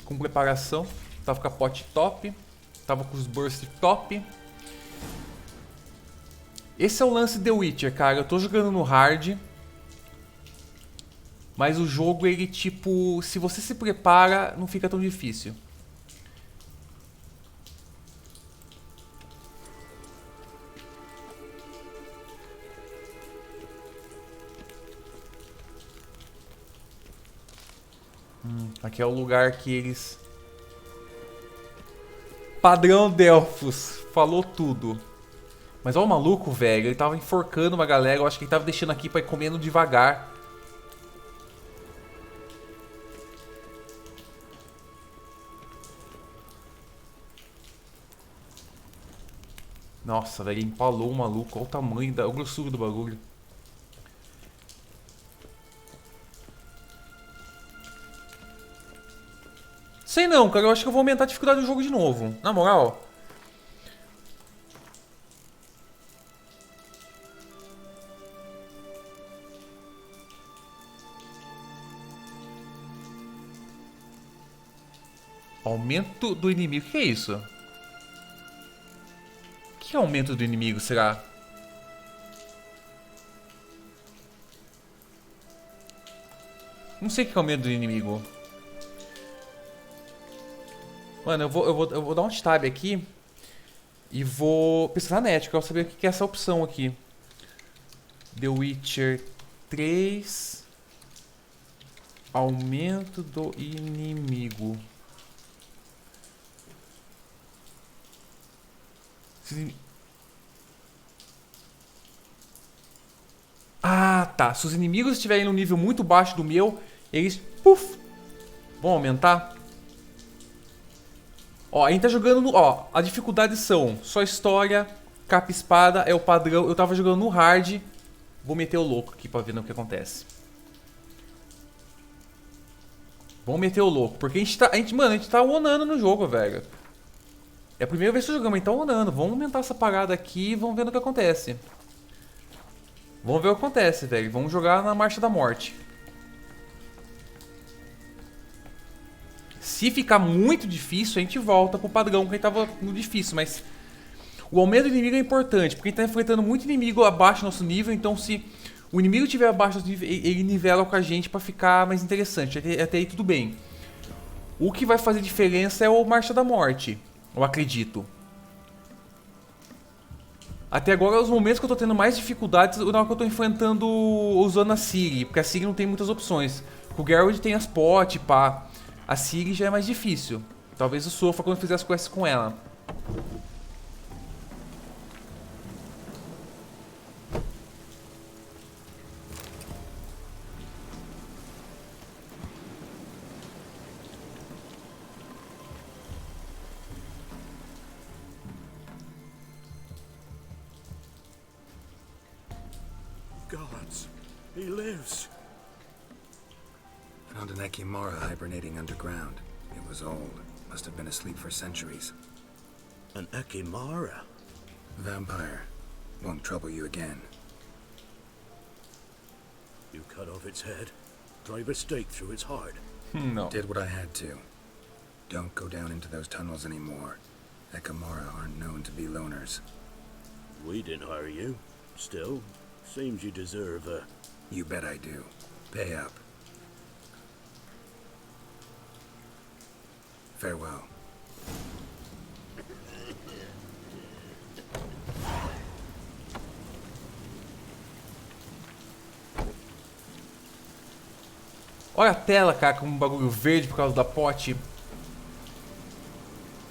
Com preparação, tava com a pote top, tava com os burst top. Esse é o lance The Witcher, cara. Eu tô jogando no hard. Mas o jogo, ele tipo, se você se prepara, não fica tão difícil. Aqui é o lugar que eles... Padrão Delfos. Falou tudo. Mas olha o maluco, velho. Ele tava enforcando uma galera. Eu acho que ele tava deixando aqui pra ir comendo devagar. Nossa, velho. Ele empalou o maluco. Olha o tamanho, olha a grossura do bagulho. Sei não, cara. Eu acho que eu vou aumentar a dificuldade do jogo de novo. Na moral. Aumento do inimigo. O que é isso? O que é aumento do inimigo, será? Não sei o que é aumento do inimigo. Mano, eu vou dar um tab aqui. E vou pesquisar na net. Eu quero saber o que é essa opção aqui. The Witcher 3. Aumento do inimigo. Ah, tá. Se os inimigos estiverem no nível muito baixo do meu, eles vão aumentar. Ó, a gente tá jogando no... Ó, a dificuldade são só história, capa e espada, é o padrão. Eu tava jogando no hard. Vou meter o louco aqui pra ver o que acontece. Vamos meter o louco, porque mano, a gente tá onando no jogo, velho. É a primeira vez que jogamos, a gente tá onando. Vamos aumentar essa parada aqui e vamos ver o que acontece. Vamos ver o que acontece, velho. Vamos jogar na Marcha da Morte. Se ficar muito difícil, a gente volta pro padrão que a gente tava no difícil, mas... O aumento do inimigo é importante, porque a gente tá enfrentando muito inimigo abaixo do nosso nível, então se o inimigo estiver abaixo do nível, ele nivela com a gente pra ficar mais interessante. Até aí tudo bem. O que vai fazer diferença é o Marcha da Morte, eu acredito. Até agora, os momentos que eu tô tendo mais dificuldades na hora que eu tô enfrentando usando a Ciri, porque a Ciri não tem muitas opções. O Geralt tem as potes, pá. A Ciri já é mais difícil. Talvez eu sofra quando eu fizer as quests com ela. Gods, he lives. Found an Ekimara hibernating underground. It was old. Must have been asleep for centuries. An Ekimara? Vampire. Won't trouble you again. You cut off its head, drive a stake through its heart. No. Did what I had to. Don't go down into those tunnels anymore. Ekimara aren't known to be loners. We didn't hire you. Still, seems you deserve a... You bet I do. Pay up. Farewell. Olha a tela, cara, com um bagulho verde por causa da pote.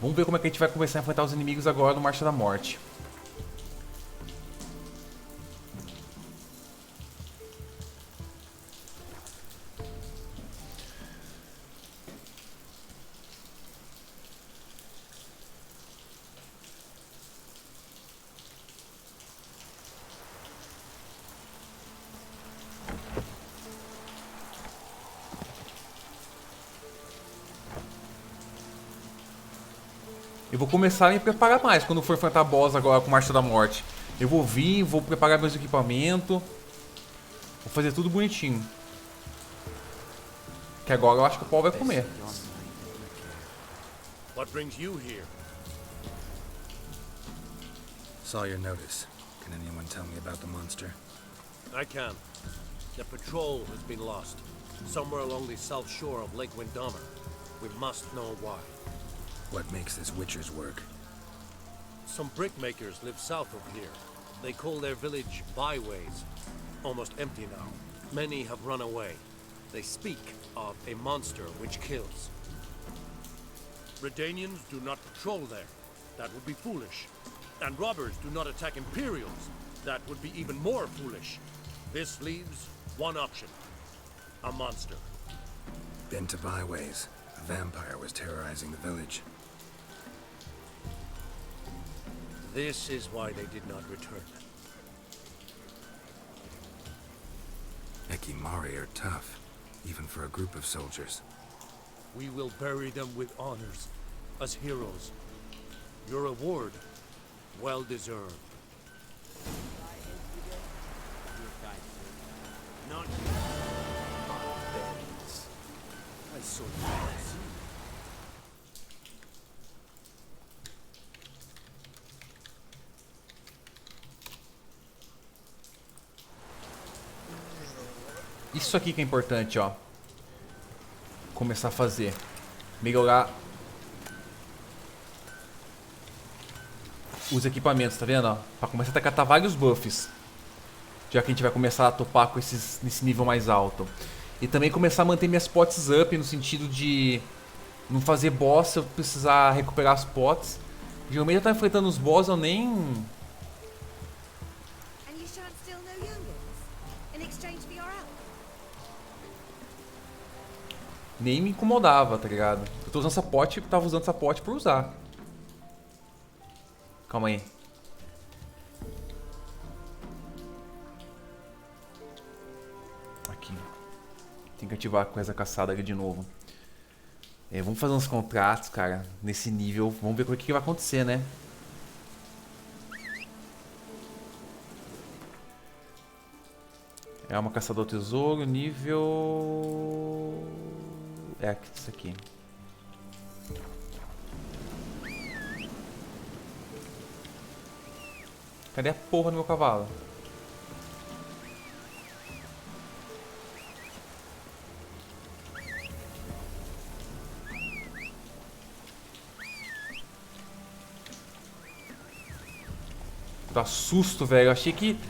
Vamos ver como é que a gente vai começar a enfrentar os inimigos agora no Marcha da Morte. Eu vou começar a me preparar mais quando for enfrentar boss agora com Marcha da Morte. Eu vou vir, vou preparar meus equipamentos. Vou fazer tudo bonitinho. Que agora eu acho que o pau vai comer. What brings you here? Saw your notice. Can anyone tell me about the monster? I can. The patrol has been lost. Somewhere along the south shore of Lake Windhammer. We must know why. What makes this Witcher's work? Some brickmakers live south of here. They call their village byways. Almost empty now. Many have run away. They speak of a monster which kills. Redanians do not patrol there. That would be foolish. And robbers do not attack Imperials. That would be even more foolish. This leaves one option. A monster. Been to byways. A vampire was terrorizing the village. This is why they did not return. Ekimari are tough, even for a group of soldiers. We will bury them with honors, as heroes. Your reward, well deserved. Not Berries. I saw you. Isso aqui que é importante, ó. Começar a fazer. Melhorar os equipamentos, tá vendo? Ó? Pra começar a catar vários buffs. Já que a gente vai começar a topar com nesse nível mais alto. E também começar a manter minhas pots up, no sentido de não fazer boss se eu precisar recuperar as pots. Geralmente eu tô enfrentando os boss, eu nem... Nem me incomodava, tá ligado? Eu tô usando essa pot, tava usando essa pot por usar. Calma aí. Aqui. Tem que ativar a coisa caçada ali de novo. Vamos fazer uns contratos, cara. Nesse nível. Vamos ver o que vai acontecer, né? É uma caçador tesouro, nível... É isso aqui. Cadê a porra do meu cavalo? Dá susto, velho. Eu achei que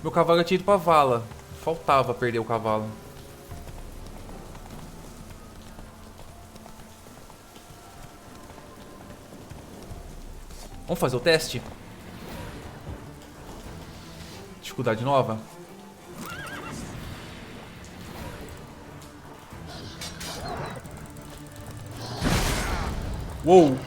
meu cavalo tinha ido pra vala. Faltava perder o cavalo. Vamos fazer o teste? Dificuldade nova? Uou!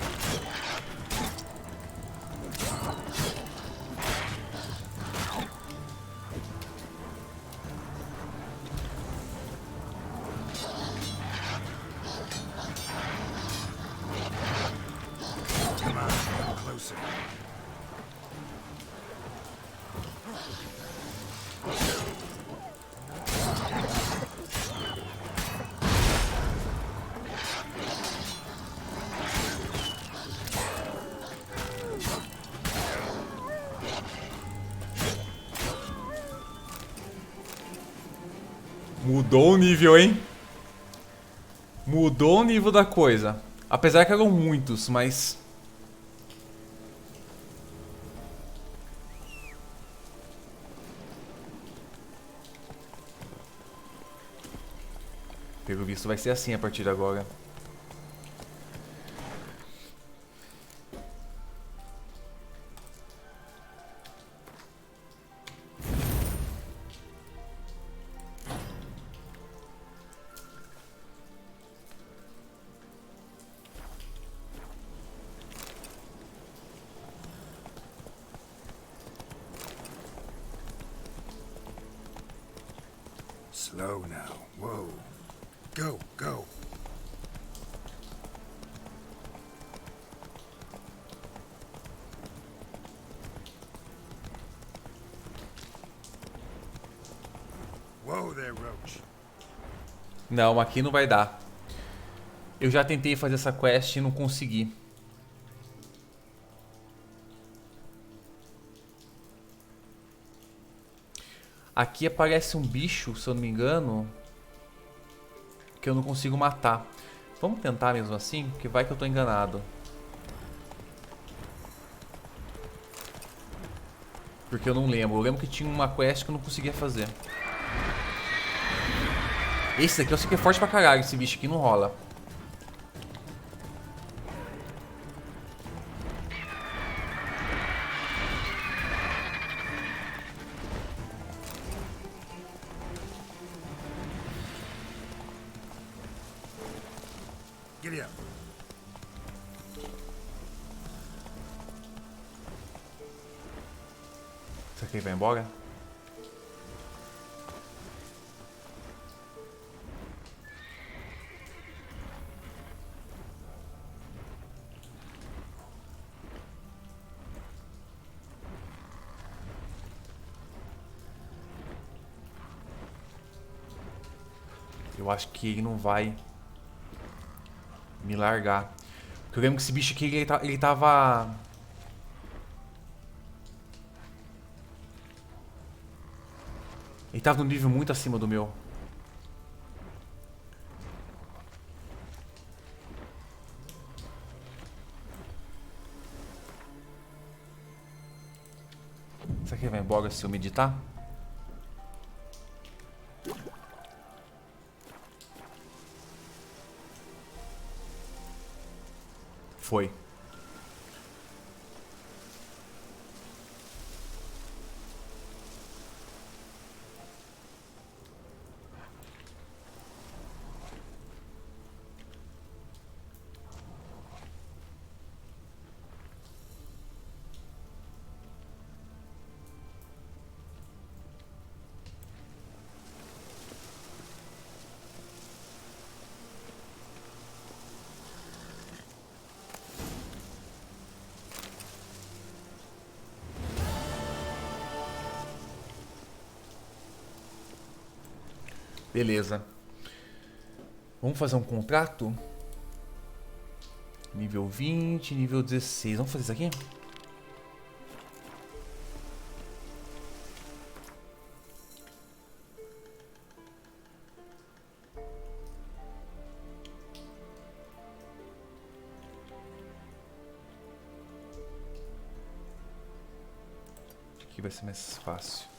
Mudou o nível, hein? Mudou o nível da coisa. Apesar que eram muitos, mas... Pelo visto vai ser assim a partir de agora. Slow now. Whoa. Go, go. Whoa there, Roach. Não, aqui não vai dar. Eu já tentei fazer essa quest e não consegui. Aqui aparece um bicho, se eu não me engano, que eu não consigo matar. Vamos tentar mesmo assim, porque vai que eu tô enganado. Porque eu não lembro. Eu lembro que tinha uma quest que eu não conseguia fazer. Esse daqui eu sei que é forte pra caralho. Esse bicho aqui não rola. Giddy up. Isso aqui vai embora? Eu acho que ele não vai me largar. Porque eu lembro que esse bicho aqui, ele tava... Ele tava num nível muito acima do meu. Será que ele vai embora se eu meditar? Foi. Beleza. Vamos fazer um contrato? Nível 20, nível 16. Vamos fazer isso aqui? Aqui vai ser mais fácil.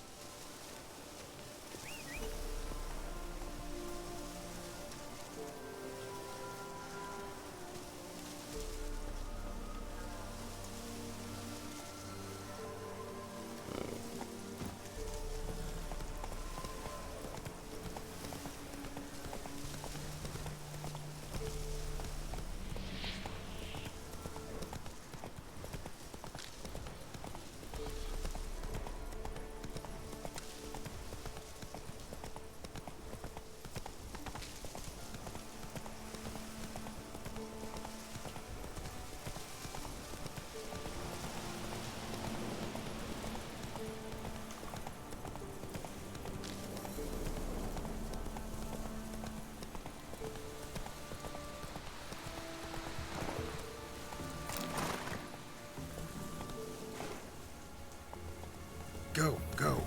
Go, go.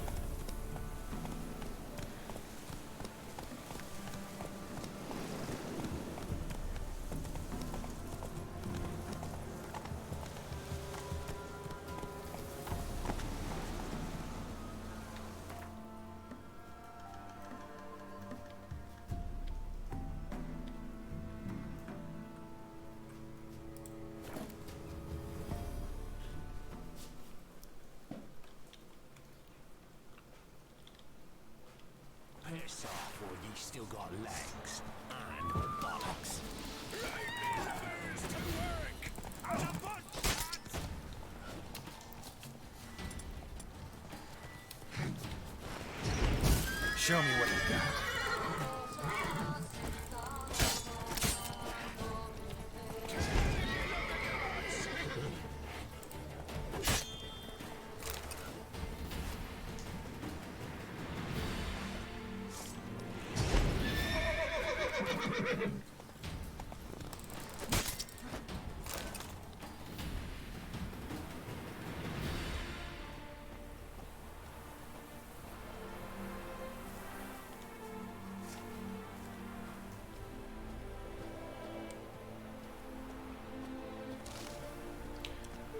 Piss off, or ye still got legs and bollocks. Show me what you got.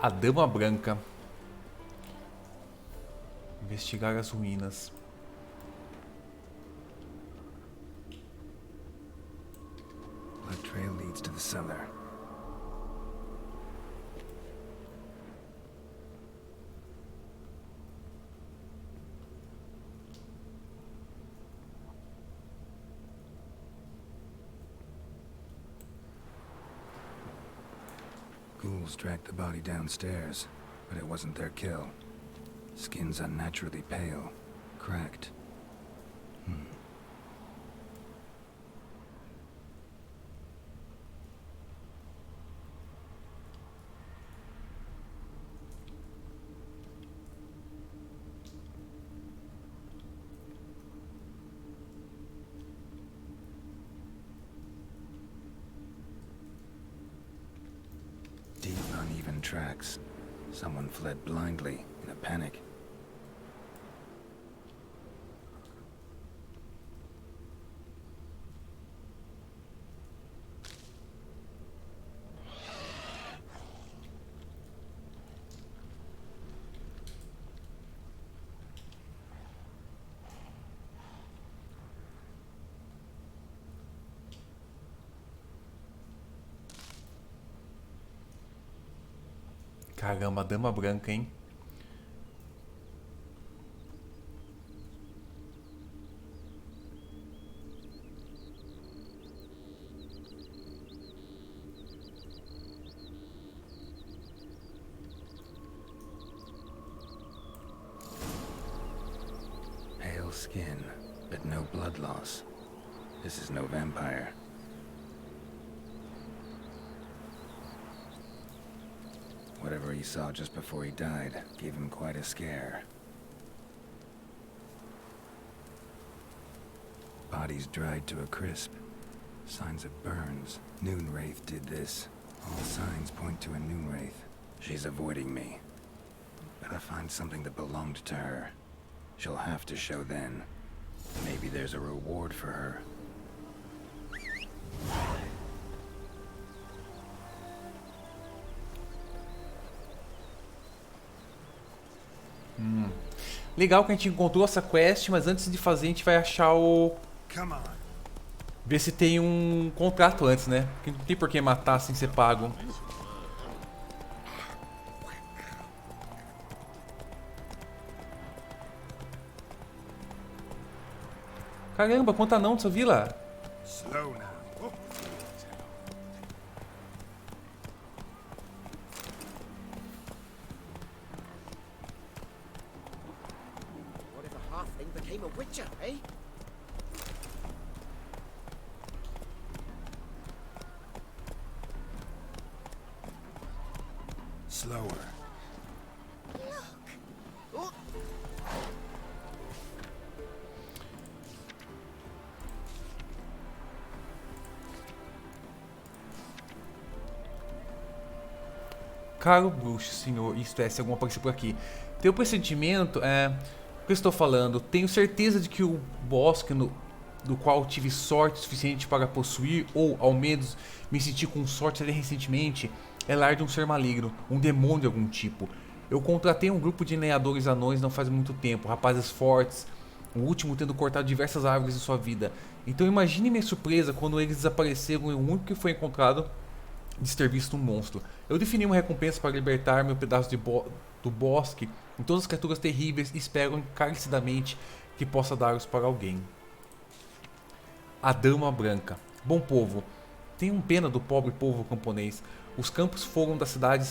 A Dama Branca. Investigar as ruínas. leads to the cellar. Ghouls dragged the body downstairs, but it wasn't their kill. Skin's unnaturally pale, cracked. Deep, uneven tracks. Someone fled blindly, in a panic. Caramba, dama branca, hein? Pale skin, but no blood loss. This is no vampire. Whatever he saw just before he died gave him quite a scare. Body's dried to a crisp. Signs of burns. Noon Wraith did this. All signs point to a Noon Wraith. She's avoiding me. Better find something that belonged to her. She'll have to show then. Maybe there's a reward for her. Legal que a gente encontrou essa quest, mas antes de fazer a gente vai achar o... Ver se tem um contrato antes, né? Porque não tem por que matar sem ser pago. Caramba, conta não dessa vila. Slow now. What if a halfling became a witcher, eh? Slower. Oh. Caro bruxo, senhor, isto é, se alguma aparecer por aqui. Tenho pressentimento, o que eu estou falando? Tenho certeza de que o bosque do qual tive sorte suficiente para possuir, ou ao menos me senti com sorte até recentemente, é lar de um ser maligno, um demônio de algum tipo. Eu contratei um grupo de lenhadores anões não faz muito tempo, rapazes fortes, o último tendo cortado diversas árvores em sua vida. Então imagine minha surpresa quando eles desapareceram e o único que foi encontrado de ter visto um monstro. Eu defini uma recompensa para libertar meu pedaço do bosque em todas as criaturas terríveis e espero encarecidamente que possa dar-os para alguém. A Dama Branca. Bom povo, tenham pena do pobre povo camponês. Os campos fora da cidade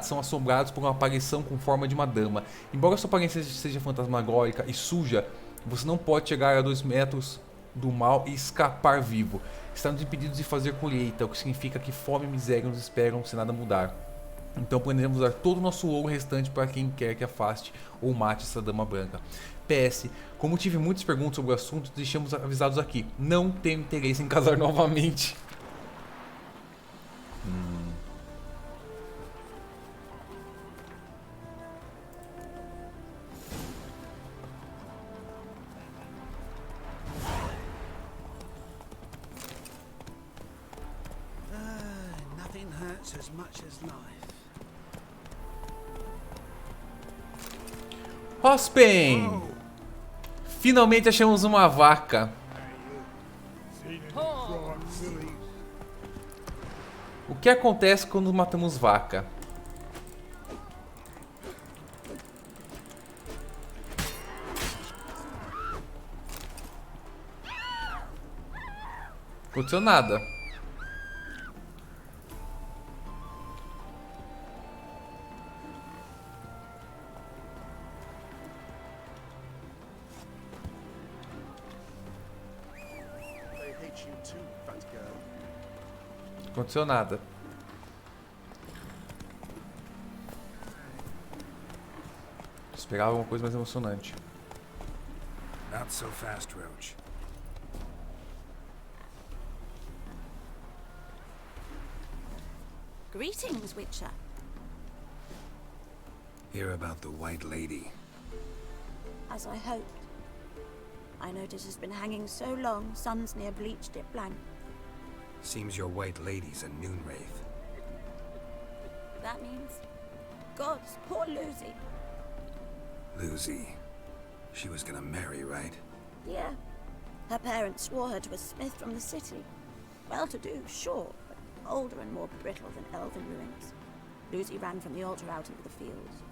são assombrados por uma aparição com forma de uma dama. Embora sua aparência seja fantasmagórica e suja, você não pode chegar a 2 metros do mal e escapar vivo. Estamos impedidos de fazer colheita, o que significa que fome e miséria nos esperam se nada mudar. Então planejamos dar todo o nosso ouro restante para quem quer que afaste ou mate essa Dama Branca. PS, como tive muitas perguntas sobre o assunto, deixamos avisados aqui. Não tenho interesse em casar novamente. Nothing hurts as much as life. Hospen! Finalmente achamos uma vaca. O que acontece quando matamos vaca? Não aconteceu nada. Não aconteceu nada. Esperava alguma coisa mais emocionante. Not so fast, Roach. Greetings, Witcher. Hear about the White Lady. As I hoped. I notice it's been hanging so long, sun's near bleached it blank. Seems your White Lady's a noon wraith. That means... Gods, poor Lucy. Lucy. She was gonna marry, right? Yeah. Her parents swore her to a smith from the city. Well-to-do, sure, but older and more brittle than elven ruins. Lucy ran from the altar out into the fields,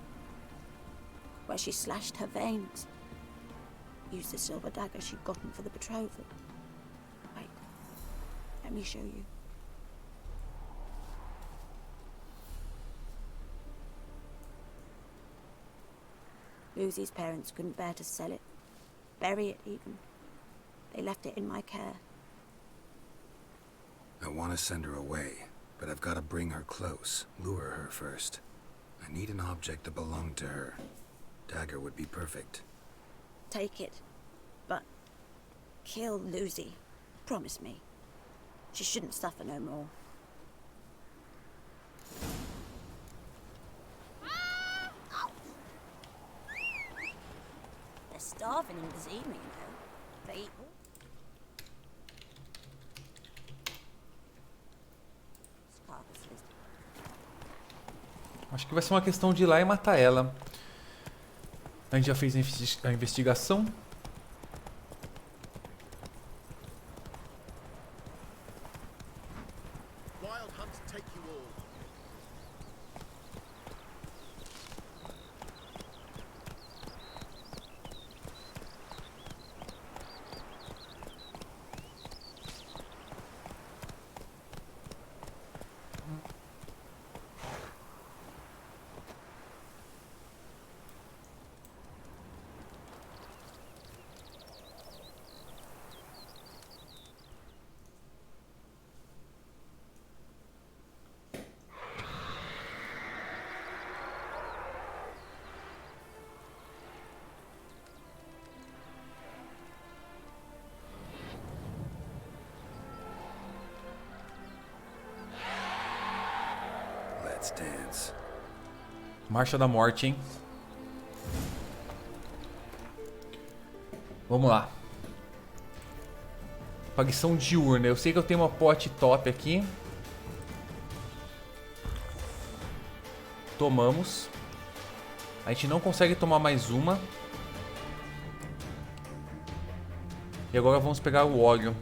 where she slashed her veins. Used the silver dagger she'd gotten for the betrothal. Wait, let me show you. Lucy's parents couldn't bear to sell it, bury it even. They left it in my care. I want to send her away, but I've got to bring her close, lure her first. I need an object that belonged to her. Dagger would be perfect. Take it, but kill Lucy. Promise me. She shouldn't suffer no more. They're starving in this evening, though. They eat. Acho que vai ser uma questão de ir lá e matar ela. A gente já fez a investigação. Wild hunts take you all. Let's dance. Marcha da Morte, hein? Vamos lá. Aparição diurna. Eu sei que eu tenho uma pote top aqui. Tomamos. A gente não consegue tomar mais uma. E agora vamos pegar o óleo.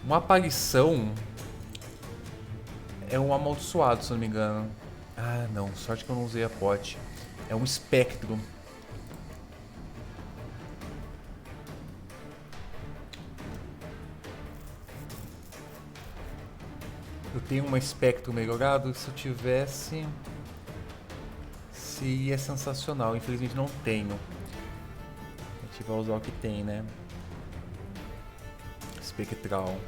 Uma aparição é um amaldiçoado, se não me engano. Ah, não. Sorte que eu não usei a pote. É um espectro. Eu tenho um espectro melhorado. Se eu tivesse... seria sensacional. Infelizmente não tenho. A gente vai usar o que tem, né? Espectral.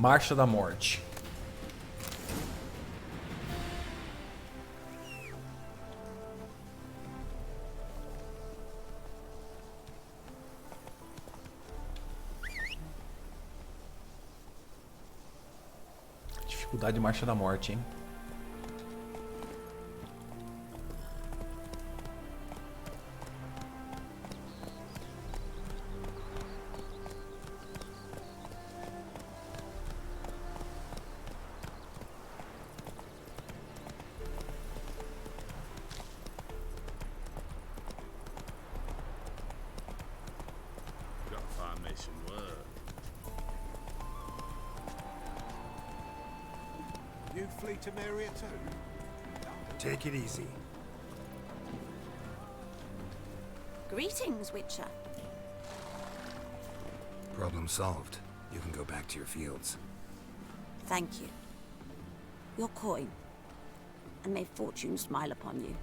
Marcha da Morte. Dificuldade de Marcha da Morte, hein? Gotta find me some work. You flee to Maria too? Take it easy. Greetings, Witcher. Problem solved. You can go back to your fields. Thank you. Your coin. And may fortune smile upon you.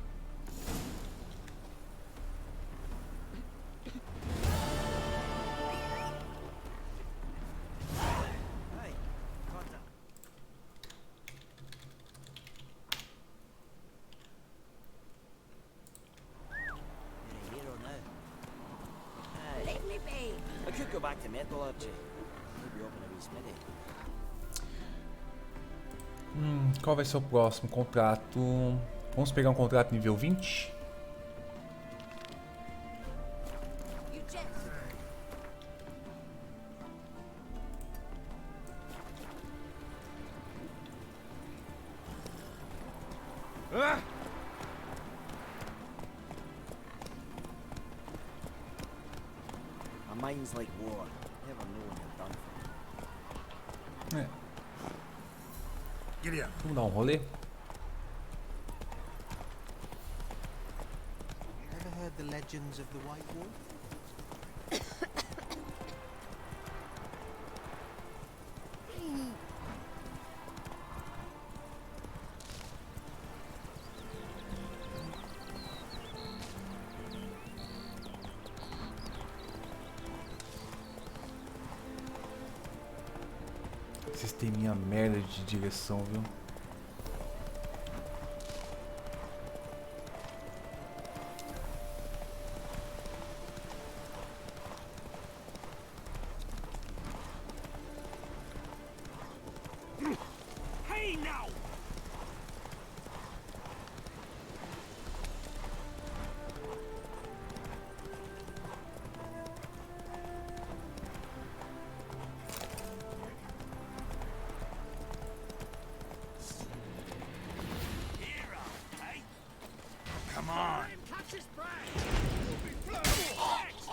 Leave me be. I could go back to metallurgy. Maybe open a wee smithy. Qual vai ser o próximo contrato? Vamos pegar um contrato nível 20? My mind's like war. Never know when you're done for. É. Giddy up. Vamos dar um rolê? Ever heard the legends of the White Wolf? Sisteminha merda de direção, viu? Hey now! Come on. Catch his prey! You'll be blown next!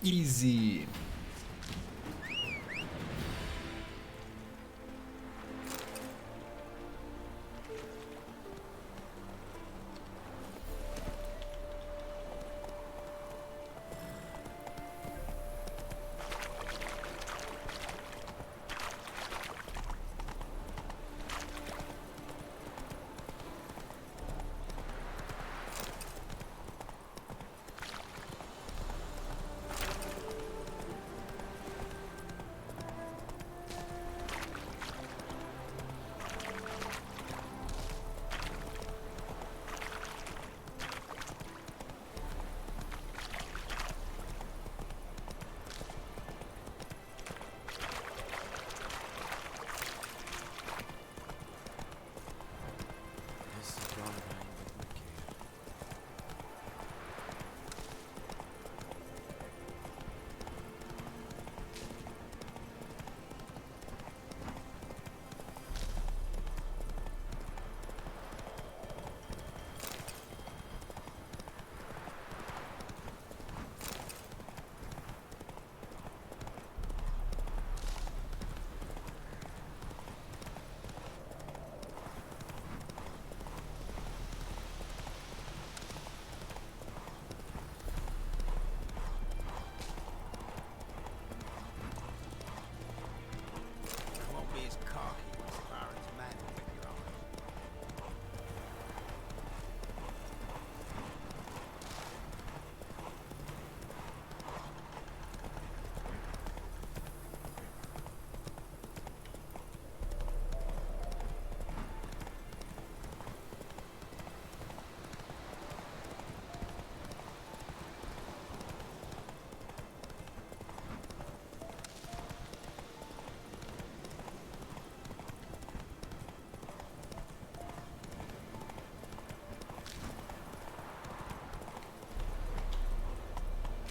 Easy.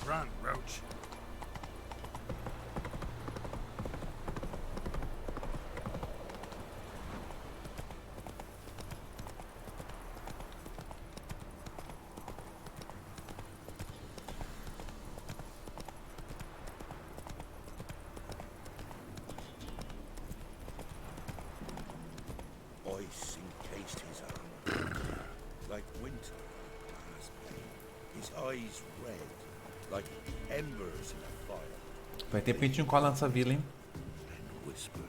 Run, Roach. Ice encased his armor, like winter past me. His eyes red, like embers in a fire. Vai ter pra gente não colar nessa vila, hein? And whispered,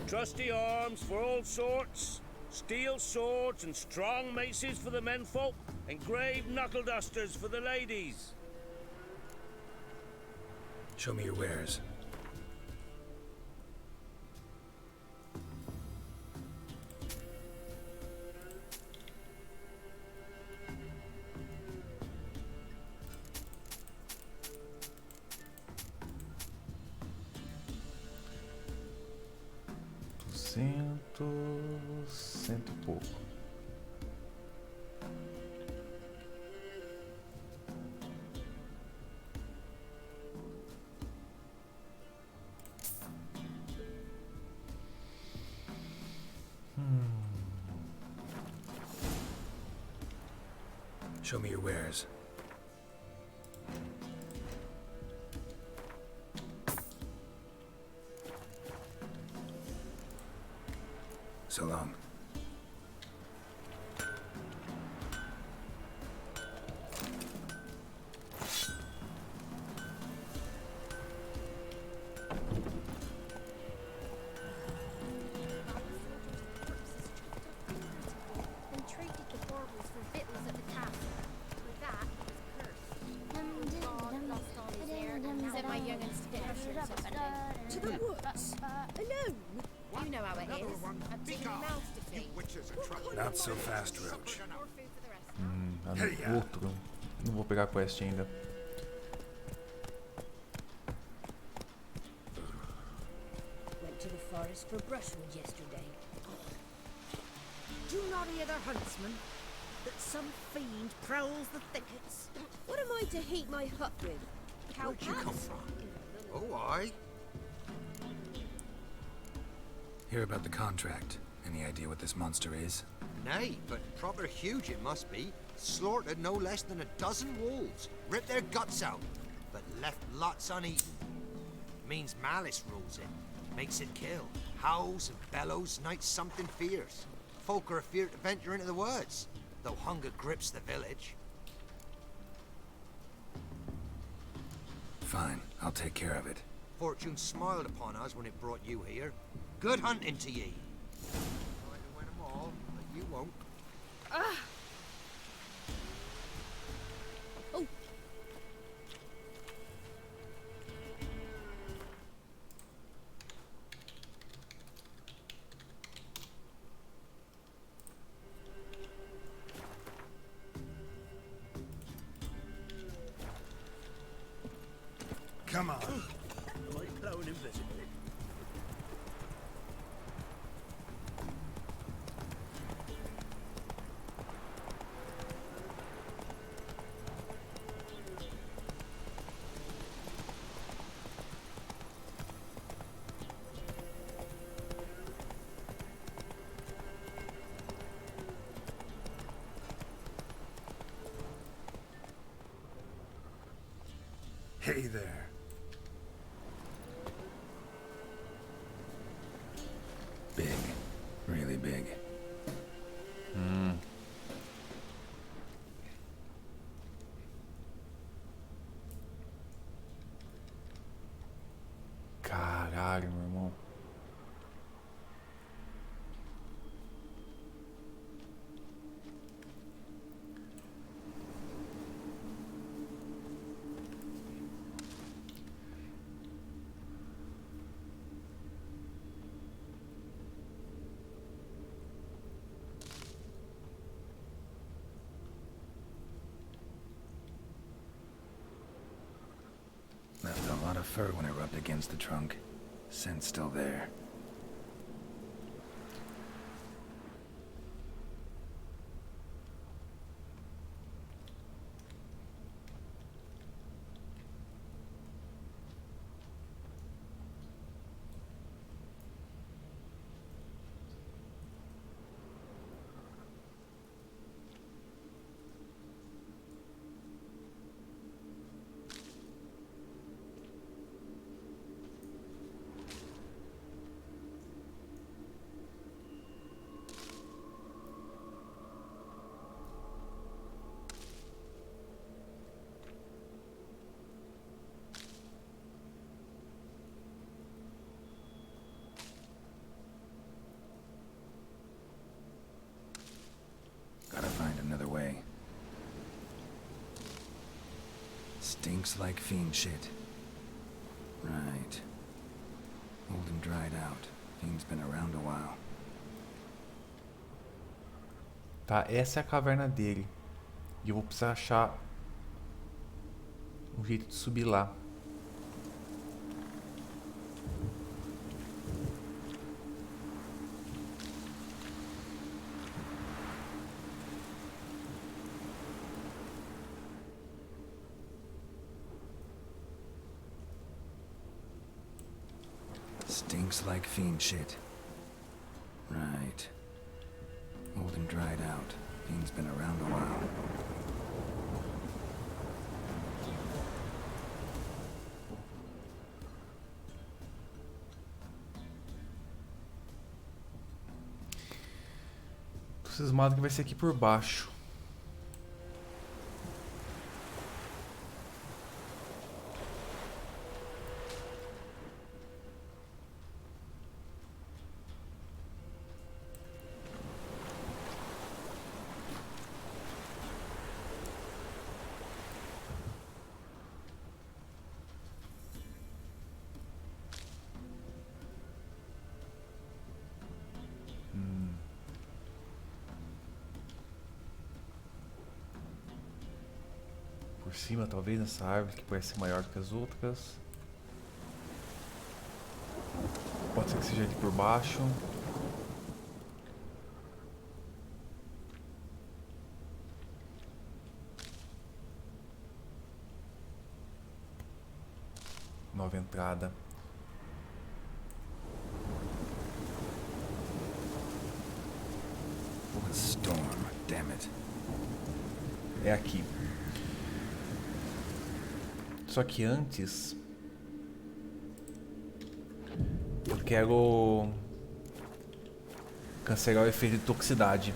Trusty arms for all sorts, steel swords and strong maces for the menfolk, engraved knuckle dusters for the ladies. Show me your wares. Cento e pouco. Show me your wares. So long. And traded the baubles for victuals at the castle. With that, he was cursed. God lost all his hair and sent my young'uns to get our shirts or something. To the woods? Alone? You know how it is. I've taken a mouth to feed. Not so fast, Roach. More food for the rest. Tá no outro. Não vou pegar a quest ainda. Went to the forest for brushwood yesterday. Do you not hear the huntsman? That some fiend prowls the thickets? What am I to heat my hut with? Cow Where'd you come pats? from? Oh, aye. Hear about the contract. Any idea what this monster is? Nay, but proper huge it must be. Slaughtered no less than a dozen wolves. Ripped their guts out, but left lots uneaten. Means malice rules it. Makes it kill. Howls and bellows, nights something fierce. Folk are afeard to venture into the woods, though hunger grips the village. Fine, I'll take care of it. Fortune smiled upon us when it brought you here. Good hunting to ye. I'd have win 'em all, but you won't. Ah! Oh! Come on. Am I glowing invisible? Hey there. Big. Really big. Caralho, meu irmão. Left a lot of fur when it rubbed against the trunk. Scent's still there. Stinks like fiend shit. Right. Old and dried out. Fiend's been around a while. Tá, essa é a caverna dele. E eu vou precisar achar um jeito de subir lá. Stinks like fiend shit. Right. Old and dried out. Fiend's been around a while. Tô cismado que vai ser aqui por baixo. Por cima, talvez, nessa árvore que parece ser maior do que as outras. Pode ser que seja ali por baixo. Nova entrada. What storm, damn it. É aqui. Só que antes eu quero cancelar o efeito de toxicidade.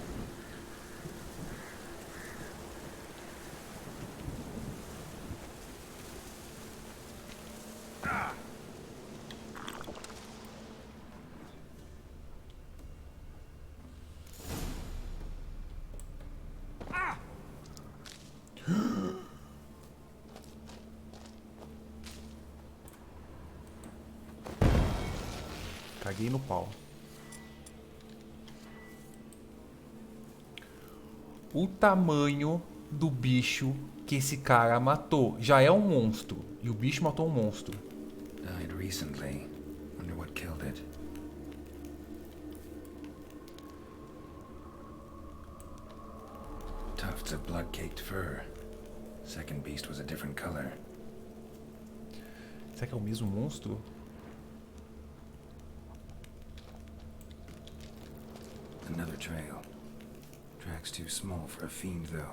Caguei no pau. O tamanho do bicho que esse cara matou. Já é um monstro. E o bicho matou um monstro. Died recently. Wonder what killed it. Tufts of blood-caked fur. Second beast was a different color. Será que é o mesmo monstro? Another trail. Track's too small for a fiend, though.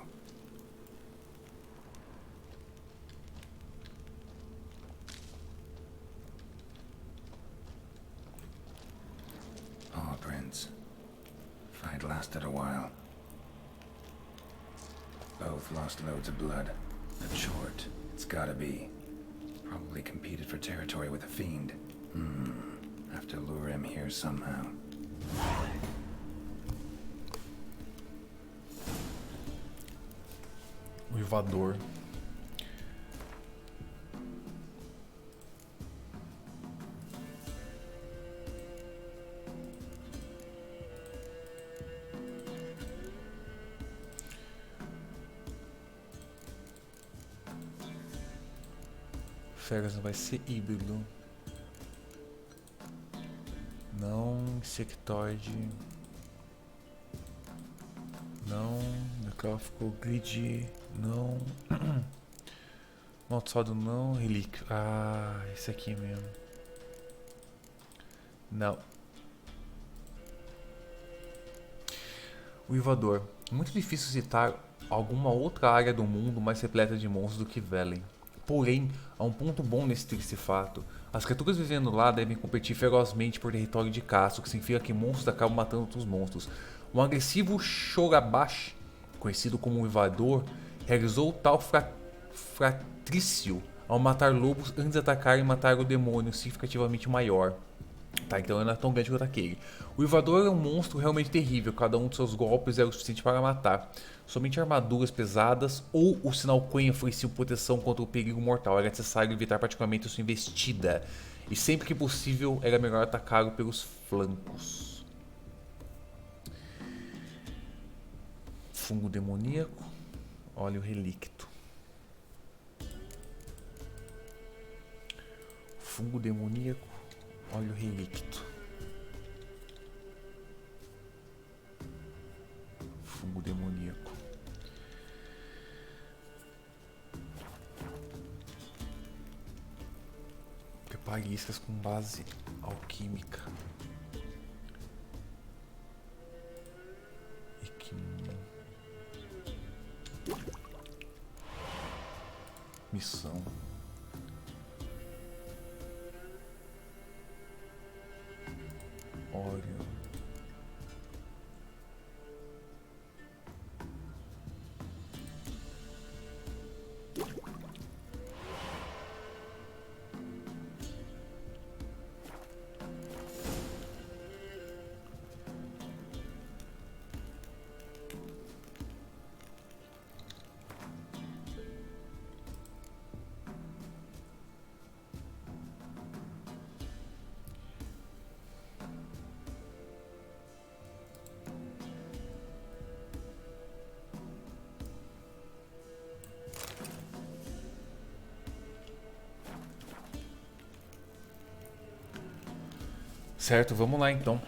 Paw prints. Fight lasted a while. Both lost loads of blood. A short. It's gotta be. Probably competed for territory with a fiend. Have to lure him here somehow. Uivador. Feras não vai ser híbrido. Não, insectoide. Não, necrófico, grid, não. Maltesado não, relíquio. Ah, esse aqui mesmo. Não. Uivador. Muito difícil citar alguma outra área do mundo mais repleta de monstros do que Velen. Porém, há um ponto bom nesse triste fato. As criaturas vivendo lá devem competir ferozmente por território de caça, o que significa que monstros acabam matando outros monstros. Um agressivo Shogabash, conhecido como Uivador, realizou tal fratrício ao matar lobos antes de atacar e matar o demônio significativamente maior. Tá, então ele não é tão grande quanto aquele. O Uivador é um monstro realmente terrível. Cada um de seus golpes é o suficiente para matar. Somente armaduras pesadas ou o sinal Quen ofereciam proteção contra o perigo mortal. Era necessário evitar praticamente a sua investida. E sempre que possível, era melhor atacá-lo pelos flancos. Fungo demoníaco. Óleo relicto. Fungo demoníaco. Óleo relicto. Fungo demoníaco. Prepare iscas com base alquímica. Missão. Óleo. Certo, vamos lá então.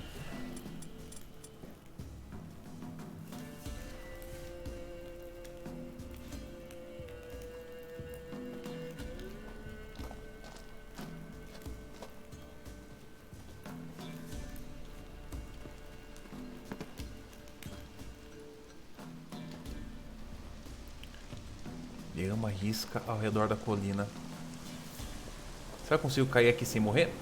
Dê uma risca ao redor da colina. Será que eu consigo cair aqui sem morrer?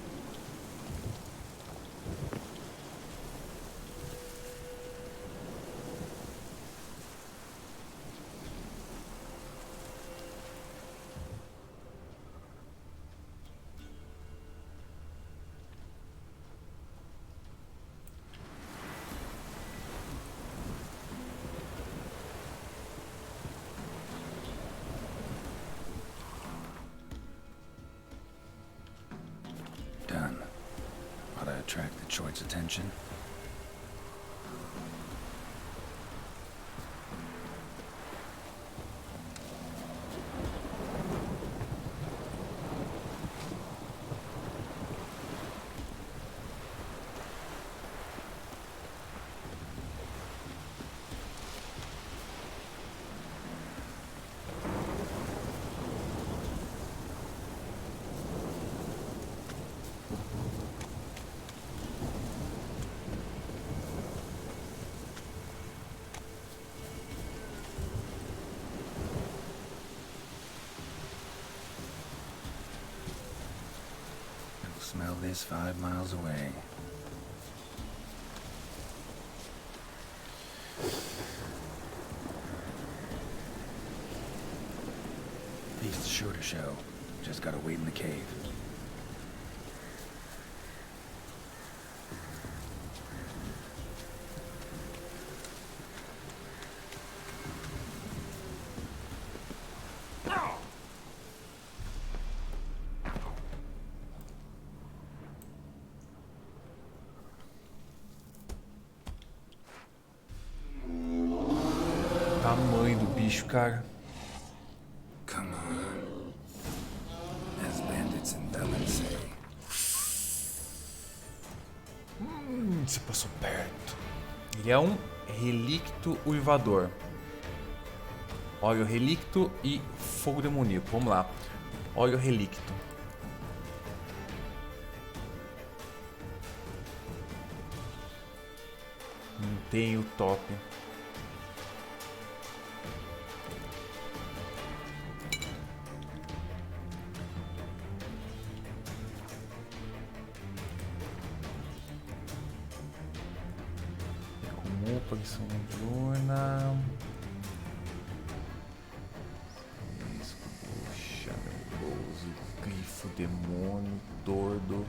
Done. Ought to attract the choice attention. Smell this 5 miles away. Feast's sure to show. Just gotta wait in the cave. Tamanho do bicho, cara. Come on. As bandits in Bellin say. Você passou perto. Ele é um relicto uivador. Óleo relicto e fogo demoníaco. Vamos lá. Óleo relicto. Não tem o top. Aparição noturna. Puxa, meu Deus. Grifo, demônio, tordo.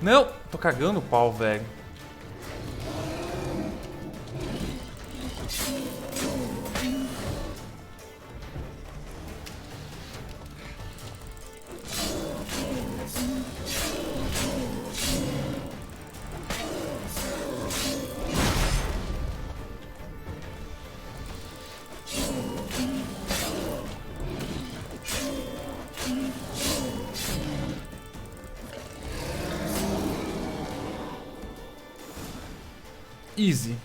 Não, tô cagando o pau, velho. Easy.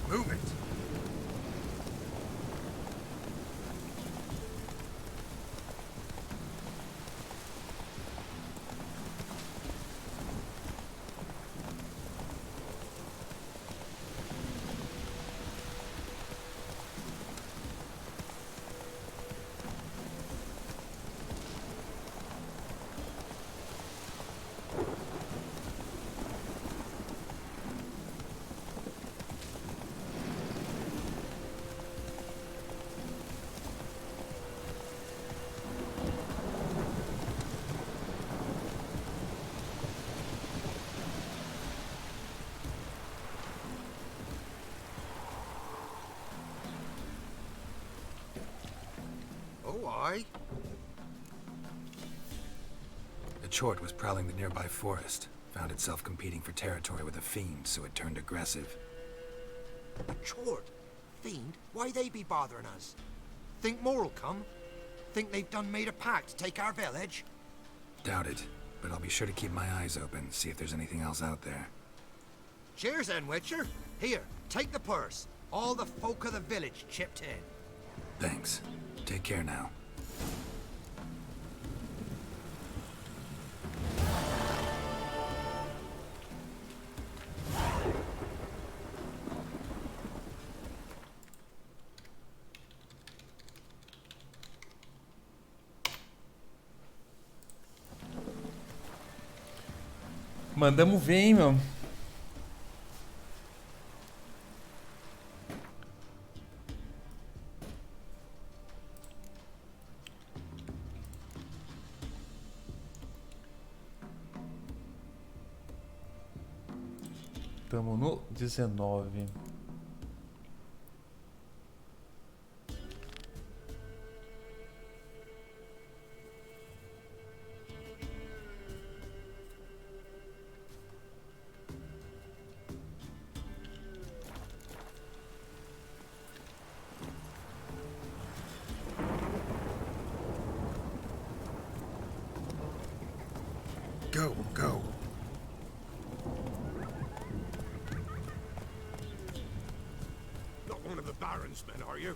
Move it. Oh, aye. The chort was prowling the nearby forest. Found itself competing for territory with a fiend, so it turned aggressive. A chort? Fiend? Why they be bothering us? Think more'll come? Think they've done made a pact to take our village? Doubt it, but I'll be sure to keep my eyes open, see if there's anything else out there. Cheers then, Witcher. Here, take the purse. All the folk of the village chipped in. Thanks. Take care now. Mandamos ver, hein, meu. Tamo no 19. Go, go. Not one of the Baron's men, are you?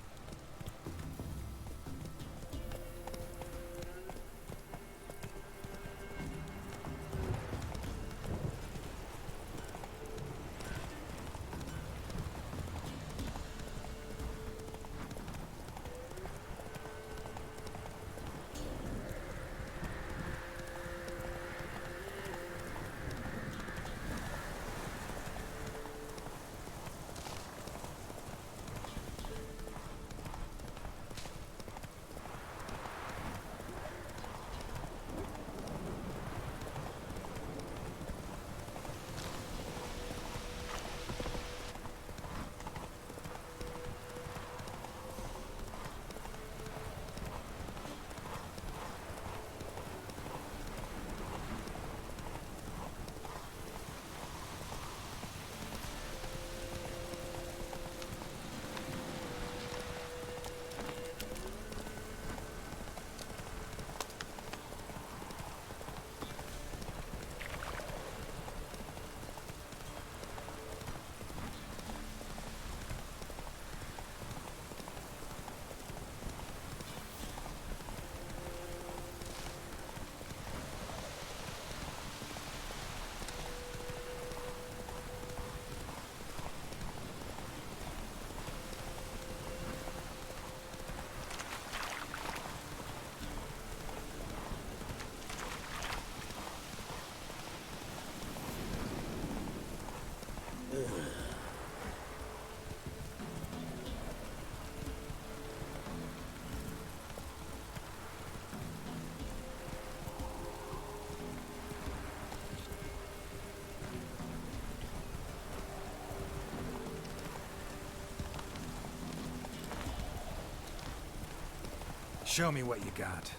Show me what you got.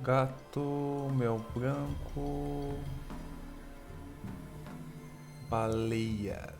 Gato, mel branco, baleia.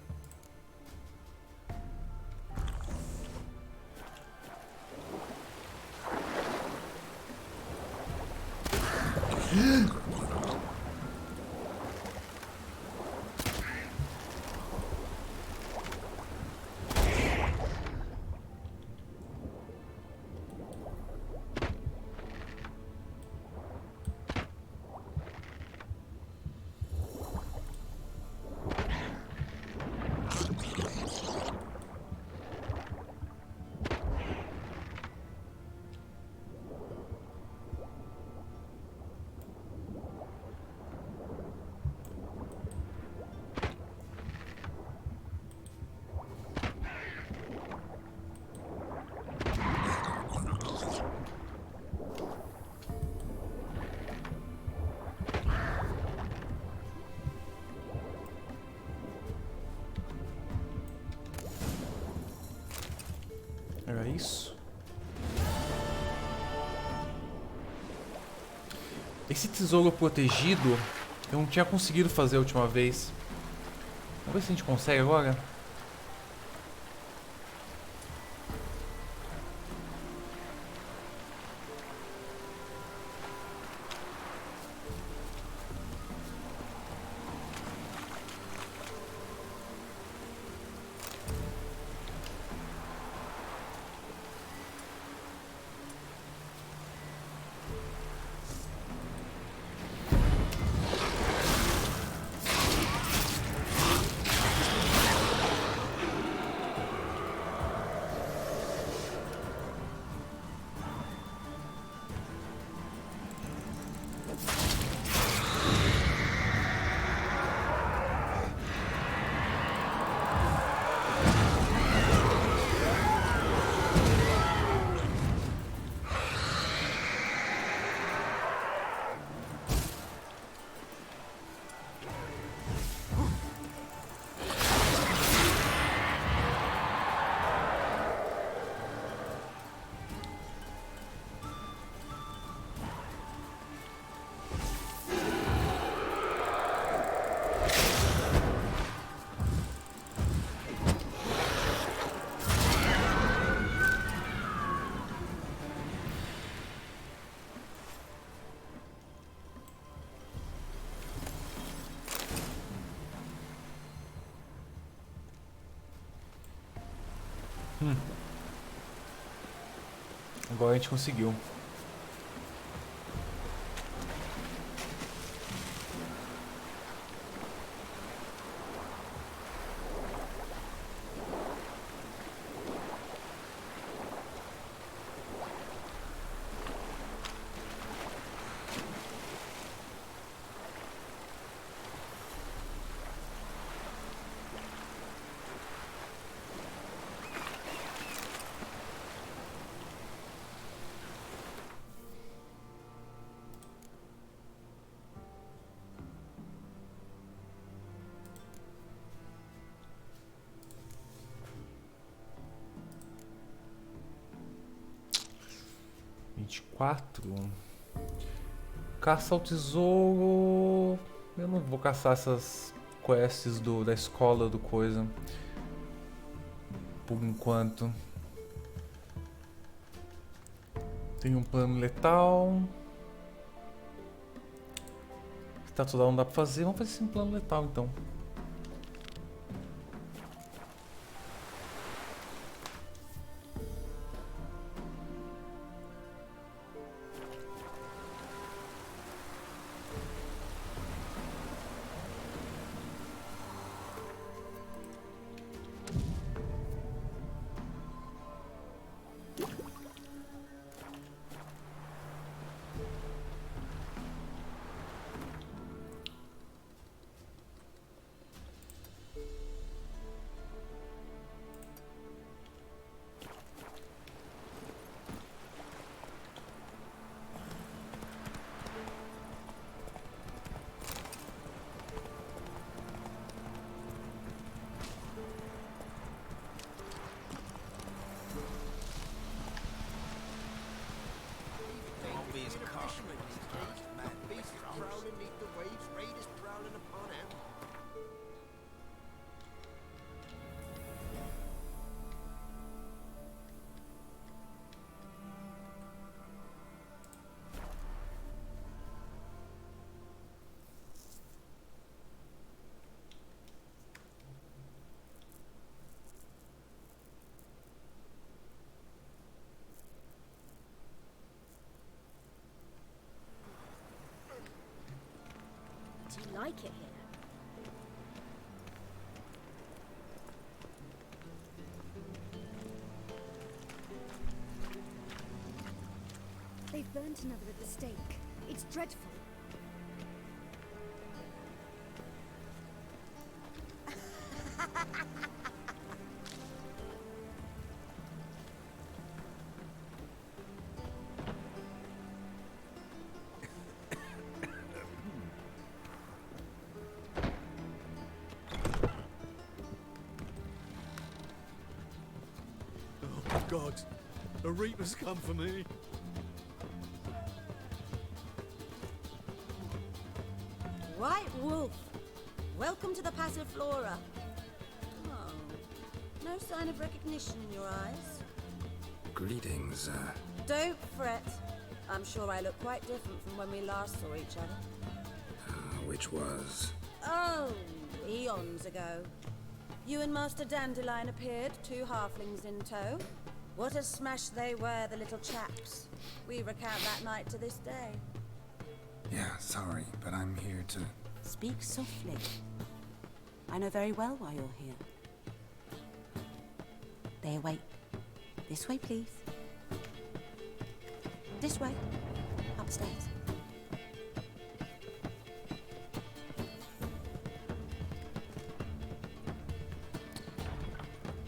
Era isso? Esse tesouro protegido eu não tinha conseguido fazer a última vez. Vamos ver se a gente consegue agora. Agora a gente conseguiu. Caça ao tesouro. Eu não vou caçar essas quests da escola do coisa. Por enquanto. Tem um plano letal. Tá toda não dá pra fazer. Vamos fazer esse plano letal então. Do you like it here? They've burnt another at the stake. It's dreadful. God, the Reaper's come for me. White Wolf, welcome to the Passiflora. Oh, no sign of recognition in your eyes. Greetings, Don't fret. I'm sure I look quite different from when we last saw each other. which was... Oh, eons ago. You and Master Dandelion appeared, 2 halflings in tow. What a smash they were, the little chaps. We recount that night to this day. Yeah, sorry, but I'm here to... Speak softly. I know very well why you're here. They await. This way, please. This way. Upstairs.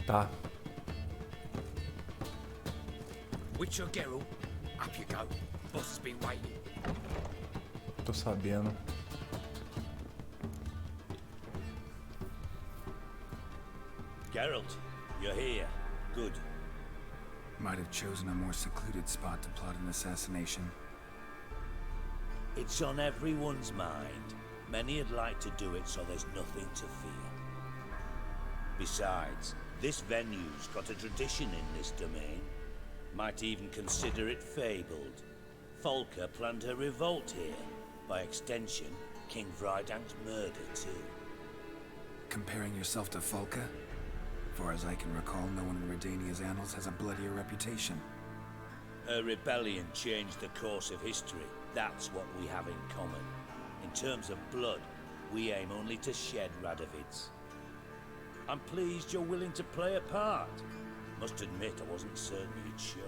Tá. Witcher Geralt, up you go. Boss has been waiting. Tô sabendo. Geralt, you're here. Good. Might have chosen a more secluded spot to plot an assassination. It's on everyone's mind. Many'd like to do it so there's nothing to fear. Besides, this venue's got a tradition in this domain. Might even consider it fabled. Folka planned her revolt here. By extension, King Vrydank's murder too. Comparing yourself to Folka? Far as I can recall, no one in Redania's annals has a bloodier reputation. Her rebellion changed the course of history. That's what we have in common. In terms of blood, we aim only to shed Radovid's. I'm pleased you're willing to play a part. Must admit, I wasn't certain you'd show.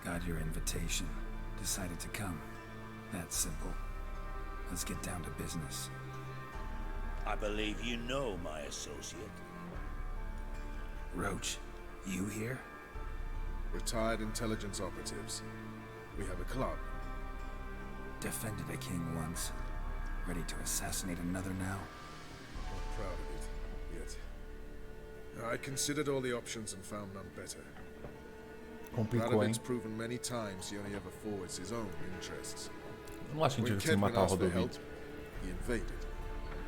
Got your invitation. Decided to come. That's simple. Let's get down to business. I believe you know my associate. Roach, you here? Retired intelligence operatives. We have a club. Defended a king once. Ready to assassinate another now? Not proud of it, yet. I considered all the options and found none better. Complicou, hein? Radovid's proven many times he only ever forwards his own interests. Eu não acho que a When gente devia Kedwin matar o asked for help, Rodovit. he invaded.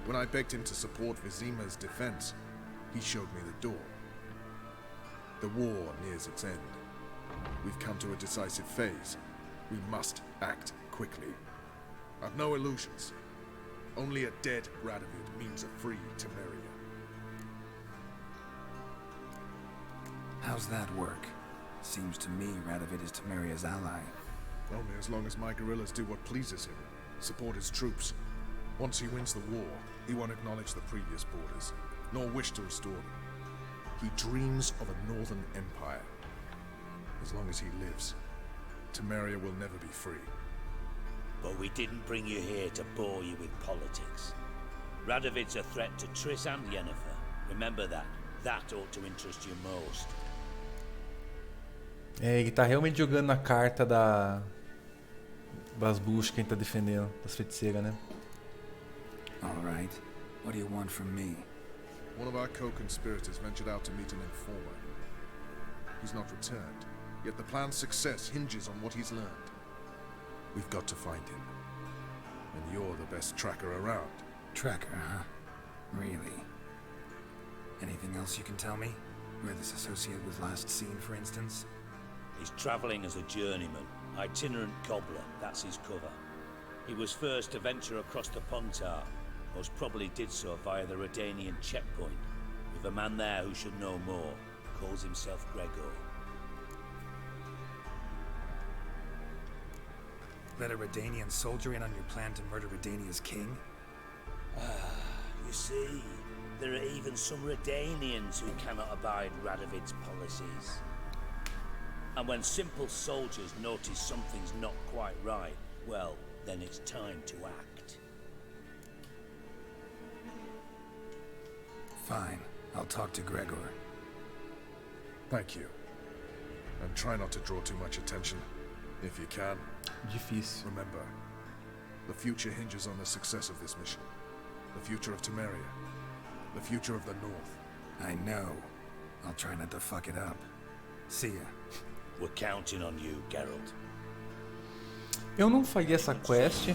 When I begged him to support Vizima's defense, he showed me the door. The war nears its end. We've come to a decisive phase. We must act quickly. I've no illusions. Only a dead Radovid means a free Temeria. How's that work? Seems to me Radovid is Temeria's ally. Only as long as my guerrillas do what pleases him. Support his troops. Once he wins the war, he won't acknowledge the previous borders, nor wish to restore them. He dreams of a northern empire. As long as he lives, Temeria will never be free. But we didn't bring you here to bore you with politics. Radovid's a threat to Triss and Yennefer. Remember that. That ought to interest you most. É, ele tá realmente jogando na carta das bruxas que ele tá defendendo, das feiticeiras, né? Alright. What do you want from me? One of our co-conspirators ventured out to meet an informer. He's not returned, yet the plan's success hinges on what he's learned. We've got to find him. And you're the best tracker around. Tracker, huh? Really? Anything else you can tell me? Where this associate was last seen, for instance? He's travelling as a journeyman, itinerant cobbler, that's his cover. He was first to venture across the Pontar, most probably did so via the Redanian checkpoint, with a man there who should know more, calls himself Gregor. Let a Redanian soldier in on your plan to murder Redania's king? You see, there are even some Redanians who cannot abide Radovid's policies. And when simple soldiers notice something's not quite right, well, then it's time to act. Fine. I'll talk to Gregor. Thank you. And try not to draw too much attention, if you can. Difícil. Remember, the future hinges on the success of this mission. The future of Temeria. The future of the North. I know. I'll try not to fuck it up. See ya. We're counting on you, Geralt. Eu não faria essa quest.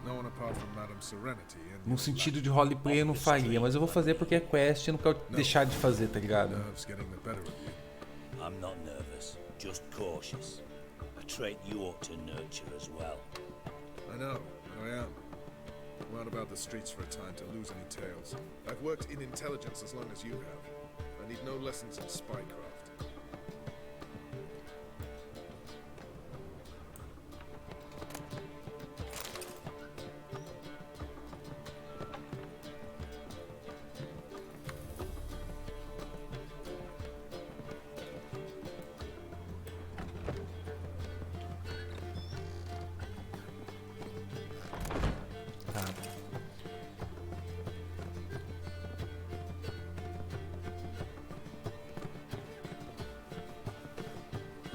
No one apart from Madame Serenity and No sentido de roleplay eu não faria, mas eu vou fazer porque é quest e eu não quero deixar de fazer, tá ligado? nerves getting the better of you. I'm not nervous, just cautious. A trait you ought to nurture as well. I know, I am. I'm out about the streets for a time to lose any tales. I've worked in intelligence as long as you have. I need no lessons in spycraft.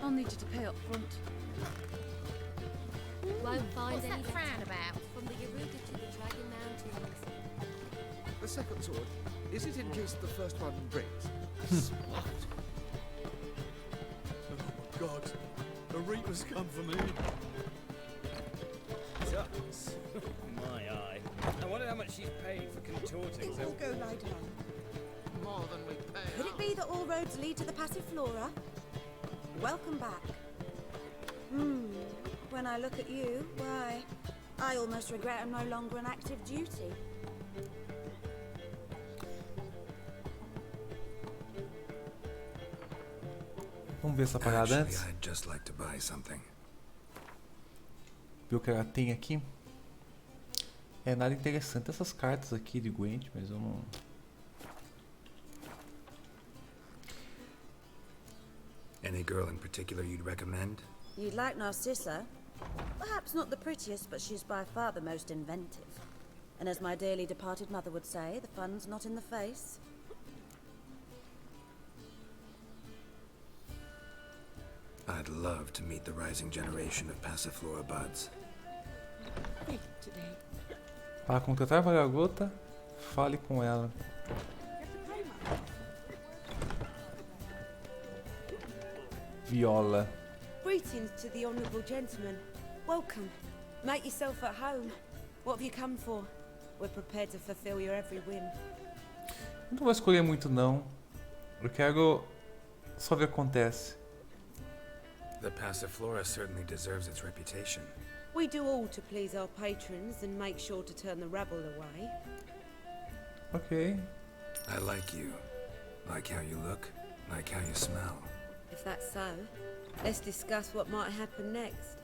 I'll need you to pay up front. Won't find What's that anything frown about? from the Yaruga to the Dragon Mountains. The second sword, is it in case the first one breaks? Oh my god, the Reapers come for me. Ducks. My eye. I wonder how much she's paid for contorting so... Go lie down. More than we pay. Could it be that all roads lead to the Passiflora? Welcome back. When I look at you, why, I almost regret I'm no longer on active duty. Vamos ver essa parada Actually, antes. I'd just like to buy something. Ver o que ela tem aqui. É nada interessante essas cartas aqui de Gwent, mas eu não... Any girl in particular you'd recommend? You'd like Narcissa? Perhaps not the prettiest, but she's by far the most inventive. And as my dearly departed mother would say, the fun's not in the face. I'd love to meet the rising generation of Passiflora buds. Para contratar a garota, fale com ela. Viola. Greetings to the honourable gentleman. Welcome. Make yourself at home. What have you come for? We're prepared to fulfill your every whim. Não vou escolher muito não. Eu quero só ver o que acontece. The Passiflora certainly deserves its reputation. We do all to please our patrons and make sure to turn the rabble away. Okay. I like you. Like how you look. Like how you smell. If that's so, let's discuss what might happen next.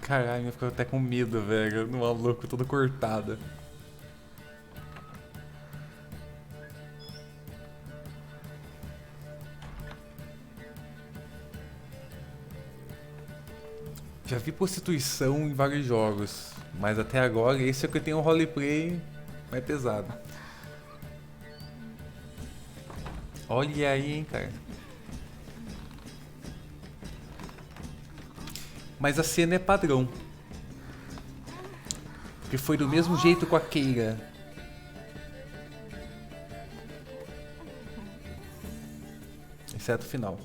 Caralho, eu fico até com medo, velho. No maluco, todo cortado. Já vi prostituição em vários jogos, mas até agora esse é o que tem um roleplay mais pesado. Olha aí, hein, cara. Mas a cena é padrão. Porque foi do mesmo jeito com a Keira. Exceto o final.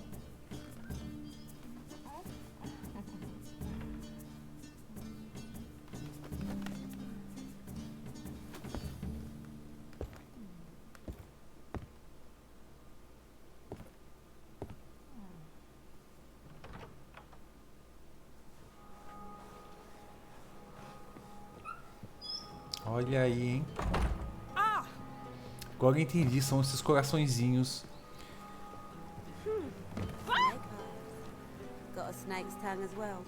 Olha aí, hein? Agora eu entendi, são esses coraçõezinhos. Got a snake's tongue as well.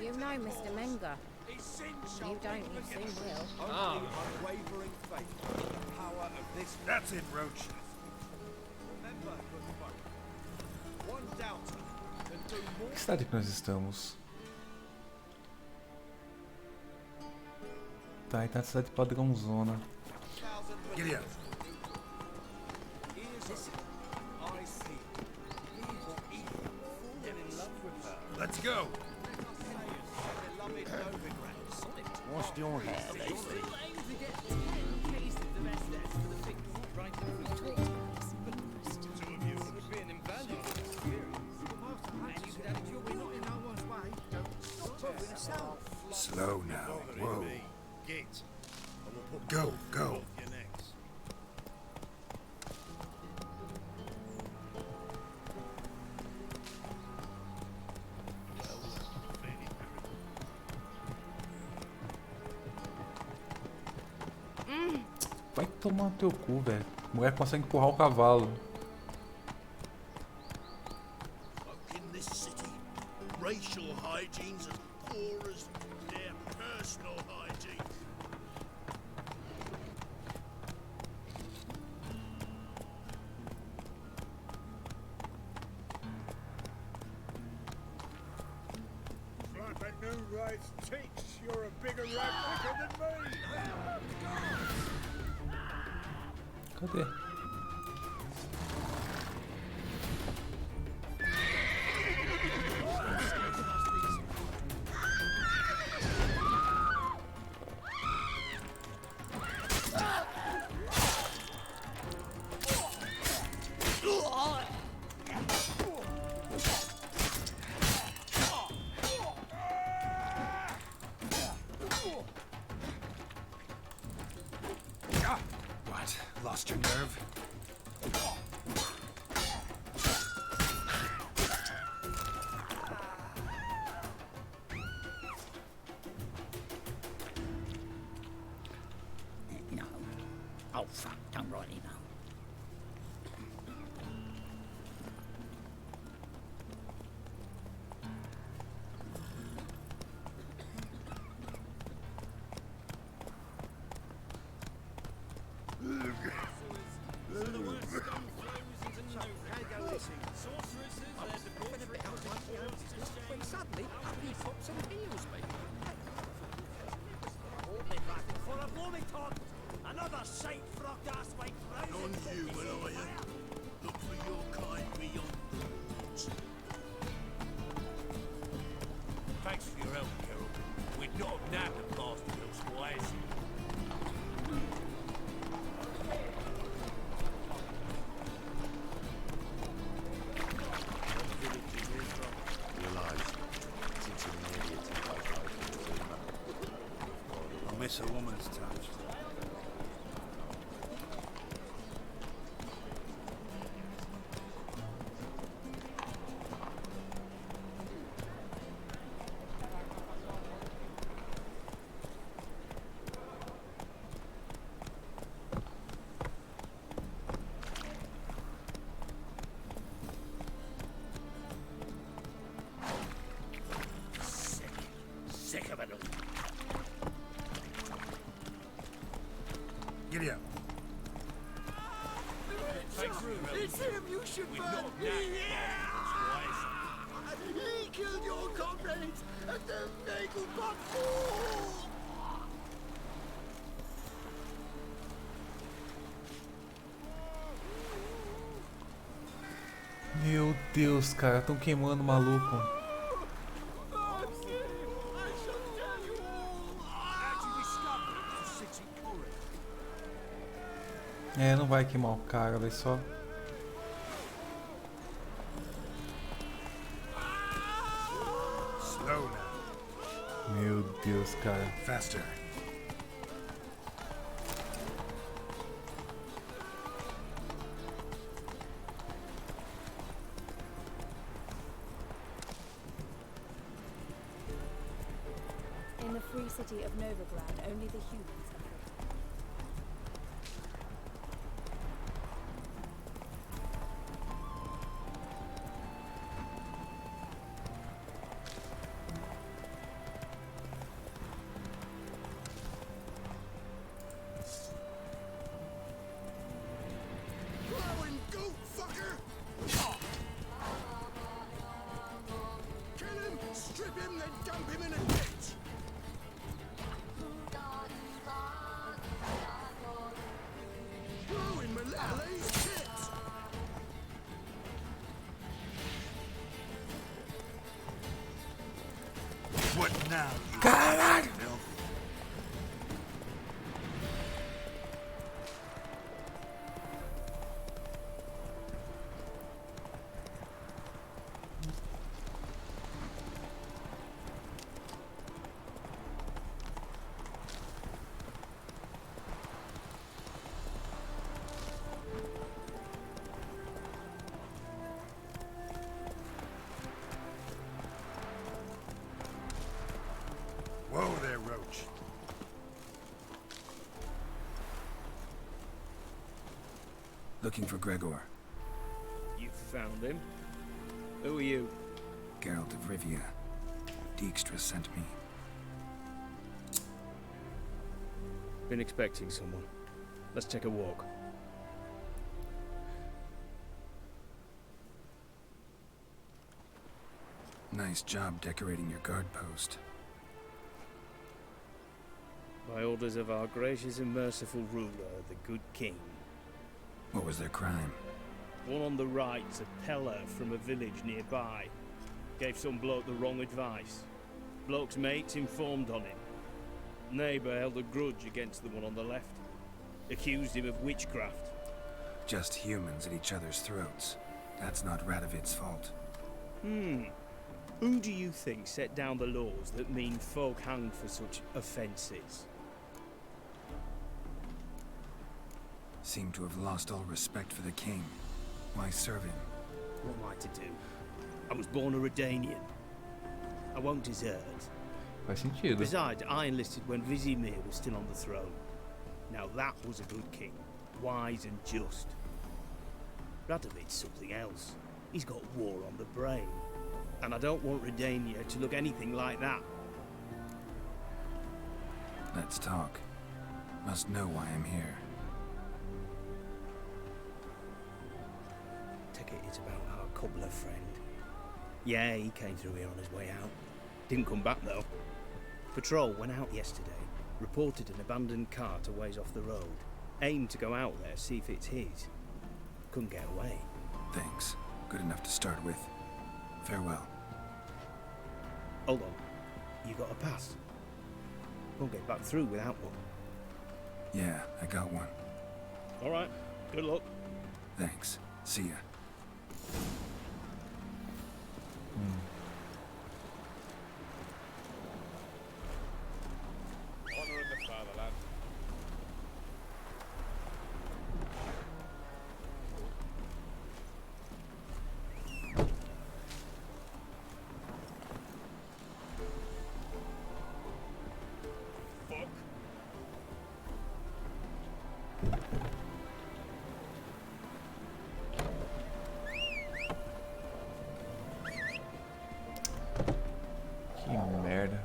You know Mr. Menga. You don't, you soon will. Unwavering faith in the power of this. That's it, Roach. Remember, good folk. One doubter can do more. Que cidade que nós estamos? Tá, tá na cidade padrãozona. Get out. I see. Get in love with her. Let's go. Beloved Novigrads. What's your hair, they say? Slow now. Whoa. Git. Go, go. Your necks. Vai tomar no teu cu, velho. A mulher consegue empurrar o cavalo. In this city, racial hygiene's as poor as their personal hygiene. Like the new rights teach, you're a bigger rat quicker than me. Cadê? What? Lost your nerve? No. Oh, fuck. Don't write it, no. Another saint-frocked ass-wake round. On you, Malaya. Look for your kind beyond the woods. Thanks for your help, Carol. We'd not have nabbed the bastard elsewise. I miss a woman's touch. Sick of it all. Giddy up. It's him you should burn! He killed your comrades at the Nagelbot Fall! Meu Deus, cara, estão queimando o maluco. É, não vai queimar o cara, vai só. Slow now. Meu Deus, cara. Faster. In the free city of Novigrad, only the humans are free. Plowing goat, fucker! Kill him, strip him, then dump him in a ditch! Blowing Malale's tits! What now? Caralho! Whoa there, Roach. Looking for Gregor. You found him? Who are you? Geralt of Rivia. Dijkstra sent me. Been expecting someone. Let's take a walk. Nice job decorating your guard post. By orders of our gracious and merciful ruler, the good king. What was their crime? One on the right's a pela from a village nearby. Gave some bloke the wrong advice. Bloke's mates informed on him. Neighbour held a grudge against the one on the left. Accused him of witchcraft. Just humans at each other's throats. That's not Radovid's fault. Who do you think set down the laws that mean folk hanged for such offences? Seem to have lost all respect for the king. Why serve him? What am I to do? I was born a Redanian. I won't desert. Faz sentido. Besides, I enlisted when Vizimir was still on the throne. Now that was a good king. Wise and just. Radovid's something else. He's got war on the brain. And I don't want Redania to look anything like that. Let's talk. Must know why I'm here. Take it it's about our cobbler friend. Yeah, he came through here on his way out. Didn't come back though. Patrol went out yesterday. Reported an abandoned cart a ways off the road. aimed to go out there, see if it's his. Couldn't get away. Thanks. Good enough to start with. Farewell. Hold on. You got a pass? Won't get back through without one. Yeah, I got one. Alright, good luck. Thanks. See ya. Honor in the fatherland. Fuck. Que merda.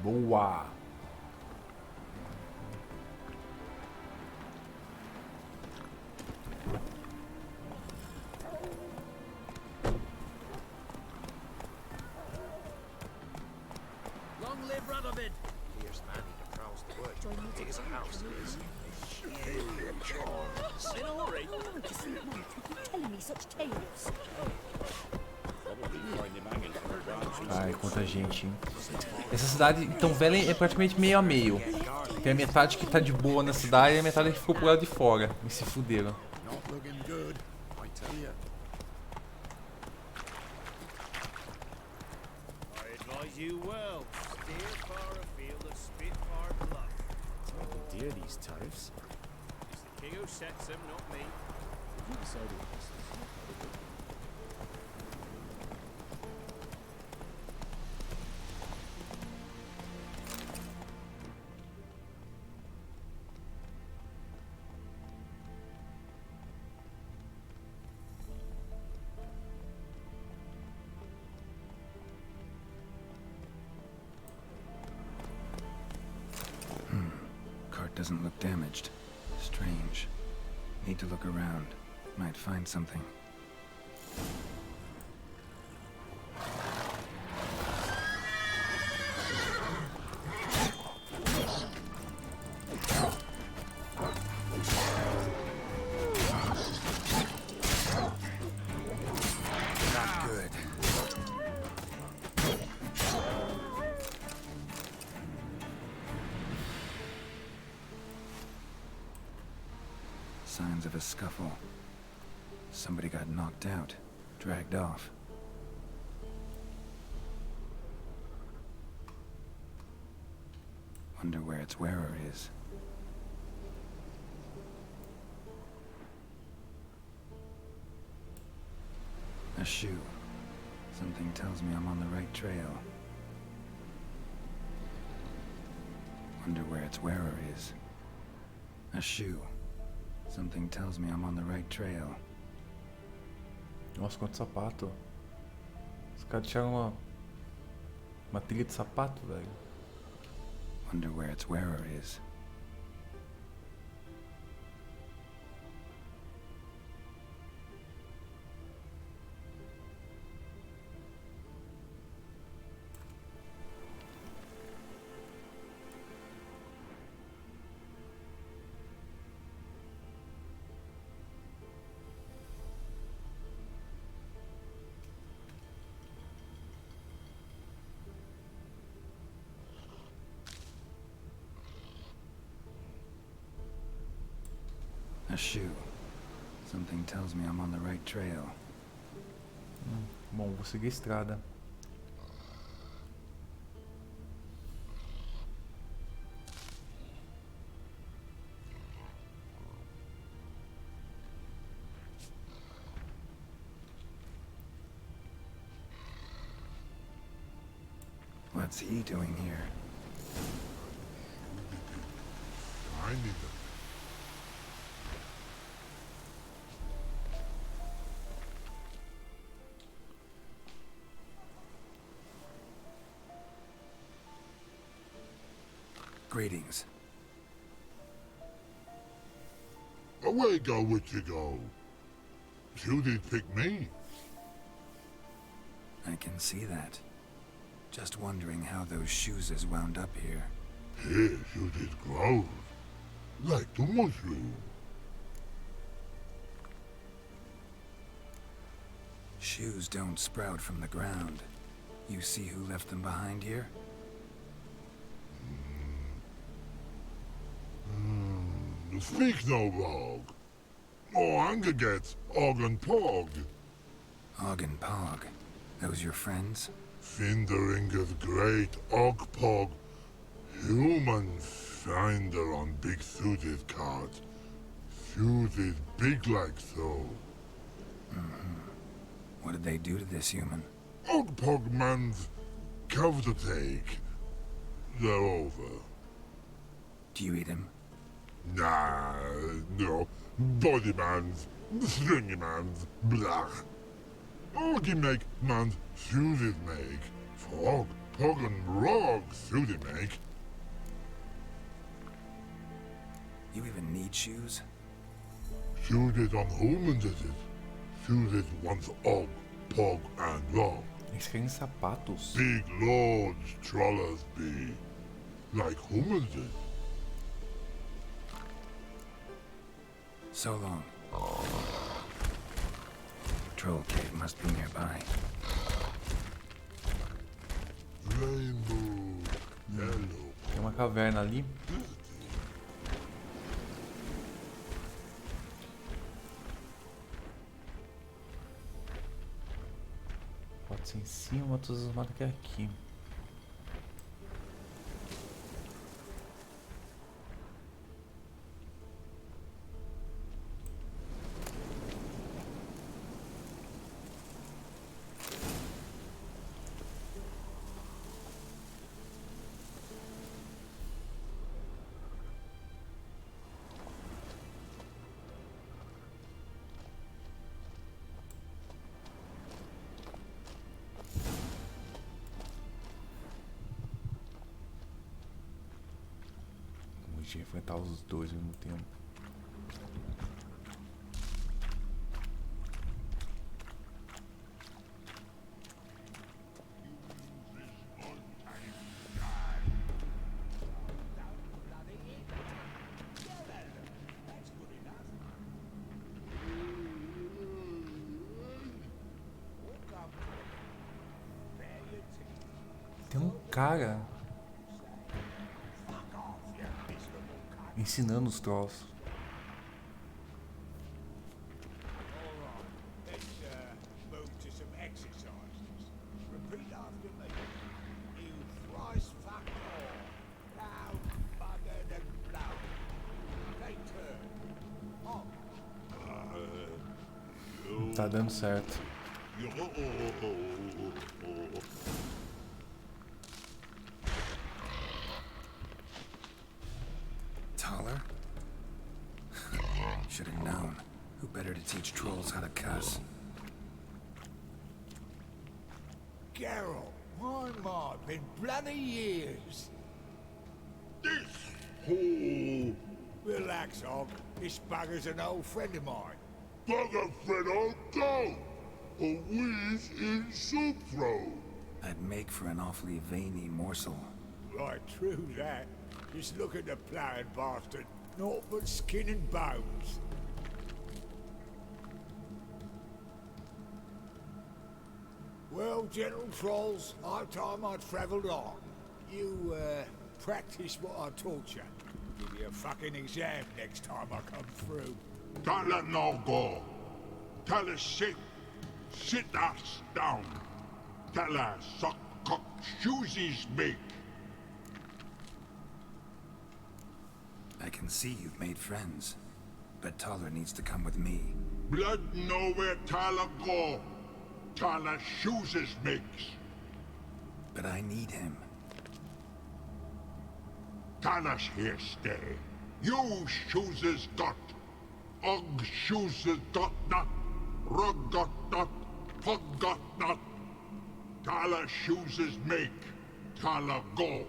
Boa. Long live Radovid! Here's Manny that prowls the wood. Here's a house, it is. In a hurry. Just look, Mike, you keep telling me such tales. Probably find him hanging from a branch. Ai, quanta gente, hein? Essa cidade, então, velha é praticamente meio a meio. Tem a metade que tá de boa na cidade e a metade que ficou pro lado de fora. E se fuderam. Not looking good, I tell you. I advise you well. Steer far afield of Spitfire Bluff. I can dear these tariffs. It's the king who sets them, not me. You decided this. Cart doesn't look damaged. Strange. Need to look around. Might find something. Not good. Signs of a scuffle. Somebody got knocked out, dragged off. Wonder where its wearer is. A shoe. Something tells me I'm on the right trail. Wonder where its wearer is. A shoe. Something tells me I'm on the right trail. Nossa, quanto sapato. Os caras deixaram uma trilha de sapato, velho. Wonder where its wearer is. A shoe. Something tells me I'm on the right trail. Bom, vou seguir a estrada. What's he doing here? Finding them. Greetings. Away go, would you go? You didn't pick me. I can see that. Just wondering how those shoes has wound up here. Here you did grow. Like the mushroom. Shoes don't sprout from the ground. You see who left them behind here? Speak no wrong. Oh, anger gets Og and Pog. Og and Pog. Those your friends? Finderinger's great Og Pog. Human finder on big suited cart. Suited big like so. What did they do to this human? Og Pog man's cover to take. They're over. Do you eat him? Nah, no. Body man's, stringy man's, blah. Oggy make man's suited make. Frog, Pog and Rog suited make. You even need shoes? Suited on human did it. Suited once Og, Pog and Rog. Eles querem sapatos. Big lords trollers be. Like humans did. So long. Troll cave must be nearby. Rainbow, yellow. Tem uma caverna ali. Pode ser em cima, todos os matos que é aqui. De enfrentar os dois ao mesmo tempo. Tem um cara ensinando os trolls. Tá dando certo. Taller? Should have known. Who better to teach trolls how to cuss? Geralt, my mind, been bloody years. This hole. Relax, Og. This bugger's an old friend of mine. Bugger friend on go. A wheeze in soup throw. I'd make for an awfully veiny morsel. Right, true that. Just look at the ploughing bastard. Naught but skin and bones. Well, gentle trolls, high time I travelled on. You, practice what I taught you. Give you a fucking exam next time I come through. Don't let no go. Tell her sit. Sit us down. Tell her suck cock shoesies make. I can see you've made friends, but Taller needs to come with me. Blood know where Tyler go. Tyler shoeses makes. But I need him. Tyler's here stay. You shoeses got. Og shoeses got not. Rug got not. Pug got not. Tyler shoeses make. Tyler go.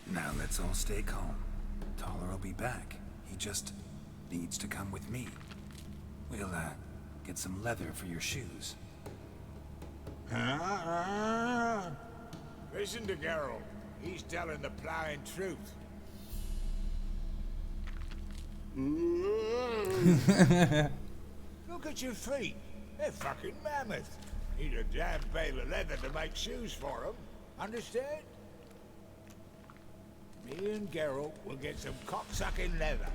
Now let's all stay calm. Taller will be back. He just needs to come with me. We'll, get some leather for your shoes. Listen to Geralt. He's telling the plowing truth. Look at your feet. They're fucking mammoth. Need a damn bale of leather to make shoes for them. Understand? Me and Geralt will get some cocksucking leather.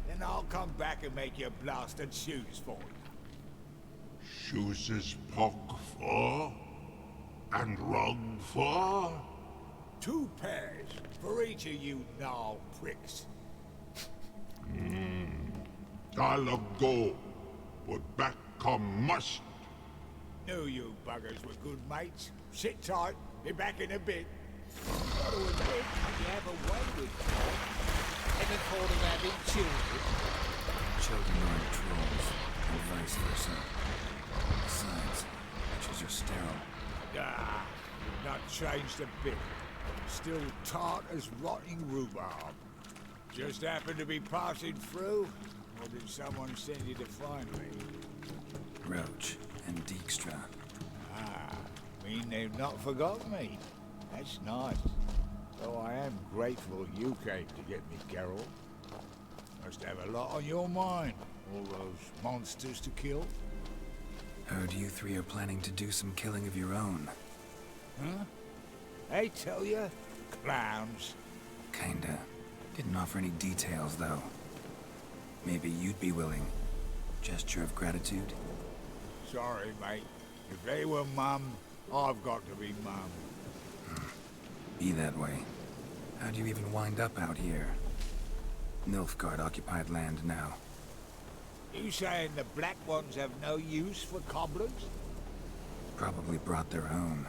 Then I'll come back and make you blasted shoes for you. Shoes is pock for? And rug for? 2 pairs for each of you gnarl pricks. I'll go, but back come must. Knew you buggers were good mates. Sit tight, be back in a bit. Gotta admit, you have a way with me. Ever thought of having children? Children aren't trolls, and vice versa. Besides, witches are sterile. Ah, you've not changed a bit. Still tart as rotting rhubarb. Just happened to be passing through? Or did someone send you to find me? Roach and Dijkstra. Ah, mean they've not forgotten me. That's nice. Though I am grateful you came to get me, Geralt. Must have a lot on your mind. All those monsters to kill. Heard you 3 are planning to do some killing of your own. Huh? I tell you, clowns. Kinda. Didn't offer any details, though. Maybe you'd be willing. Gesture of gratitude? Sorry, mate. If they were mum, I've got to be mum. Be that way. How'd you even wind up out here? Nilfgaard occupied land now. You saying the Black Ones have no use for cobblers? Probably brought their own.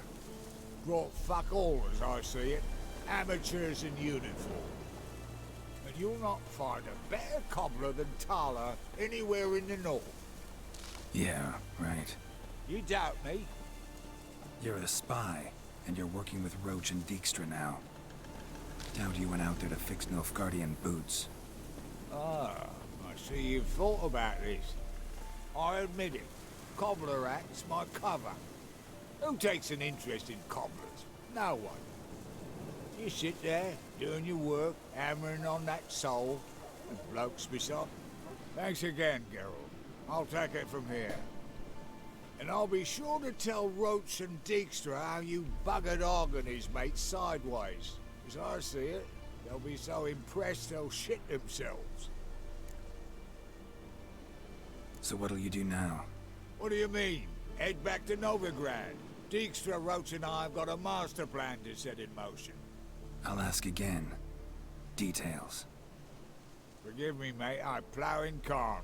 Brought fuck all, as I see it. Amateurs in uniform. And you'll not find a better cobbler than Tala anywhere in the north. Yeah, right. You doubt me? You're a spy, and you're working with Roach and Dijkstra now. Doubt you went out there to fix Nilfgaardian boots. Ah, I see you've thought about this. I admit it. Cobbler act's my cover. Who takes an interest in cobblers? No one. You sit there, doing your work, hammering on that soul, and blokes beside. Thanks again, Geralt. I'll take it from here. And I'll be sure to tell Roach and Dijkstra how you buggered Og and his mates sideways. As I see it, they'll be so impressed they'll shit themselves. So what'll you do now? What do you mean? Head back to Novigrad. Dijkstra, Roach and I have got a master plan to set in motion. I'll ask again. Details. Forgive me, mate, I plough in corn.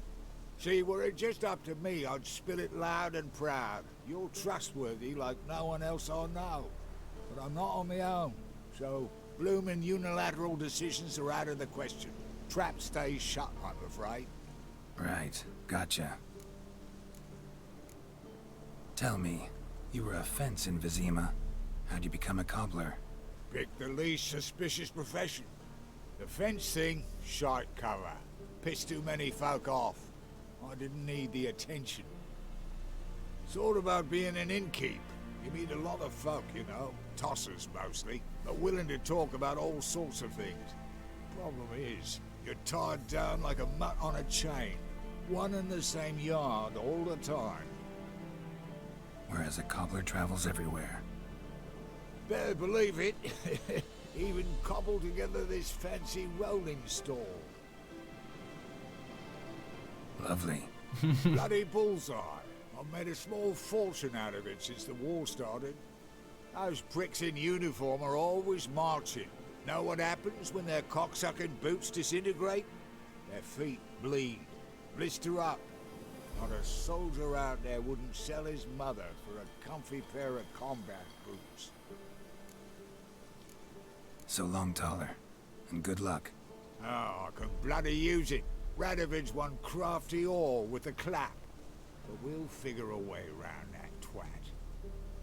See, were it just up to me, I'd spill it loud and proud. You're trustworthy like no one else I know. But I'm not on my own, so bloomin' unilateral decisions are out of the question. Trap stays shut, I'm afraid. Right, gotcha. Tell me, you were a fence in Vizima. How'd you become a cobbler? Pick the least suspicious profession. The fence thing, shite cover. Pissed too many folk off. I didn't need the attention. It's all about being an innkeep. You meet a lot of folk, you know, tossers mostly, but willing to talk about all sorts of things. Problem is, you're tied down like a mutt on a chain. One and the same yard all the time. Whereas a cobbler travels everywhere. Better believe it. Even cobbled together this fancy rolling stall. Lovely. Bloody bullseye. I've made a small fortune out of it since the war started. Those pricks in uniform are always marching. Know what happens when their cocksucking boots disintegrate? Their feet bleed, blister up. Not a soldier out there wouldn't sell his mother for a comfy pair of combat boots. So long, Taller. And good luck. Oh, I can bloody use it. Radovid's one crafty ore with a clap. But we'll figure a way around that twat.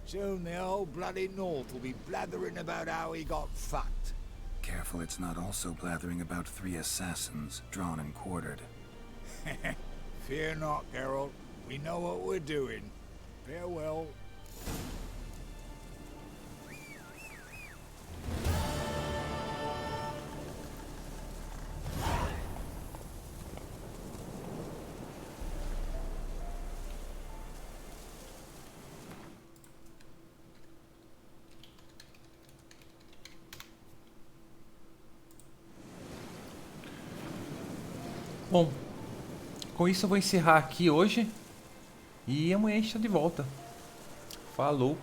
Soon the whole bloody North will be blathering about how he got fucked. Careful it's not also blathering about 3 assassins, drawn and quartered. Fear not, Geralt. We know what we're doing. Farewell. Bom, com isso eu vou encerrar aqui hoje. E amanhã a gente tá de volta. Falou!